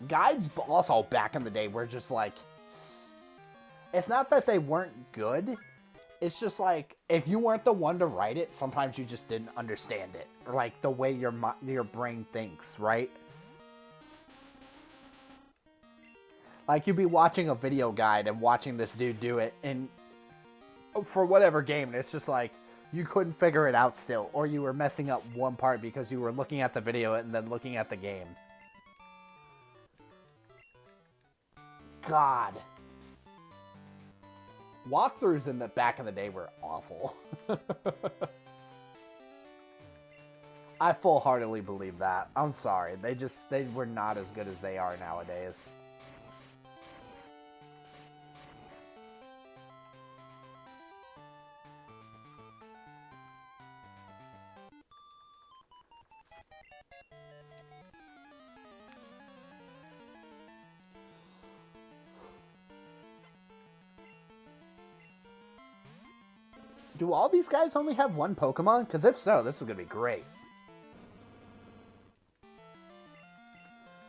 S1: Guides also back in the day were just like... It's not that they weren't good. It's just like, if you weren't the one to write it, sometimes you just didn't understand it. Or like the way your brain thinks, right? Like, you'd be watching a video guide and watching this dude do it, and for whatever game, it's just like, you couldn't figure it out still, or you were messing up one part because you were looking at the video and then looking at the game. God. Walkthroughs in the back in the day were awful. I full-heartedly believe that. I'm sorry. They were not as good as they are nowadays. Do all these guys only have one Pokemon? Because if so, this is going to be great.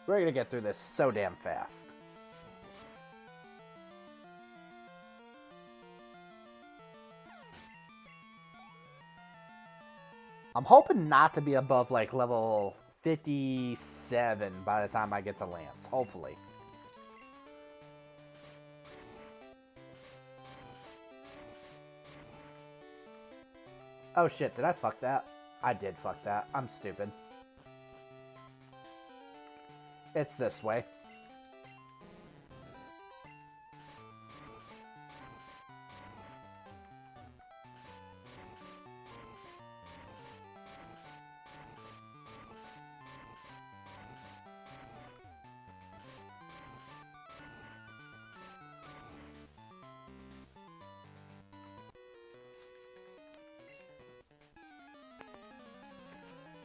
S1: We're going to get through this so damn fast. I'm hoping not to be above, like, level 57 by the time I get to Lance. Hopefully. Oh shit, did I fuck that? I did fuck that. I'm stupid. It's this way.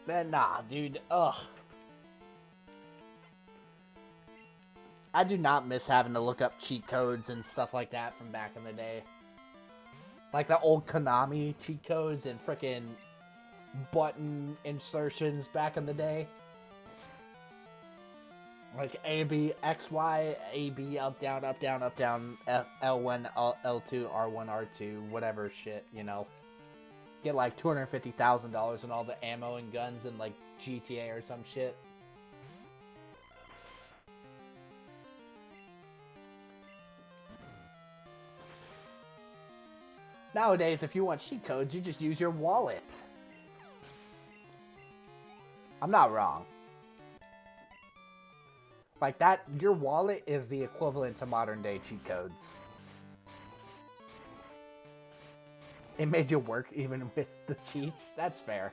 S1: Man, nah, dude. Ugh. I do not miss having to look up cheat codes and stuff like that from back in the day. Like the old Konami cheat codes and frickin' button insertions back in the day. Like A, B, X, Y, A, B, up, down, L1, L2, R1, R2, whatever shit, you know. Get like $250,000 and all the ammo and guns in like GTA or some shit. Nowadays, if you want cheat codes, you just use your wallet. I'm not wrong. Like that, your wallet is the equivalent to modern day cheat codes. It made you work even with the cheats? That's fair.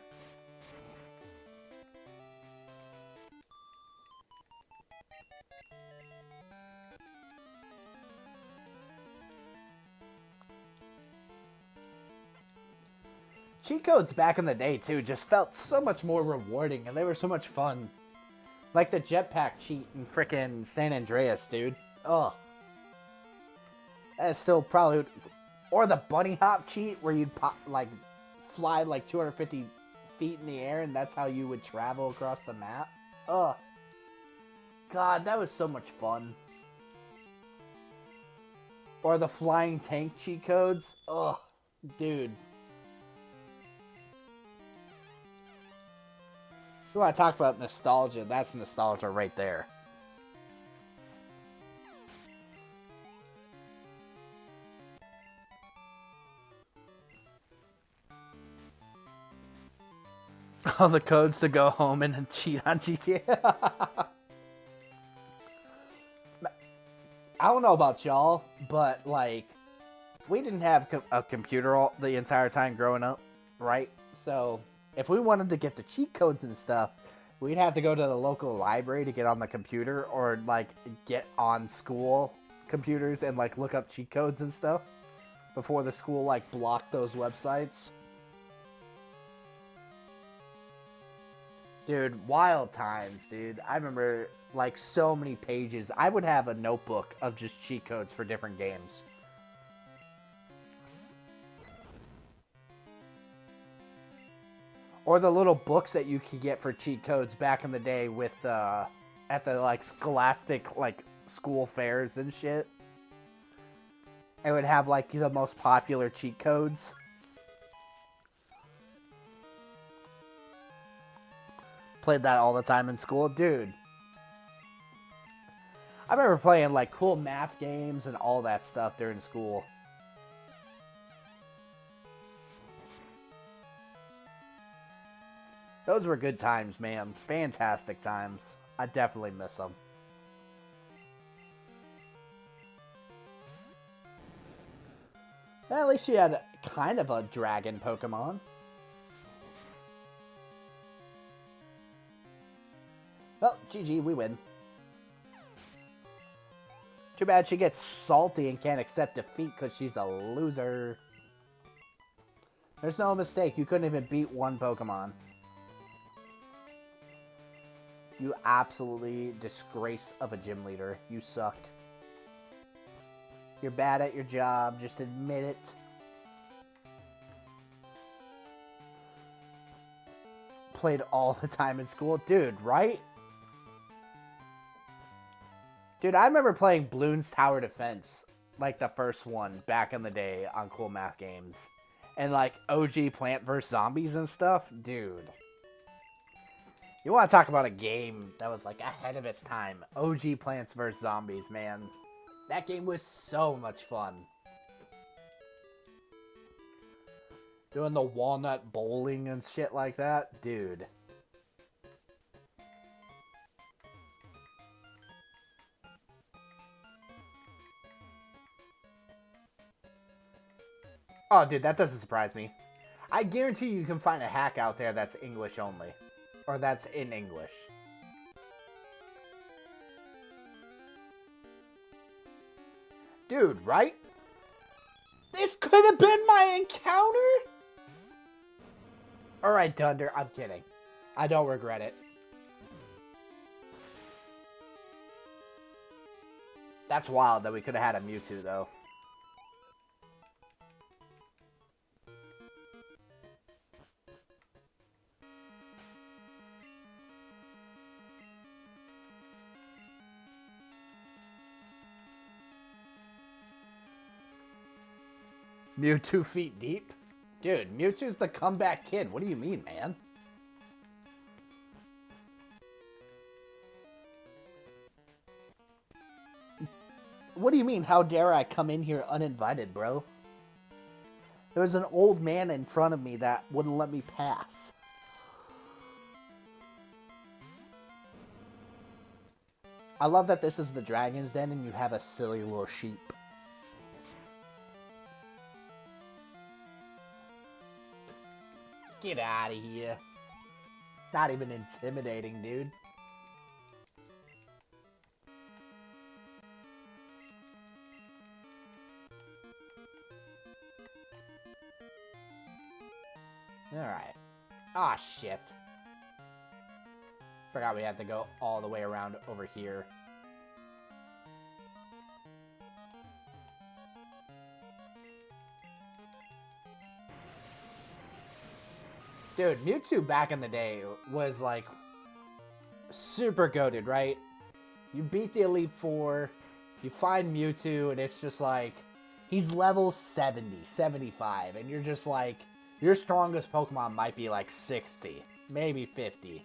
S1: Cheat codes back in the day, too, just felt so much more rewarding, and they were so much fun. Like the jetpack cheat in frickin' San Andreas, dude. Ugh. That's still probably... Or the bunny hop cheat, where you'd pop, like, fly like 250 feet in the air, and that's how you would travel across the map. Ugh. God, that was so much fun. Or the flying tank cheat codes. Ugh. Dude. If you want to talk about nostalgia, that's nostalgia right there. All the codes to go home and cheat on GTA. I don't know about y'all, but like, we didn't have a computer the entire time growing up, right? So if we wanted to get the cheat codes and stuff, we'd have to go to the local library to get on the computer, or like get on school computers and like look up cheat codes and stuff before the school like blocked those websites. Dude, wild times, dude. I remember like so many pages. I would have a notebook of just cheat codes for different games. Or the little books that you could get for cheat codes back in the day with at the like scholastic like school fairs and shit. It would have like the most popular cheat codes. Played that all the time in school, dude. I remember playing like cool math games and all that stuff during school. Those were good times, man. Fantastic times. I definitely miss them. Well, at least you had kind of a dragon Pokemon. Well, GG, we win. Too bad she gets salty and can't accept defeat because she's a loser. There's no mistake. You couldn't even beat one Pokemon. You absolutely disgrace of a gym leader. You suck. You're bad at your job. Just admit it. Played all the time in school. Dude, right? Dude, I remember playing Bloons Tower Defense. Like the first one back in the day on cool math games. And like OG Plant vs. Zombies and stuff. Dude. You want to talk about a game that was like ahead of its time. OG Plants vs. Zombies, man. That game was so much fun. Doing the walnut bowling and shit like that. Dude. Oh, dude, that doesn't surprise me. I guarantee you can find a hack out there that's English only. Or that's in English. Dude, right? This could have been my encounter? Alright, Dunder, I'm kidding. I don't regret it. That's wild that we could have had a Mewtwo, though. Mewtwo feet deep? Dude, Mewtwo's the comeback kid. What do you mean, man? What do you mean, how dare I come in here uninvited, bro? There was an old man in front of me that wouldn't let me pass. I love that this is the Dragon's Den and you have a silly little sheep. Get out of here. Not even intimidating, dude. Alright. Ah, shit. Forgot we had to go all the way around over here. Dude, Mewtwo back in the day was like super goated, right? You beat the Elite Four, you find Mewtwo, and it's just like, he's level 70, 75, and you're just like, your strongest Pokemon might be like 60, maybe 50.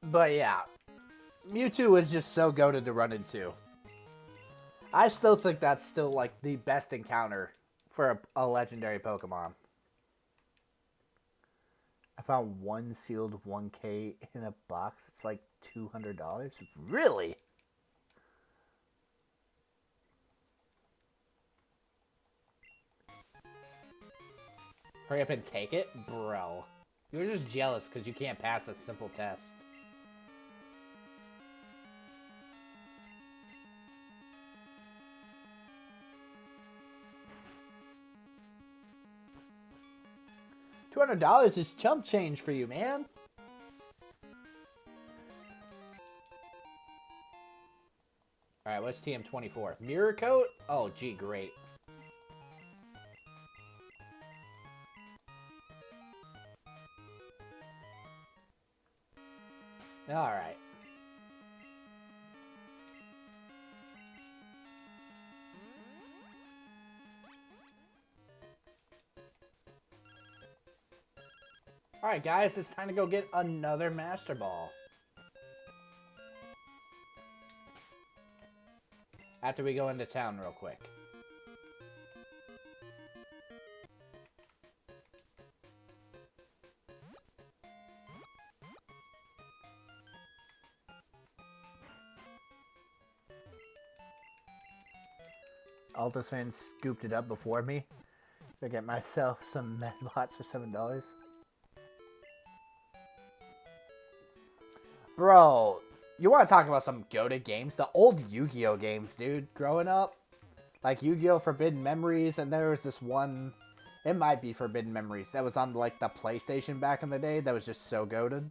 S1: But yeah, Mewtwo was just so goated to run into. I still think that's still like the best encounter for a legendary Pokemon. I found one sealed 1K in a box. It's like $200. Really? Hurry up and take it? Bro. You're just jealous because you can't pass a simple test. $200 is chump change for you, man. Alright, what's TM24? Mirror coat? Oh, gee, great. Alright. Alright, guys, it's time to go get another Master Ball. After we go into town real quick. Altus fan scooped it up before me. To get myself some Medbots for $7. Bro, you want to talk about some goated games? The old Yu-Gi-Oh games, dude. Growing up, like Yu-Gi-Oh! Forbidden Memories, and there was this one. It might be Forbidden Memories that was on like the PlayStation back in the day. That was just so goated.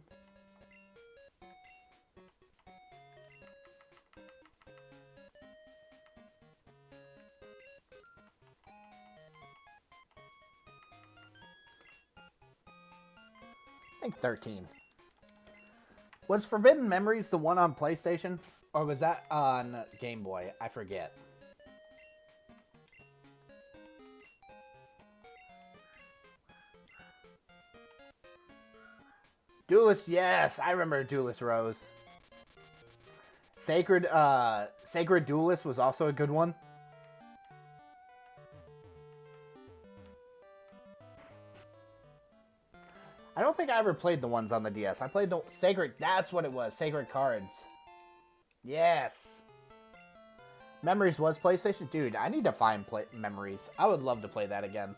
S1: I think 13. Was Forbidden Memories the one on PlayStation? Or was that on Game Boy? I forget. Duelist, yes! I remember Duelist Rose. Sacred Duelist was also a good one. I don't think I ever played the ones on the DS. I played the Sacred... That's what it was. Sacred Cards. Yes. Memories was PlayStation? Dude, I need to find Memories. I would love to play that again.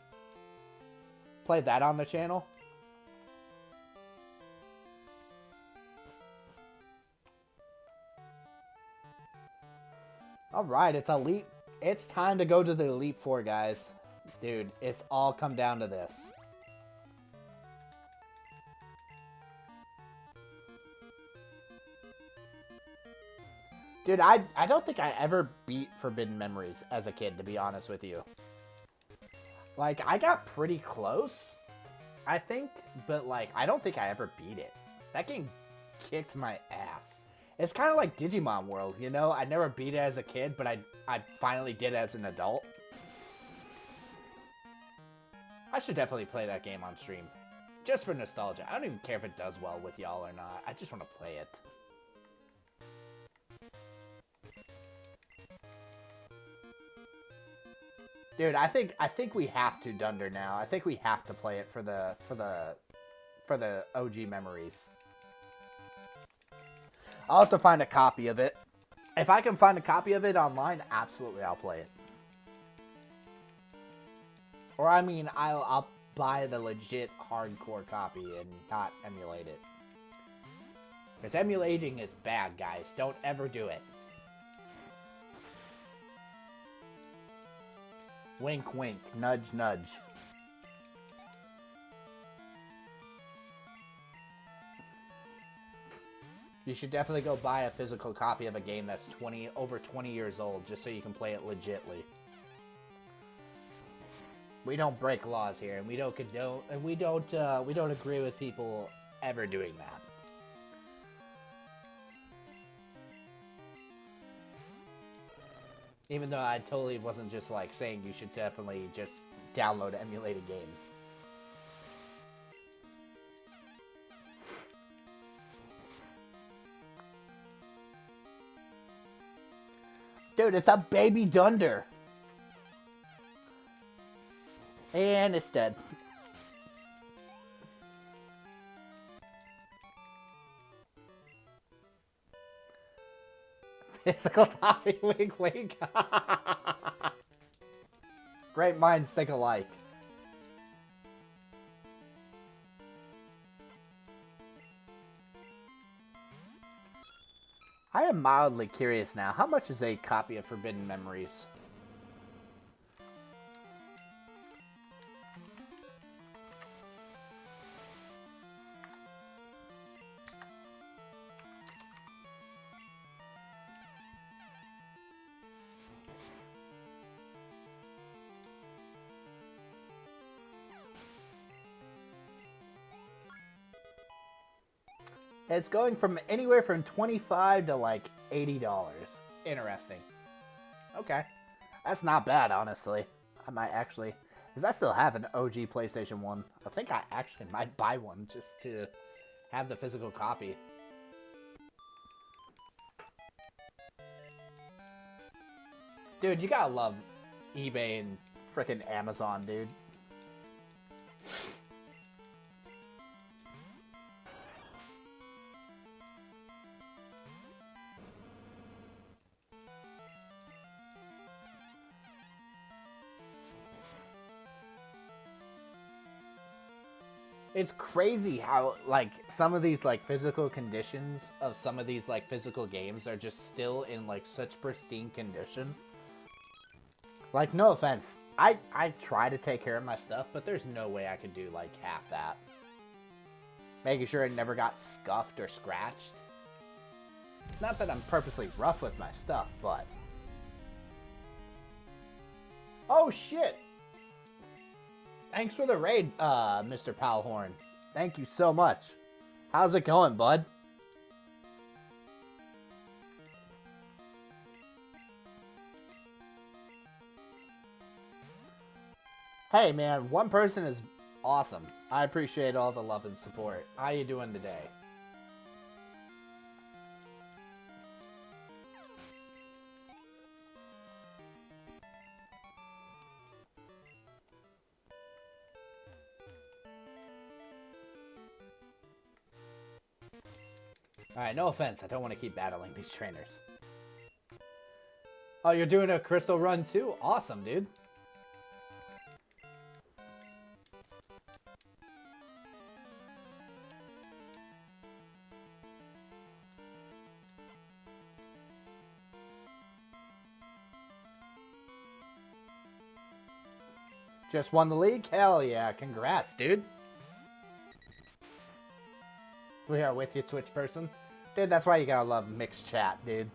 S1: Play that on the channel. Alright, it's Elite. It's time to go to the Elite Four, guys. Dude, it's all come down to this. Dude, I don't think I ever beat Forbidden Memories as a kid, to be honest with you. Like, I got pretty close, I think, but, like, I don't think I ever beat it. That game kicked my ass. It's kind of like Digimon World, you know? I never beat it as a kid, but I finally did as an adult. I should definitely play that game on stream. Just for nostalgia. I don't even care if it does well with y'all or not. I just want to play it. Dude, I think we have to Dunder now. I think we have to play it for the OG memories. I'll have to find a copy of it. If I can find a copy of it online, absolutely I'll play it. Or I mean, I'll buy the legit hardcore copy and not emulate it. Because emulating is bad, guys. Don't ever do it. Wink, wink. Nudge, nudge. You should definitely go buy a physical copy of a game that's over 20 years old, just so you can play it legitly. We don't break laws here, and we don't condone, and we don't agree with people ever doing that. Even though I totally wasn't just like saying you should definitely just download emulated games. Dude, it's a baby Dunder. And it's dead. Physical topping, wink, wink. Great minds think alike. I am mildly curious now. How much is a copy of Forbidden Memories? It's going from anywhere from $25 to like $80. Interesting. Okay. That's not bad, honestly. I might actually... Because I still have an OG PlayStation 1. I think I actually might buy one just to have the physical copy. Dude, you gotta love eBay and frickin' Amazon, dude. It's crazy how, like, some of these, like, physical conditions of some of these, like, physical games are just still in, like, such pristine condition. Like, no offense. I try to take care of my stuff, but there's no way I could do, like, half that. Making sure it never got scuffed or scratched. Not that I'm purposely rough with my stuff, but... Oh, shit! Thanks for the raid, Mr. Palhorn. Thank you so much. How's it going, bud? Hey, man, one person is awesome. I appreciate all the love and support. How you doing today? Alright, no offense. I don't want to keep battling these trainers. Oh, you're doing a crystal run too? Awesome, dude. Just won the league? Hell yeah. Congrats, dude. We are with you, Twitch person. Dude, that's why you gotta love mixed chat, dude.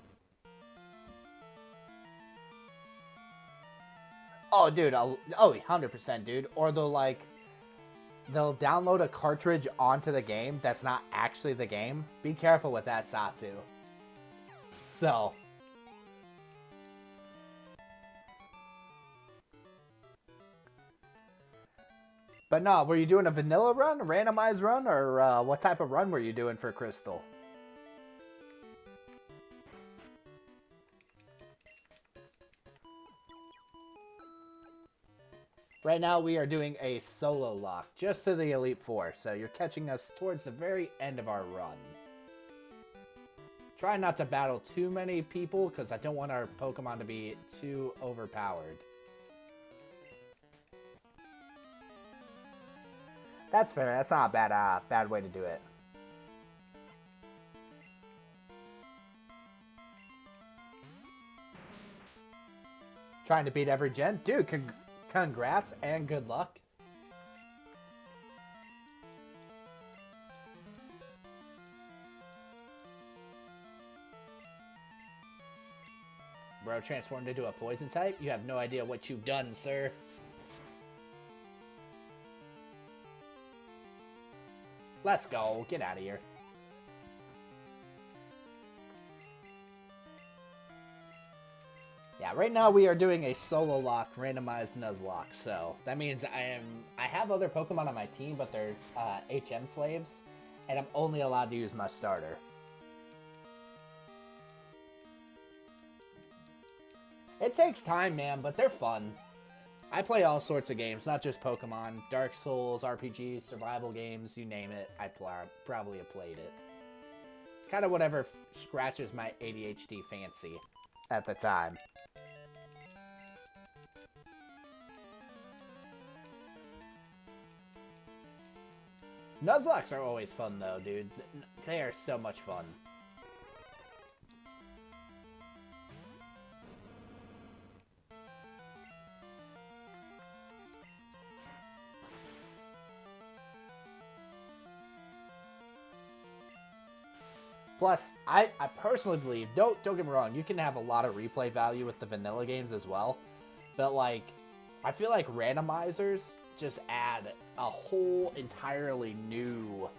S1: Oh, dude. Oh, 100%, dude. Or they'll download a cartridge onto the game that's not actually the game. Be careful with that, Satu. So... But no, were you doing a vanilla run, a randomized run, or what type of run were you doing for Crystal? Right now we are doing a Sololocke, just to the Elite Four, so you're catching us towards the very end of our run. Try not to battle too many people, because I don't want our Pokemon to be too overpowered. That's fair. That's not a bad way to do it. Trying to beat every gen? Dude, congrats and good luck. Bro transformed into a poison type? You have no idea what you've done, sir. Let's go. Get out of here. Yeah, right now we are doing a Sololocke randomized Nuzlocke, so that means I have other Pokemon on my team, but they're HM slaves, and I'm only allowed to use my starter. It takes time, man, but they're fun. I play all sorts of games, not just Pokemon. Dark Souls, RPGs, survival games, you name it, I probably have played it. Kind of whatever scratches my ADHD fancy at the time. Nuzlocks are always fun, though, dude. They are so much fun. Plus, I personally believe, don't get me wrong, you can have a lot of replay value with the vanilla games as well. But, like, I feel like randomizers just add a whole entirely new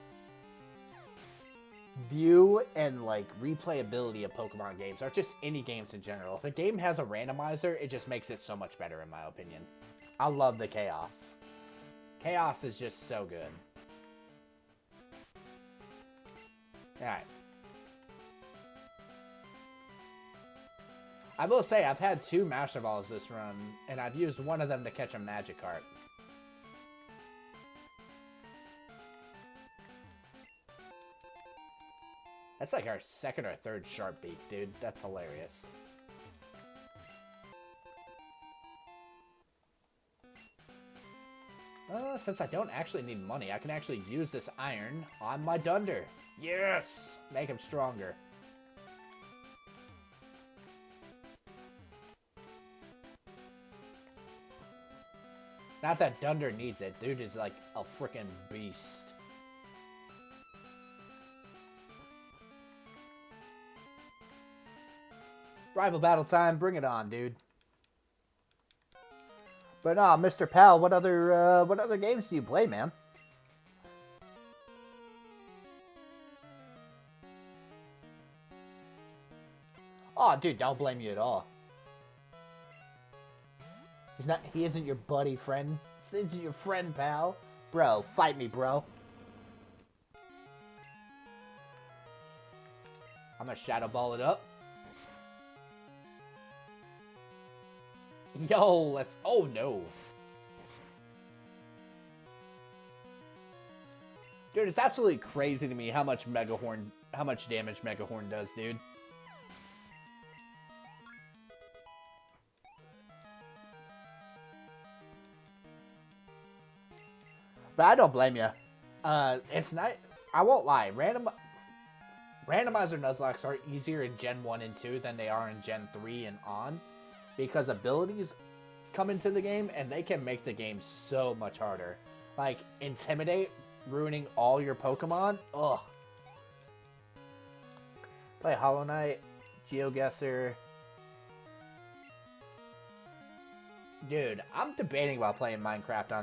S1: view and, like, replayability of Pokemon games, or just any games in general. If a game has a randomizer, it just makes it so much better, in my opinion. I love the chaos. Chaos is just so good. Alright. I will say, I've had 2 Master Balls this run, and I've used one of them to catch a Magikarp. That's like our 2nd or 3rd Sharpbeak, dude. That's hilarious. Since I don't actually need money, I can actually use this iron on my Dunder. Yes! Make him stronger. Not that Dunder needs it. Dude is like a freaking beast. Rival battle time. Bring it on, dude. But Mr. Pal, what other games do you play, man? Oh, dude, don't blame you at all. He isn't your buddy friend. This isn't your friend, pal. Bro, fight me, bro. I'm gonna Shadow Ball it up. Yo, let's... Oh, no. Dude, it's absolutely crazy to me how much damage Megahorn does, dude. But I don't blame you. It's not... I won't lie. Randomizer Nuzlocke are easier in Gen 1 and 2 than they are in Gen 3 and on. Because abilities come into the game, and they can make the game so much harder. Like, Intimidate, ruining all your Pokemon. Ugh. Play Hollow Knight, GeoGuessr. Dude, I'm debating about playing Minecraft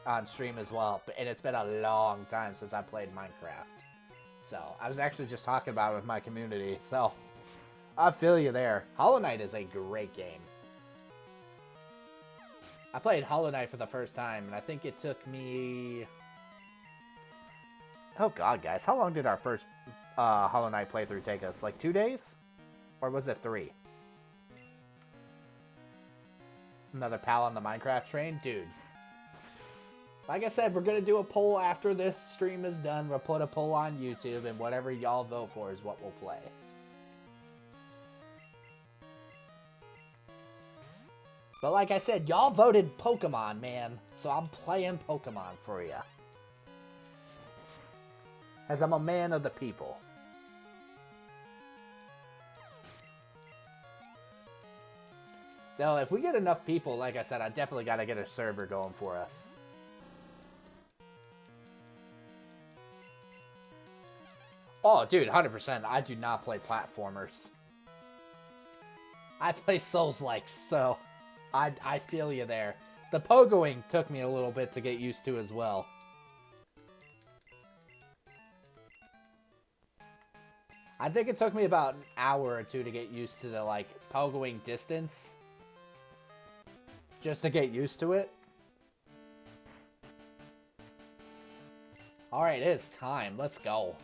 S1: on stream as well, and it's been a long time since I played Minecraft. So, I was actually just talking about it with my community, so I feel you there. Hollow Knight is a great game. I played Hollow Knight for the first time, and I think it took me... Oh god, guys, how long did our first Hollow Knight playthrough take us? Like 2 days? Or was it 3? Another pal on the Minecraft train? Dude. Like I said, we're going to do a poll after this stream is done. We'll put a poll on YouTube, and whatever y'all vote for is what we'll play. But like I said, y'all voted Pokemon, man. So I'm playing Pokemon for you. As I'm a man of the people. Though, if we get enough people, like I said, I definitely got to get a server going for us. Oh, dude, 100%. I do not play platformers. I play Souls-like, so I feel you there. The pogoing took me a little bit to get used to as well. I think it took me about an hour or 2 to get used to the, like, pogoing distance. Just to get used to it. Alright, it is time. Let's go.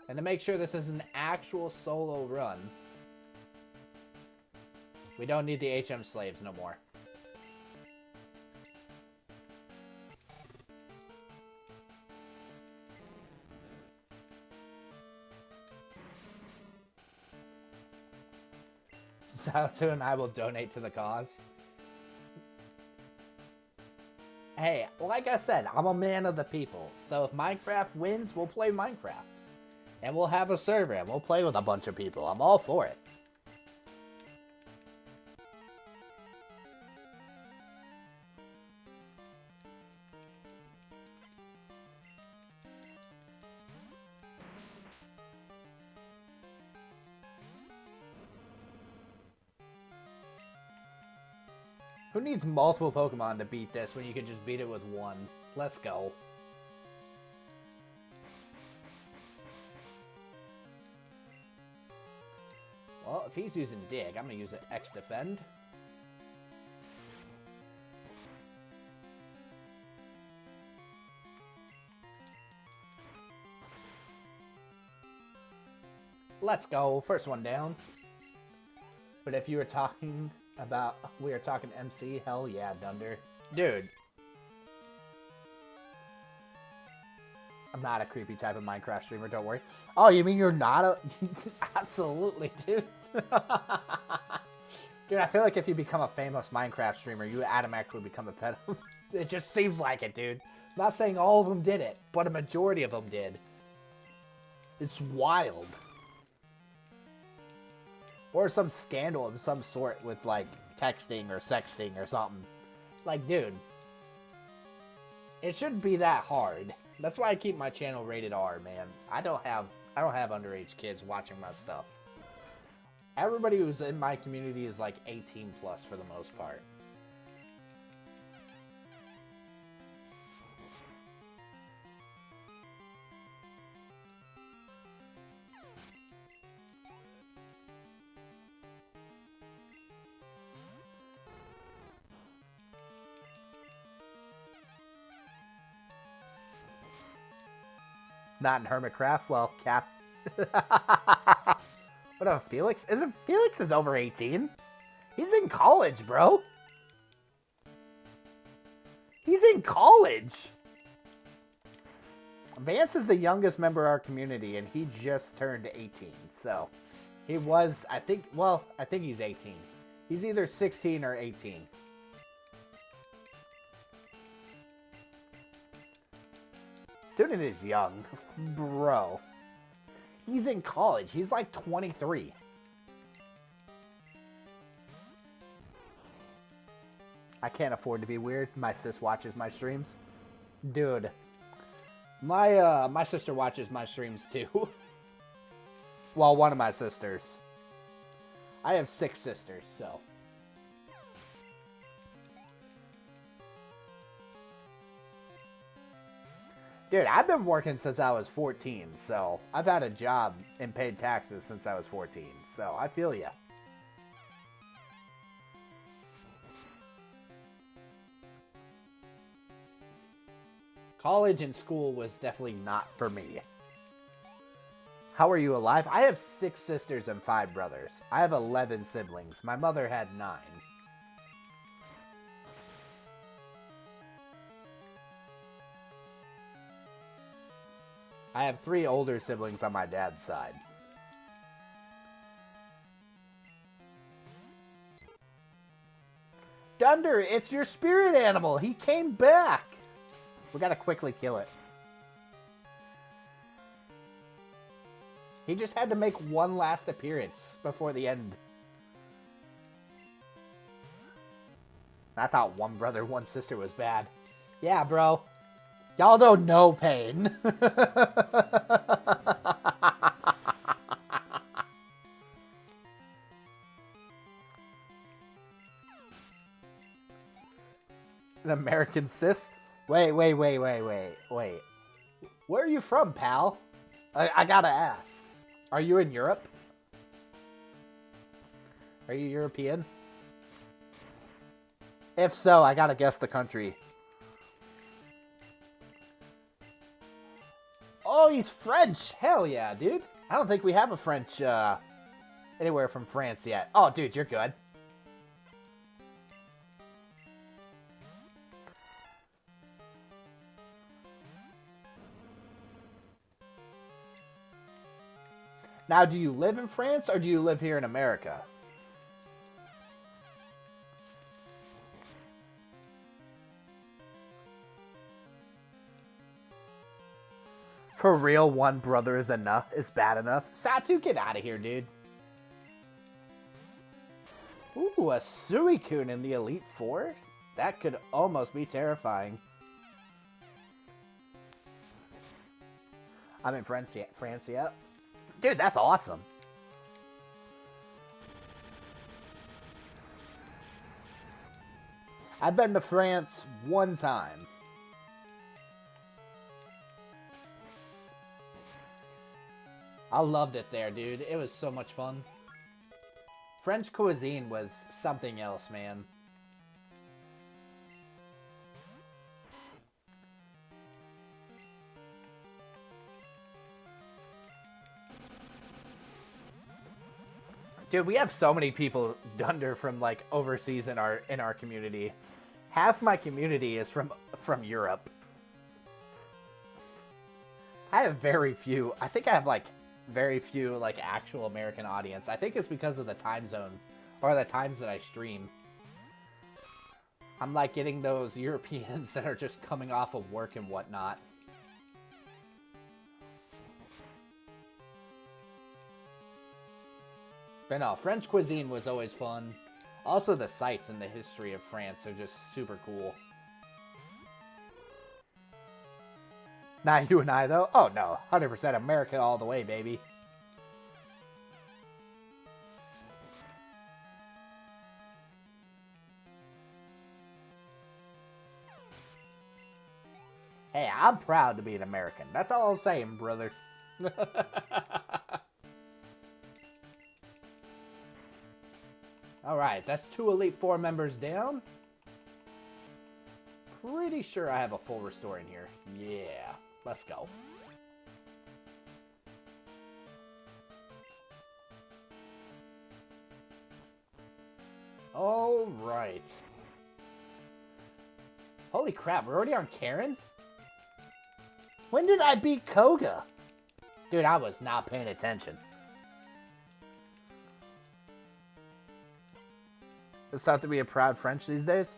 S1: And to make sure this is an actual solo run, We don't need the HM slaves no more. Salto and I will donate to the cause. Hey, like I said, I'm a man of the people. So if Minecraft wins, we'll play Minecraft. And we'll have a server and we'll play with a bunch of people. I'm all for it. Who needs multiple Pokemon to beat this when you can just beat it with one? Let's go. Well, if he's using Dig, I'm going to use an X-Defend. Let's go. First one down. But if you were talking about, we were talking MC, hell yeah, Dunder. Dude. I'm not a creepy type of Minecraft streamer, don't worry. Oh, you mean you're not a... Absolutely, dude. Dude, I feel like if you become a famous Minecraft streamer, you automatically become a pedophile. It just seems like it, dude. I'm not saying all of them did it, but a majority of them did. It's wild. Or some scandal of some sort with, like, texting or sexting or something. Like, dude. It shouldn't be that hard. That's why I keep my channel rated R, man. I don't have underage kids watching my stuff. Everybody who's in my community is like 18 plus for the most part. Not in Hermitcraft. Well, Cap. What about Felix? Felix is over 18? He's in college, bro. He's in college. Vance is the youngest member of our community, and he just turned 18. So, he was, I think he's 18. He's either 16 or 18. Student is young. Bro. He's in college. He's like 23. I can't afford to be weird. My sis watches my streams. Dude. My sister watches my streams too. Well, one of my sisters. I have 6 sisters, so. Dude, I've been working since I was 14, so I've had a job and paid taxes since I was 14, so I feel ya. College and school was definitely not for me. How are you alive? I have 6 sisters and 5 brothers. I have 11 siblings. My mother had 9. I have 3 older siblings on my dad's side. Dunder, it's your spirit animal. He came back. We gotta quickly kill it. He just had to make one last appearance before the end. I thought one brother, one sister was bad. Yeah, bro. Y'all don't know pain. An American sis? Wait. Where are you from, pal? I gotta ask. Are you in Europe? Are you European? If so, I gotta guess the country. Oh, he's French. Hell yeah, dude. I don't think we have a French anywhere from France yet. Oh, dude, you're good. Now, do you live in France or do you live here in America? For real, one brother is bad enough. Satu, get out of here, dude. Ooh, a Suicune in the Elite Four? That could almost be terrifying. I'm in France yet. Dude, that's awesome. I've been to France one time. I loved it there, dude. It was so much fun. French cuisine was something else, man. Dude, we have so many people, Dunder, from like overseas in our community. Half my community is from Europe. I have very few. I think I have like very few like actual American audience. I think it's because of the time zones or the times that I stream. I'm like getting those Europeans that are just coming off of work and whatnot. But no, French cuisine was always fun. Also, the sights and the history of France are just super cool. Not you and I, though. Oh, no. 100% America all the way, baby. Hey, I'm proud to be an American. That's all I'm saying, brother. Alright, that's 2 Elite Four members down. Pretty sure I have a full restore in here. Yeah, let's go. Alright. Holy crap, we're already on Karen? When did I beat Koga? Dude, I was not paying attention. It's thought to be a proud French these days?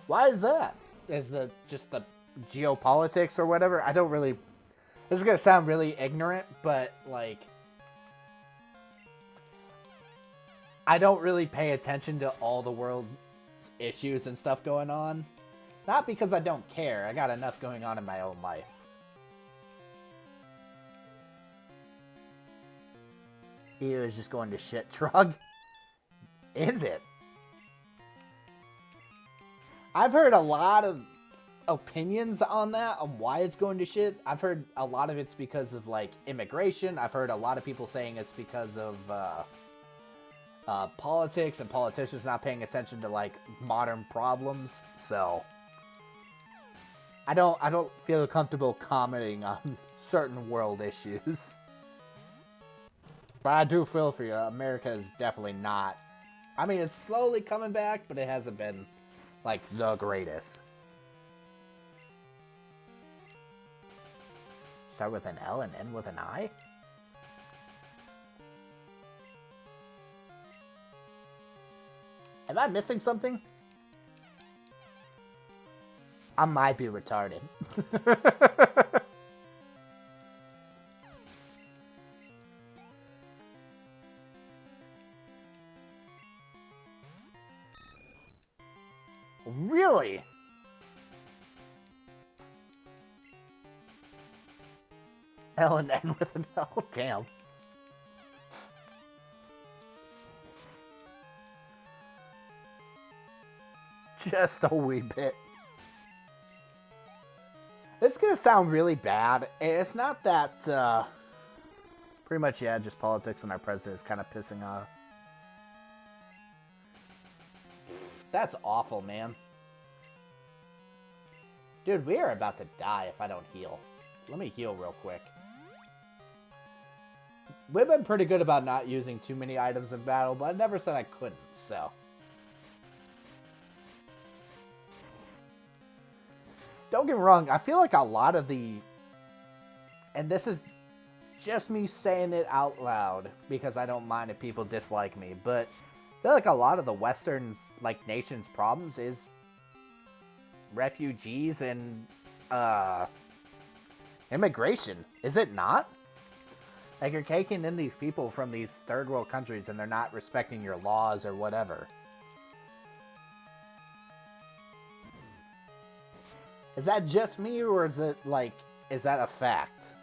S1: Why is that? Is just the geopolitics or whatever? I don't really... This is going to sound really ignorant, but, like... I don't really pay attention to all the world's issues and stuff going on. Not because I don't care. I got enough going on in my own life. He was just going to shit, Trug. Is it? I've heard a lot of opinions on that, on why it's going to shit. I've heard a lot of it's because of, like, immigration. I've heard a lot of people saying it's because of politics and politicians not paying attention to, like, modern problems. So, I don't feel comfortable commenting on certain world issues. But I do feel for you. America is definitely not... I mean, it's slowly coming back, but it hasn't been... like, the greatest. Start with an L and end with an I? Am I missing something? I might be retarded. Really? L and N with an L? Damn. Just a wee bit. This is going to sound really bad. It's not that, pretty much, yeah, just politics and our president is kind of pissing off. That's awful, man. Dude, we are about to die if I don't heal. Let me heal real quick. We've been pretty good about not using too many items in battle, but I never said I couldn't, so. Don't get me wrong, I feel like a lot of the... And this is just me saying it out loud because I don't mind if people dislike me, but I feel like a lot of the Western's, like, nation's problems is refugees and, immigration. Is it not? Like, you're taking in these people from these third world countries and they're not respecting your laws or whatever. Is that just me, or is it, like, is that a fact?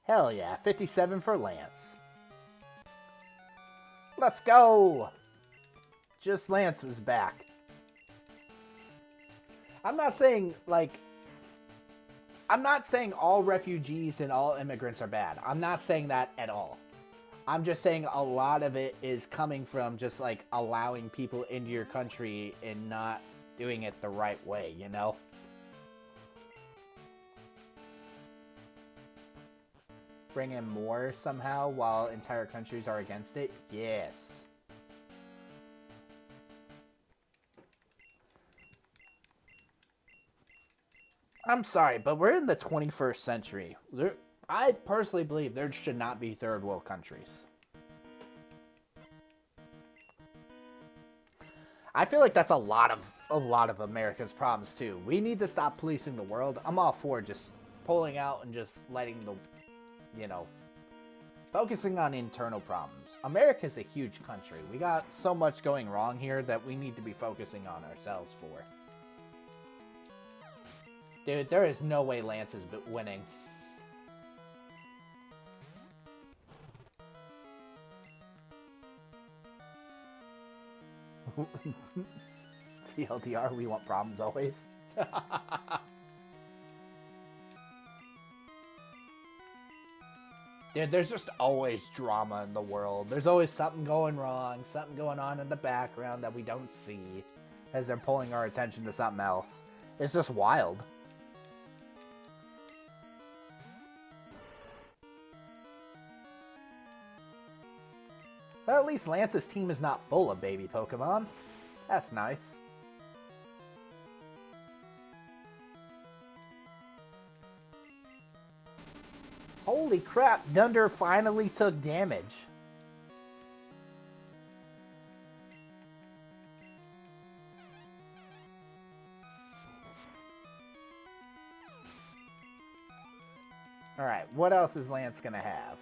S1: Hell yeah, 57 for Lance. Let's go! Just Lance was back. I'm not saying, like... I'm not saying all refugees and all immigrants are bad. I'm not saying that at all. I'm just saying a lot of it is coming from just, like, allowing people into your country and not doing it the right way, you know? Bring in more somehow while entire countries are against it? Yes. I'm sorry, but we're in the 21st century. I personally believe there should not be third world countries. I feel like that's a lot of America's problems too. We need to stop policing the world. I'm all for just pulling out and just letting the, you know, focusing on internal problems. America's a huge country. We got so much going wrong here that we need to be focusing on ourselves for. Dude, there is no way Lance is winning. TLDR, we want problems always. Dude, there's just always drama in the world. There's always something going wrong, something going on in the background that we don't see as they're pulling our attention to something else. It's just wild. Well, at least Lance's team is not full of baby Pokemon. That's nice. Holy crap, Dunder finally took damage. Alright, what else is Lance gonna have?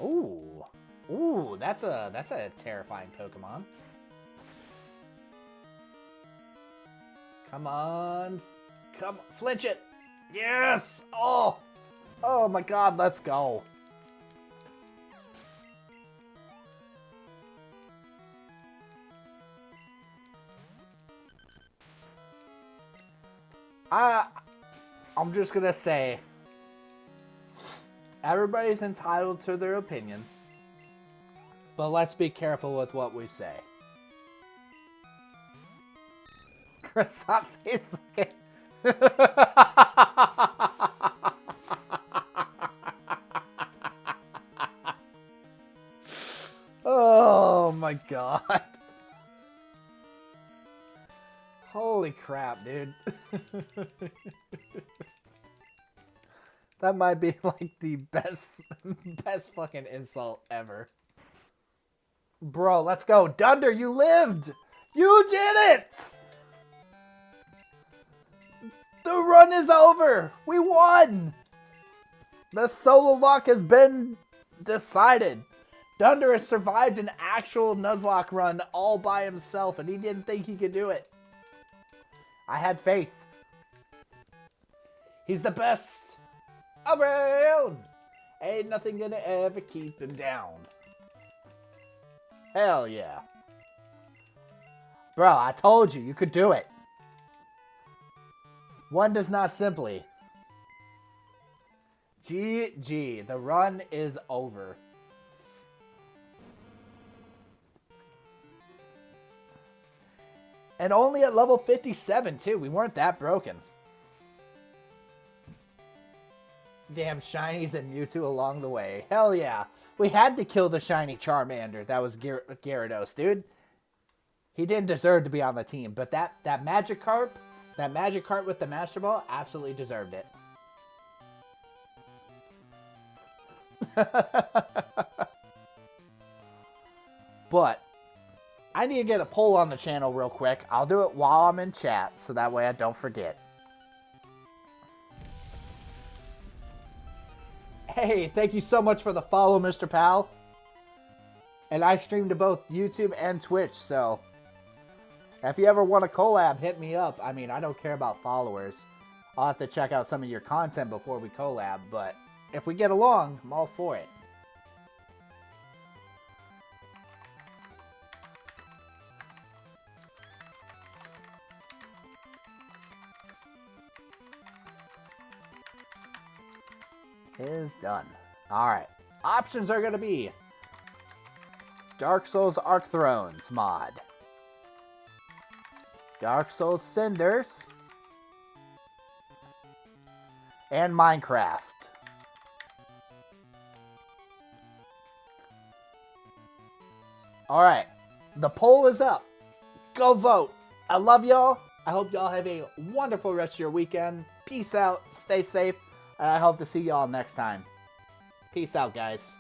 S1: Ooh. Ooh, that's a terrifying Pokemon. Come on. Come on. Flinch it. Yes! Oh! Oh my god, let's go. I'm just gonna say, everybody's entitled to their opinion, but let's be careful with what we say. Croissant face looking. Oh my god. Holy crap, dude. That might be like the best fucking insult ever. Bro, let's go. Dunder, you lived! You did it! The run is over! We won! The Sololocke has been decided. Dunder has survived an actual Nuzlocke run all by himself, and he didn't think he could do it. I had faith. He's the best around. Ain't nothing gonna ever keep him down. Hell yeah. Bro, I told you could do it. One does not simply. GG. The run is over. And only at level 57, too. We weren't that broken. damn shinies and Mewtwo along the way. Hell yeah. We had to kill the shiny Charmander. That was Gyarados, dude. He didn't deserve to be on the team, but that Magikarp with the Master Ball absolutely deserved it. But I need to get a poll on the channel real quick. I'll do it while I'm in chat, so that way I don't forget. Hey, thank you so much for the follow, Mr. Pal. And I stream to both YouTube and Twitch, so if you ever want a collab, hit me up. I mean, I don't care about followers. I'll have to check out some of your content before we collab, but if we get along, I'm all for it. Is done. Alright. Options are going to be Dark Souls Arc Thrones mod, Dark Souls Cinders, and Minecraft. Alright. The poll is up. Go vote. I love y'all. I hope y'all have a wonderful rest of your weekend. Peace out. Stay safe. And I hope to see y'all next time. Peace out, guys.